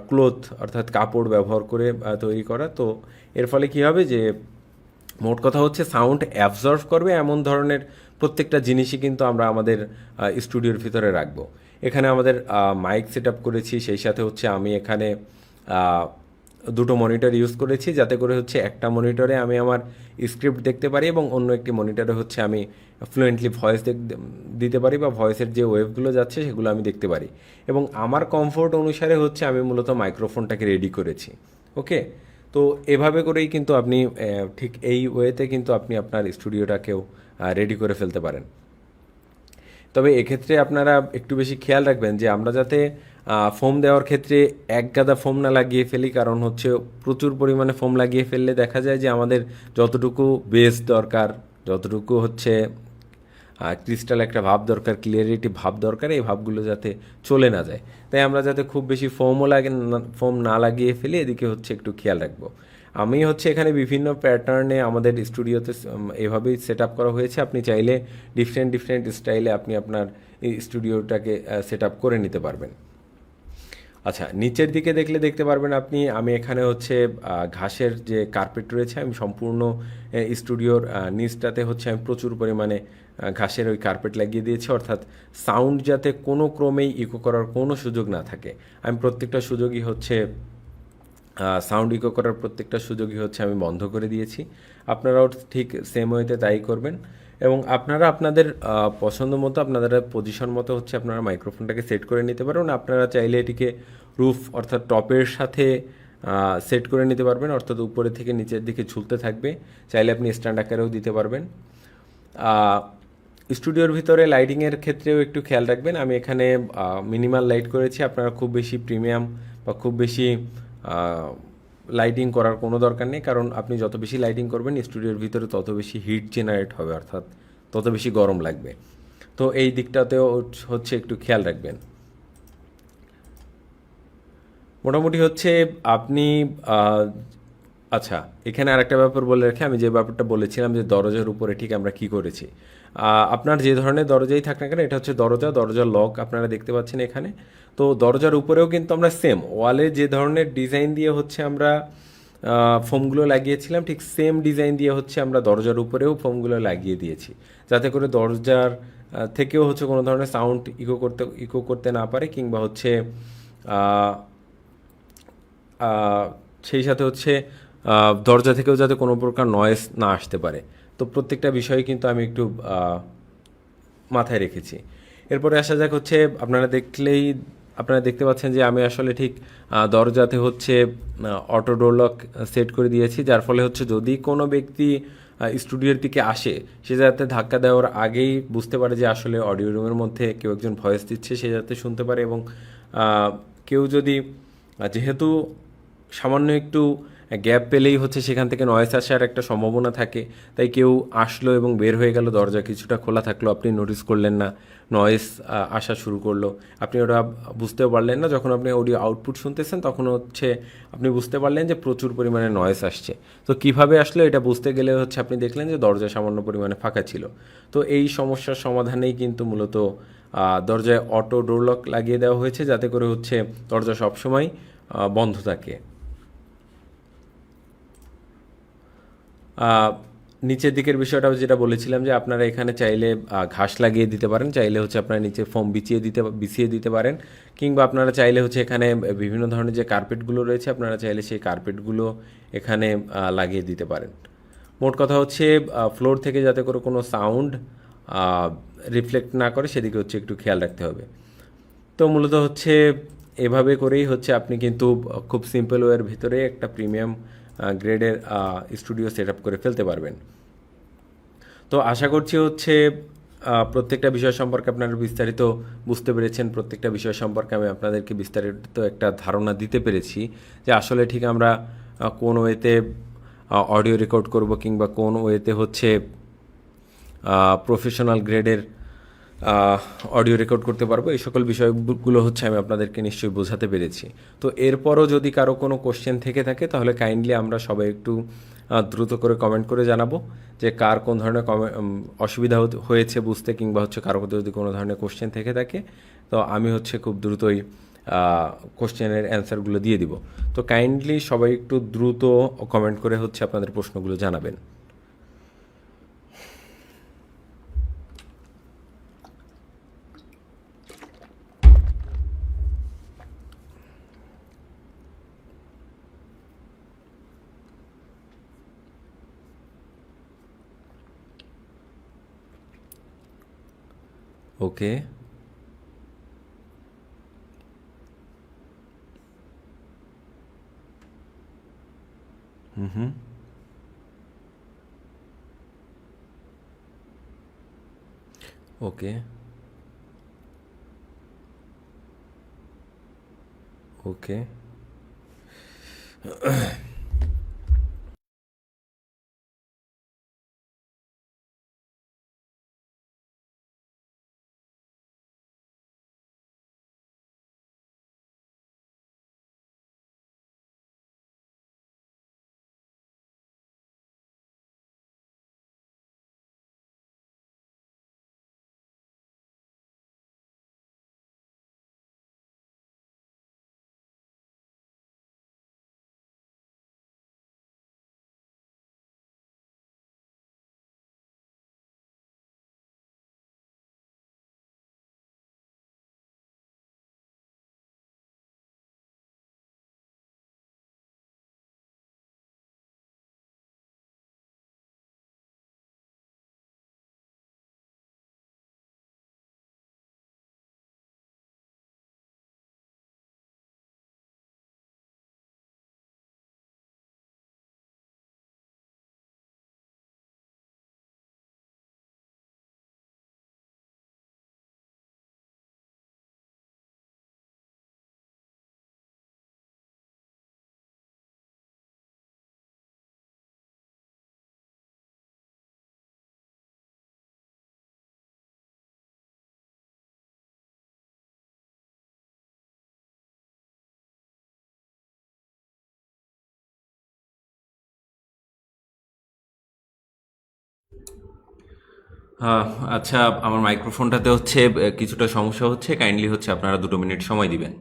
ক্লথ অর্থাৎ কাপড় ব্যবহার করে তৈরি করা। তো এর ফলে কী হবে যে মোট কথা হচ্ছে সাউন্ড অ্যাবজর্ভ করবে এমন ধরনের প্রত্যেকটা জিনিসই কিন্তু আমরা আমাদের স্টুডিওর ভিতরে রাখবো। এখানে আমাদের মাইক সেট আপ করেছি, সেই সাথে হচ্ছে আমি এখানে আহ, দুটো মনিটর ইউজ করেছি, যাতে করে হচ্ছে একটা মনিটরে আমি আমার স্ক্রিপ্ট দেখতে পারি এবং অন্য একটি মনিটরে হচ্ছে আমি ফ্লুয়েন্টলি ভয়েস দিতে পারি, বা ভয়েসের যে ওয়েভগুলো যাচ্ছে সেগুলো আমি দেখতে পারি। এবং আমার কমফোর্ট অনুসারে হচ্ছে আমি মূলত মাইক্রোফোনটাকে রেডি করেছি। ওকে, তো এভাবে করেই কিন্তু আপনি ঠিক এই ওয়েতে কিন্তু আপনি আপনার স্টুডিওটাকেও রেডি করে ফেলতে পারেন। তবে এক্ষেত্রে আপনারা একটু বেশি খেয়াল রাখবেন যে আমরা যাতে ফোম দেওয়ার ক্ষেত্রে এক গাদা ফোম না লাগিয়ে ফেলি, কারণ হচ্ছে প্রচুর পরিমাণে ফোম লাগিয়ে ফেললে দেখা যায় যে আমাদের যতটুকু বেস দরকার, যতটুকু হচ্ছে ক্রিস্টাল একটা ভাব দরকার, ক্লিয়ারিটি ভাব দরকার, এই ভাবগুলো যাতে চলে না যায়। তাই আমরা যাতে খুব বেশি ফোম না লাগিয়ে ফেলি, এদিকে হচ্ছে একটু খেয়াল রাখবো। আমি হচ্ছে এখানে বিভিন্ন প্যাটার্নে আমাদের স্টুডিওতে এভাবেই সেট আপ করা হয়েছে। আপনি চাইলে ডিফারেন্ট ডিফারেন্ট স্টাইলে আপনি আপনার এই স্টুডিওটাকে সেট আপ করে নিতে পারবেন। আচ্ছা, নিচের দিকে দেখলে দেখতে পারবেন আপনি, আমি এখানে হচ্ছে ঘাসের যে কার্পেট রয়েছে, আমি সম্পূর্ণ স্টুডিওর নিচটাতে হচ্ছে আমি প্রচুর পরিমাণে ঘাসের ওই কার্পেট লাগিয়ে দিয়েছি, অর্থাৎ সাউন্ড যাতে কোনো ক্রমেই ইকো করার কোনো সুযোগ না থাকে। আমি প্রত্যেকটা সুযোগই হচ্ছে সাউন্ড ইকো করার প্রত্যেকটা সুযোগই হচ্ছে আমি বন্ধ করে দিয়েছি। আপনারাও ঠিক সেম ওয়েতে তাই করবেন। এবং আপনারা আপনাদের পছন্দ মতো, আপনাদের পজিশন মতো হচ্ছে আপনারা মাইক্রোফোনটাকে সেট করে নিতে পারবেন। আপনারা চাইলে এটিকে রুফ অর্থাৎ টপের সাথে সেট করে নিতে পারবেন, অর্থাৎ উপরে থেকে নিচের দিকে ঝুলতে থাকবে। চাইলে আপনি স্ট্যান্ড আকারেও দিতে পারবেন। স্টুডিওর ভিতরে লাইটিংয়ের ক্ষেত্রেও একটু খেয়াল রাখবেন। আমি এখানে মিনিমাল লাইট করেছি, আপনারা খুব বেশি প্রিমিয়াম বা খুব বেশি লাইটিং করার কোনো দরকার নেই, কারণ আপনি যত বেশি লাইটিং করবেন স্টুডিওর ভিতরে তত বেশি হিট জেনারেট হবে, অর্থাৎ তত বেশি গরম লাগবে। তো এই দিকটাতেও হচ্ছে একটু খেয়াল রাখবেন। মোটামুটি হচ্ছে আপনি আচ্ছা, এখানে আরেকটা ব্যাপার বলে রাখি, আমি যে ব্যাপারটা বলেছিলাম যে দরজার উপরে ঠিক আমরা কি করেছি। আপনার যে ধরনের দরজাই থাক না কেন, এটা হচ্ছে দরজার লক আপনারা দেখতে পাচ্ছেন এখানে। তো দরজার উপরেও কিন্তু আমরা সেম ওয়ালে যে ধরনের ডিজাইন দিয়ে হচ্ছে আমরা ফোমগুলো লাগিয়েছিলাম, ঠিক সেম ডিজাইন দিয়ে হচ্ছে আমরা দরজার উপরেও ফোমগুলো লাগিয়ে দিয়েছি, যাতে করে দরজার থেকেও হচ্ছে কোনো ধরনের সাউন্ড ইকো করতে না পারে, কিংবা হচ্ছে সেই সাথে হচ্ছে দরজা থেকেও যাতে কোনো প্রকার নয়েজ না আসতে পারে। তো প্রত্যেকটা বিষয়ে কিন্তু আমি একটু মাথায় রেখেছি। এরপরে আসা যাক হচ্ছে, আপনারা দেখতে পাচ্ছেন যে আমি আসলে ঠিক দরজাতে হচ্ছে অটো ডোর লক সেট করে দিয়েছি, যার ফলে হচ্ছে যদি কোনো ব্যক্তি স্টুডিওর দিকে আসে, সে যাতে ধাক্কা দেওয়ার আগেই বুঝতে পারে যে আসলে অডিও রুমের মধ্যে কেউ একজন ভয়েস দিচ্ছে, সে যাতে শুনতে পারে। এবং কেউ যদি, যেহেতু সামান্য একটু গ্যাপ পেলেই হচ্ছে সেখান থেকে নয়েজ আসার একটা সম্ভাবনা থাকে, তাই কেউ আসলো এবং বের হয়ে গেল, দরজা কিছুটা খোলা থাকলো, আপনি নোটিস করলেন না, নয়েজ আসা শুরু করলো, আপনি ওটা বুঝতেও পারলেন না। যখন আপনি অডিও আউটপুট শুনতেছেন তখন হচ্ছে আপনি বুঝতে পারলেন যে প্রচুর পরিমাণে নয়েজ আসছে। তো কিভাবে আসলো এটা বুঝতে গেলে হচ্ছে আপনি দেখলেন যে দরজা সামান্য পরিমাণে ফাঁকা ছিল। তো এই সমস্যার সমাধানেই কিন্তু মূলত দরজায় অটো ডোর লক লাগিয়ে দেওয়া হয়েছে, যাতে করে হচ্ছে দরজা সবসময় বন্ধ থাকে। নিচের দিকের বিষয়টাও যেটা বলেছিলাম যে আপনারা এখানে চাইলে ঘাস লাগিয়ে দিতে পারেন, চাইলে হচ্ছে আপনারা নিচে ফোম বিছিয়ে দিতে পারেন, কিংবা আপনারা চাইলে হচ্ছে এখানে বিভিন্ন ধরনের যে কার্পেটগুলো রয়েছে আপনারা চাইলে সেই কার্পেটগুলো এখানে লাগিয়ে দিতে পারেন। মোট কথা হচ্ছে ফ্লোর থেকে যাতে করে কোনো সাউন্ড রিফ্লেক্ট না করে সেদিকে হচ্ছে একটু খেয়াল রাখতে হবে। তো মূলত হচ্ছে এভাবে করেই হচ্ছে আপনি কিন্তু খুব সিম্পল ওয়ের ভিতরে একটা প্রিমিয়াম গ্রেডের স্টুডিও সেট আপ করে ফেলতে পারবেন। তো আশা করছি হচ্ছে প্রত্যেকটা বিষয় সম্পর্কে আপনারা বিস্তারিত বুঝতে পেরেছেন, প্রত্যেকটা বিষয় সম্পর্কে আমি আপনাদেরকে বিস্তারিত একটা ধারণা দিতে পেরেছি যে আসলে ঠিক আমরা কোন ওয়েতে অডিও রেকর্ড করব, কিংবা কোন ওয়েতে হচ্ছে প্রফেশনাল গ্রেডের অডিও রেকর্ড করতে পারবো। এই সকল বিষয়গুলো হচ্ছে আমি আপনাদেরকে নিশ্চয়ই বোঝাতে পেরেছি। তো এরপরও যদি কারো কোনো কোশ্চেন থেকে থাকে তাহলে কাইন্ডলি আমরা সবাই একটু দ্রুত করে কমেন্ট করে জানাবো যে কার কোন ধরনের অসুবিধা হয়েছে বুঝতে, কিংবা হচ্ছে কারো যদি কোনো ধরনের কোশ্চেন থেকে থাকে, তো আমি হচ্ছে খুব দ্রুতই কোশ্চেনের অ্যান্সারগুলো দিয়ে দিব। তো কাইন্ডলি সবাই একটু দ্রুত কমেন্ট করে হচ্ছে আপনাদের প্রশ্নগুলো জানাবেন। ওকে। ওকে। ওকে। আহ, আচ্ছা, আমার মাইক্রোফোনটাতে হচ্ছে কিছুটা সমস্যা হচ্ছে, কাইন্ডলি হচ্ছে আপনারা 2 মিনিট সময় দিবেন।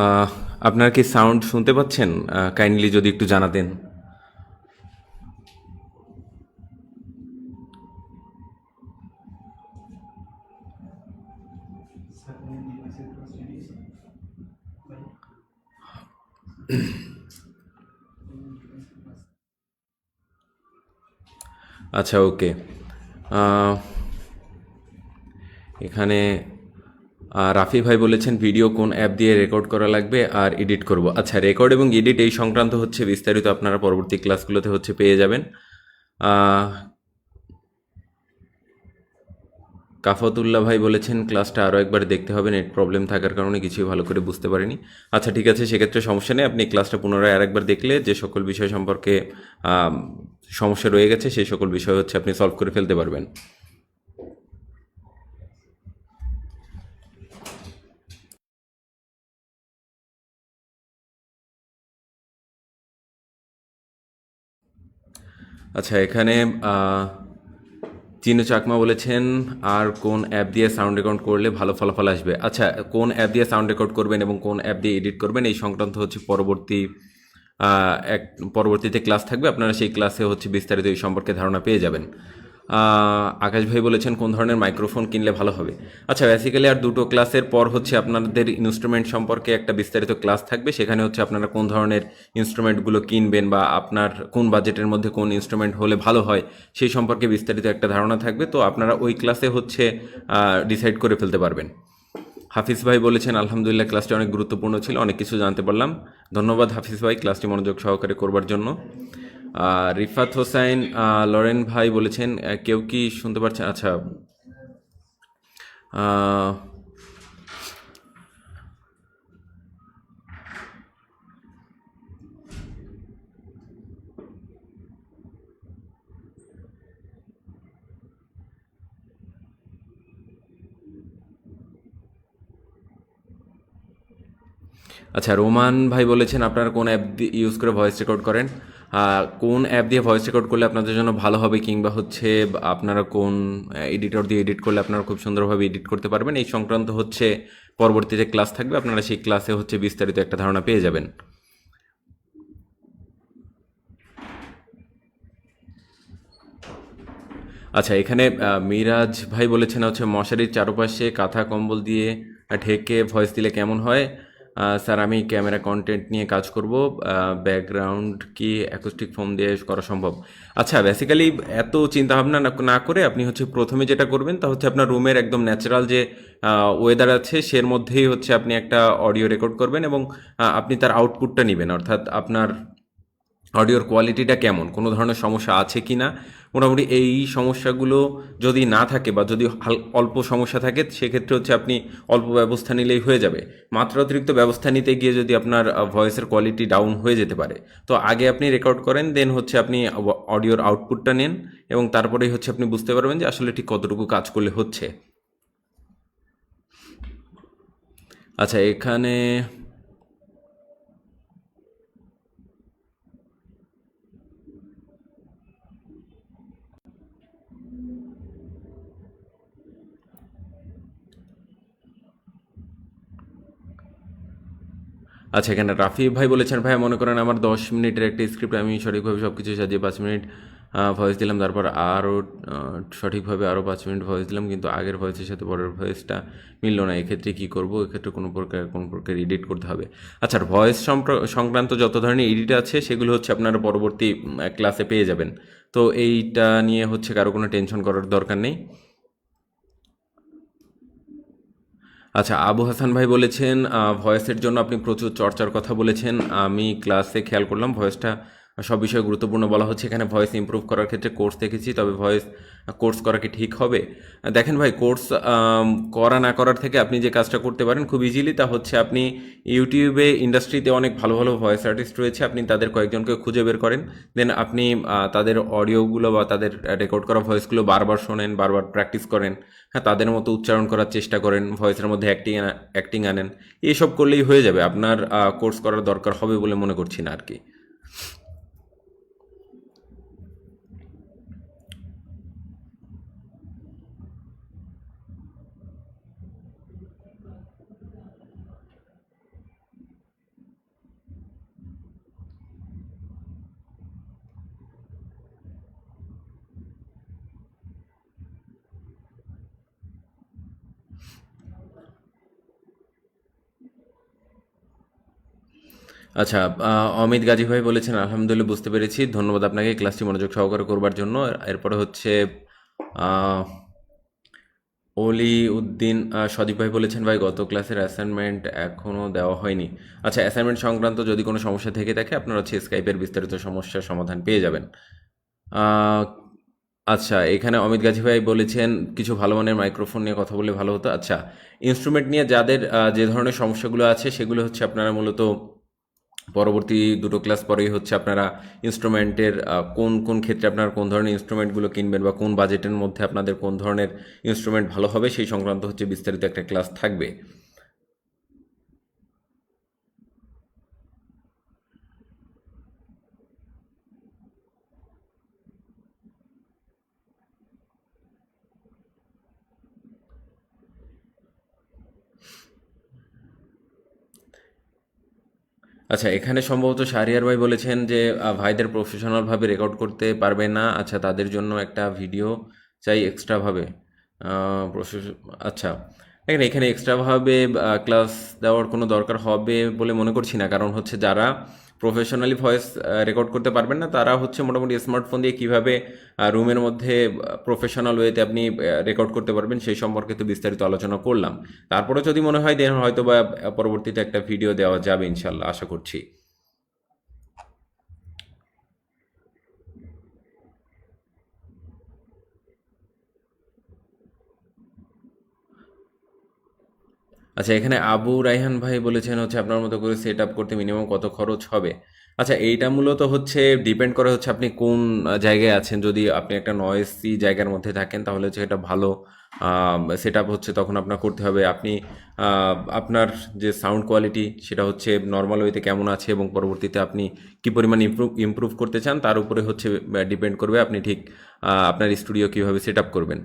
আহ, আপনারা কি সাউন্ড শুনতে পাচ্ছেন? কাইন্ডলি যদি একটু জানাতেন। আচ্ছা, ওকে। আহ, এখানে রাফি ভাই বলেছেন ভিডিও কোন অ্যাপ দিয়ে রেকর্ড করা লাগবে আর এডিট করব। আচ্ছা, রেকর্ড এবং এডিট এই সংক্রান্ত হচ্ছে বিস্তারিত আপনারা পরবর্তী ক্লাসগুলোতে হচ্ছে পেয়ে যাবেন। আহ, কাফাতুল্লাহ ভাই বলেছেন ক্লাসটা আরও একবার দেখতে হবে, নেট প্রবলেম থাকার কারণে কিছুই ভালো করে বুঝতে পারিনি। আচ্ছা ঠিক আছে, সেক্ষেত্রে সমস্যা নেই, আপনি ক্লাসটা পুনরায় আরেকবার দেখলে যে সকল বিষয় সম্পর্কে আম, সমস্যা রয়ে গেছে সেই সকল বিষয় হচ্ছে আপনি সলভ করে ফেলতে পারবেন। আচ্ছা এখানে চিনু চাকমা বলেছেন আর কোন অ্যাপ দিয়ে সাউন্ড রেকর্ড করলে ভালো ফলাফল আসবে। আচ্ছা, কোন অ্যাপ দিয়ে সাউন্ড রেকর্ড করবেন এবং কোন অ্যাপ দিয়ে এডিট করবেন এই সংক্রান্ত হচ্ছে পরবর্তীতে ক্লাস থাকবে, আপনারা সেই ক্লাসে হচ্ছে বিস্তারিত এই সম্পর্কে ধারণা পেয়ে যাবেন। আকাশ ভাই বলেছেন কোন ধরনের মাইক্রোফোন কিনলে ভালো হবে। আচ্ছা বেসিক্যালি আর দুটো ক্লাসের পর হচ্ছে আপনাদের ইনস্ট্রুমেন্ট সম্পর্কে একটা বিস্তারিত ক্লাস থাকবে, সেখানে হচ্ছে আপনারা কোন ধরনের ইনস্ট্রুমেন্টগুলো কিনবেন বা আপনার কোন বাজেটের মধ্যে কোন ইনস্ট্রুমেন্ট হলে ভালো হয় সেই সম্পর্কে বিস্তারিত একটা ধারণা থাকবে, তো আপনারা ওই ক্লাসে হচ্ছে ডিসাইড করে ফেলতে পারবেন। হাফিজ ভাই বলেছেন আলহামদুলিল্লাহ ক্লাসটি অনেক গুরুত্বপূর্ণ ছিল, অনেক কিছু জানতে পারলাম। ধন্যবাদ হাফিজ ভাই ক্লাসটি মনোযোগ সহকারে করবার জন্য। রিফাত হোসাইন লরেন ভাই বলেছেন কেউ কি শুনতে পাচ্ছেন? আচ্ছা আহ, আচ্ছা রোমান ভাই বলেছেন আপনারা কোন অ্যাপ ইউজ করে ভয়েস রেকর্ড করেন, কোন অ্যাপ দিয়ে ভয়েস রেকর্ড করলে আপনাদের জন্য ভালো হবে, কিংবা হচ্ছে আপনারা কোন এডিটর দিয়ে এডিট করলে আপনারা খুব সুন্দরভাবে এডিট করতে পারবেন এই সংক্রান্ত হচ্ছে পরবর্তীতে ক্লাস থাকবে, আপনারা সেই ক্লাসে হচ্ছে বিস্তারিত একটা ধারণা পেয়ে যাবেন। আচ্ছা এখানে মিরাজ ভাই বলেছেন হচ্ছে মশারির চারপাশে কাঁথা কম্বল দিয়ে ঢেকে ভয়েস দিলে কেমন হয়? স্যার আমি ক্যামেরা কন্টেন্ট নিয়ে কাজ করব, ব্যাকগ্রাউন্ড কি অ্যাকোস্টিক ফোম দিয়ে করা সম্ভব? আচ্ছা বেসিক্যালি এত চিন্তাভাবনা না করে আপনি হচ্ছে প্রথমে যেটা করবেন তা হচ্ছে আপনার রুমের একদম ন্যাচারাল যে ওয়েদার আছে সের মধ্যেই হচ্ছে আপনি একটা অডিও রেকর্ড করবেন এবং আপনি তার আউটপুটটা নেবেন, অর্থাৎ আপনার অডিওর কোয়ালিটিটা কেমন, কোনো ধরনের সমস্যা আছে কি না। মোটামুটি এই সমস্যাগুলো যদি না থাকে বা যদি অল্প সমস্যা থাকে সেক্ষেত্রে হচ্ছে আপনি অল্প ব্যবস্থা নিলেই হয়ে যাবে। মাত্রাতিরিক্ত ব্যবস্থা নিতে গিয়ে যদি আপনার ভয়েসের কোয়ালিটি ডাউন হয়ে যেতে পারে, তো আগে আপনি রেকর্ড করেন, দেন হচ্ছে আপনি অডিওর আউটপুটটা নেন এবং তারপরেই হচ্ছে আপনি বুঝতে পারবেন যে আসলে ঠিক কতটুকু কাজ করলে হচ্ছে। আচ্ছা এখানে আচ্ছা এখানে রাফি ভাই বলেছেন ভাই মনে করেন আমার 10 মিনিটের একটা স্ক্রিপ্ট, আমি সঠিকভাবে সব কিছু সাজিয়ে 5 মিনিট ভয়েস দিলাম, তারপর আরও সঠিকভাবে আরও 5 মিনিট ভয়েস দিলাম, কিন্তু আগের ভয়েসের সাথে পরের ভয়েসটা মিললো না, এক্ষেত্রে কী করবো? এক্ষেত্রে কোনো প্রকার এডিট করতে হবে। আচ্ছা ভয়েস সংক্রান্ত যত ধরনের এডিট আছে সেগুলো হচ্ছে আপনারা পরবর্তী ক্লাসে পেয়ে যাবেন, তো এইটা নিয়ে হচ্ছে কারো কোনো টেনশন করার দরকার নেই। আচ্ছা আবু হাসান ভাই বলেছেন ভয়েসের জন্য আপনি প্রচুর চর্চার কথা বলেছেন, আমি ক্লাসে খেয়াল করলাম ভয়েসটা সব বিষয়ে গুরুত্বপূর্ণ বলা হচ্ছে, এখানে ভয়েস ইমপ্রুভ করার ক্ষেত্রে কোর্স দেখেছি, তবে ভয়েস কোর্স করা কি ঠিক হবে? দেখেন ভাই কোর্স করা না করার থেকে আপনি যে কাজটা করতে পারেন খুব ইজিলি, তা হচ্ছে আপনি ইউটিউবে ইন্ডাস্ট্রিতে অনেক ভালো ভালো ভয়েস আর্টিস্ট রয়েছে, আপনি তাদের কয়েকজনকে খুঁজে বের করেন, দেন আপনি তাদের অডিওগুলো বা তাদের রেকর্ড করা ভয়েসগুলো বারবার শোনেন, বারবার প্র্যাকটিস করেন, হ্যাঁ তাদের মতো উচ্চারণ করার চেষ্টা করেন, ভয়েসের মধ্যে অ্যাক্টিং আনেন, এইসব করলেই হয়ে যাবে, আপনার কোর্স করার দরকার হবে বলে মনে করছি না আর কি। আচ্ছা অমিত গাজী ভাই বলেছেন আলহামদুলিল্লাহ বুঝতে পেরেছি, ধন্যবাদ আপনাকে ক্লাসটি মনোযোগ সহকারে করবার জন্য। এরপরে হচ্ছে আহ, অলি উদ্দিন সদীপ ভাই বলেছেন ভাই গত ক্লাসের অ্যাসাইনমেন্ট এখনও দেওয়া হয়নি। আচ্ছা অ্যাসাইনমেন্ট সংক্রান্ত যদি কোনো সমস্যা থেকে থাকে আপনারা হচ্ছে স্কাইপের বিস্তারিত সমস্যার সমাধান পেয়ে যাবেন। আচ্ছা, এখানে অমিত গাজী ভাই বলেছেন কিছু ভালো মানের মাইক্রোফোন নিয়ে কথা বললে ভালো হতো। আচ্ছা, ইনস্ট্রুমেন্ট নিয়ে যাদের যে ধরনের সমস্যাগুলো আছে সেগুলো হচ্ছে আপনারা মূলত পরবর্তী দুটো ক্লাস পরেই হচ্ছে আপনারা ইনস্ট্রুমেন্টের কোন কোন ক্ষেত্রে আপনারা কোন ধরনের ইনস্ট্রুমেন্টগুলো কিনবেন বা কোন বাজেটের মধ্যে আপনাদের কোন ধরনের ইনস্ট্রুমেন্ট ভালো হবে সেই সংক্রান্ত হচ্ছে বিস্তারিত একটা ক্লাস থাকবে। আচ্ছা, এখানে সম্ভবত শাহরিয়ার ভাই বলেছেন যে ভাইদের প্রফেশনালভাবে রেকর্ড করতে পারবে না, আচ্ছা তাদের জন্য একটা ভিডিও চাই এক্সট্রাভাবে। আচ্ছা, দেখেন এখানে এক্সট্রাভাবে ক্লাস দেওয়ার কোনো দরকার হবে বলে মনে করছি না, কারণ হচ্ছে যারা প্রফেশনালি ভয়েস রেকর্ড করতে পারবেন না তারা হচ্ছে মোটামুটি স্মার্টফোন দিয়ে কীভাবে রুমের মধ্যে প্রফেশনাল ওয়েতে আপনি রেকর্ড করতে পারবেন সেই সম্পর্কে তো বিস্তারিত আলোচনা করলাম। তারপরে যদি মনে হয় দেন হয়তো বা পরবর্তীতে একটা ভিডিও দেওয়া যাবে ইনশাল্লাহ, আশা করছি। আচ্ছা, এখানে আবু রায়হান ভাই বলেছেন হচ্ছে আপনার মতো করে সেট আপ করতে মিনিমাম কত খরচ হবে। আচ্ছা, এইটা মূলত হচ্ছে ডিপেন্ড করে হচ্ছে আপনি কোন জায়গায় আছেন। যদি আপনি একটা নয়েসি জায়গার মধ্যে থাকেন তাহলে হচ্ছে এটা ভালো সেট আপ হচ্ছে তখন আপনার করতে হবে। আপনি আপনার যে সাউন্ড কোয়ালিটি সেটা হচ্ছে নর্মাল ওয়েতে কেমন আছে এবং পরবর্তীতে আপনি কী পরিমাণ ইমপ্রুভ করতে চান তার উপরে হচ্ছে ডিপেন্ড করবে আপনি ঠিক আপনার স্টুডিও কীভাবে সেট আপ করবেন।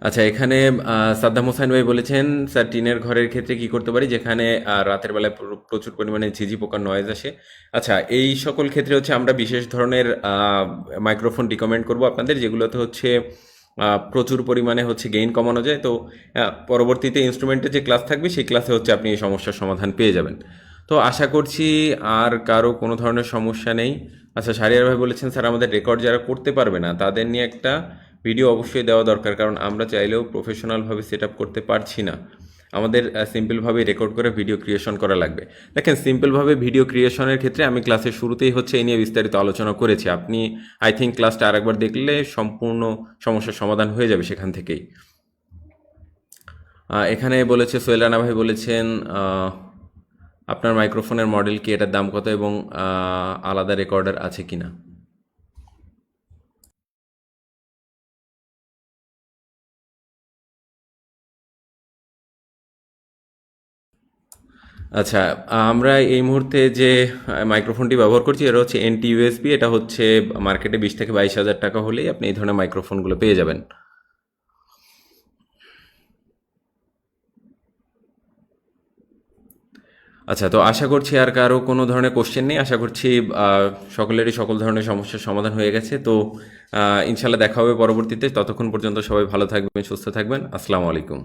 আচ্ছা, এখানে সাদ্দাম হোসাইন ভাই বলেছেন স্যার টিনের ঘরের ক্ষেত্রে কি করতে পারি যেখানে রাতের বেলায় প্রচুর পরিমাণে ঝিঝি পোকার নয়েজ আসে। আচ্ছা, এই সকল ক্ষেত্রে হচ্ছে আমরা বিশেষ ধরনের মাইক্রোফোন রিকমেন্ড করব আপনাদের, যেগুলোতে হচ্ছে প্রচুর পরিমাণে হচ্ছে গেইন কমানো যায়। তো পরবর্তীতে ইনস্ট্রুমেন্টের যে ক্লাস থাকবে সেই ক্লাসে হচ্ছে আপনি এই সমস্যার সমাধান পেয়ে যাবেন। তো আশা করছি আর কারো কোনো ধরনের সমস্যা নেই। আচ্ছা, শাহরিয়ার ভাই বলেছেন স্যার আমাদের রেকর্ড যারা করতে পারবে না তাদের নিয়ে একটা ভিডিও অবশ্যই দেওয়া দরকার, কারণ আমরা চাইলেও প্রফেশনালভাবে সেট আপ করতে পারছি না। আমাদের সিম্পলভাবে রেকর্ড করে ভিডিও ক্রিয়েশন করা লাগবে। দেখেন, সিম্পলভাবে ভিডিও ক্রিয়েশনের ক্ষেত্রে আমি ক্লাসের শুরুতেই হচ্ছে এই নিয়ে বিস্তারিত আলোচনা করেছি। আপনি আই থিঙ্ক ক্লাসটা আরেকবার দেখলে সম্পূর্ণ সমস্যার সমাধান হয়ে যাবে সেখান থেকেই। এখানে বলেছে সোহেল রানা ভাই বলেছেন আপনার মাইক্রোফোনের মডেল কি, এটার দাম কত এবং আলাদা রেকর্ডার আছে কিনা। আচ্ছা, আমরা এই মুহূর্তে যে মাইক্রোফোনটি ব্যবহার করছি এটা হচ্ছে এনটি ইউএসবি। এটা হচ্ছে মার্কেটে 20 থেকে 22 হাজার টাকা হলেই আপনি এই ধরনের মাইক্রোফোনগুলো পেয়ে যাবেন। আচ্ছা, তো আশা করছি আর কারো কোনো ধরনের কোশ্চেন নেই। আশা করছি সকলেরই সকল ধরনের সমস্যার সমাধান হয়ে গেছে। তো ইনশাল্লাহ দেখা হবে পরবর্তীতে। ততক্ষণ পর্যন্ত সবাই ভালো থাকবেন, সুস্থ থাকবেন। আসসালামু আলাইকুম।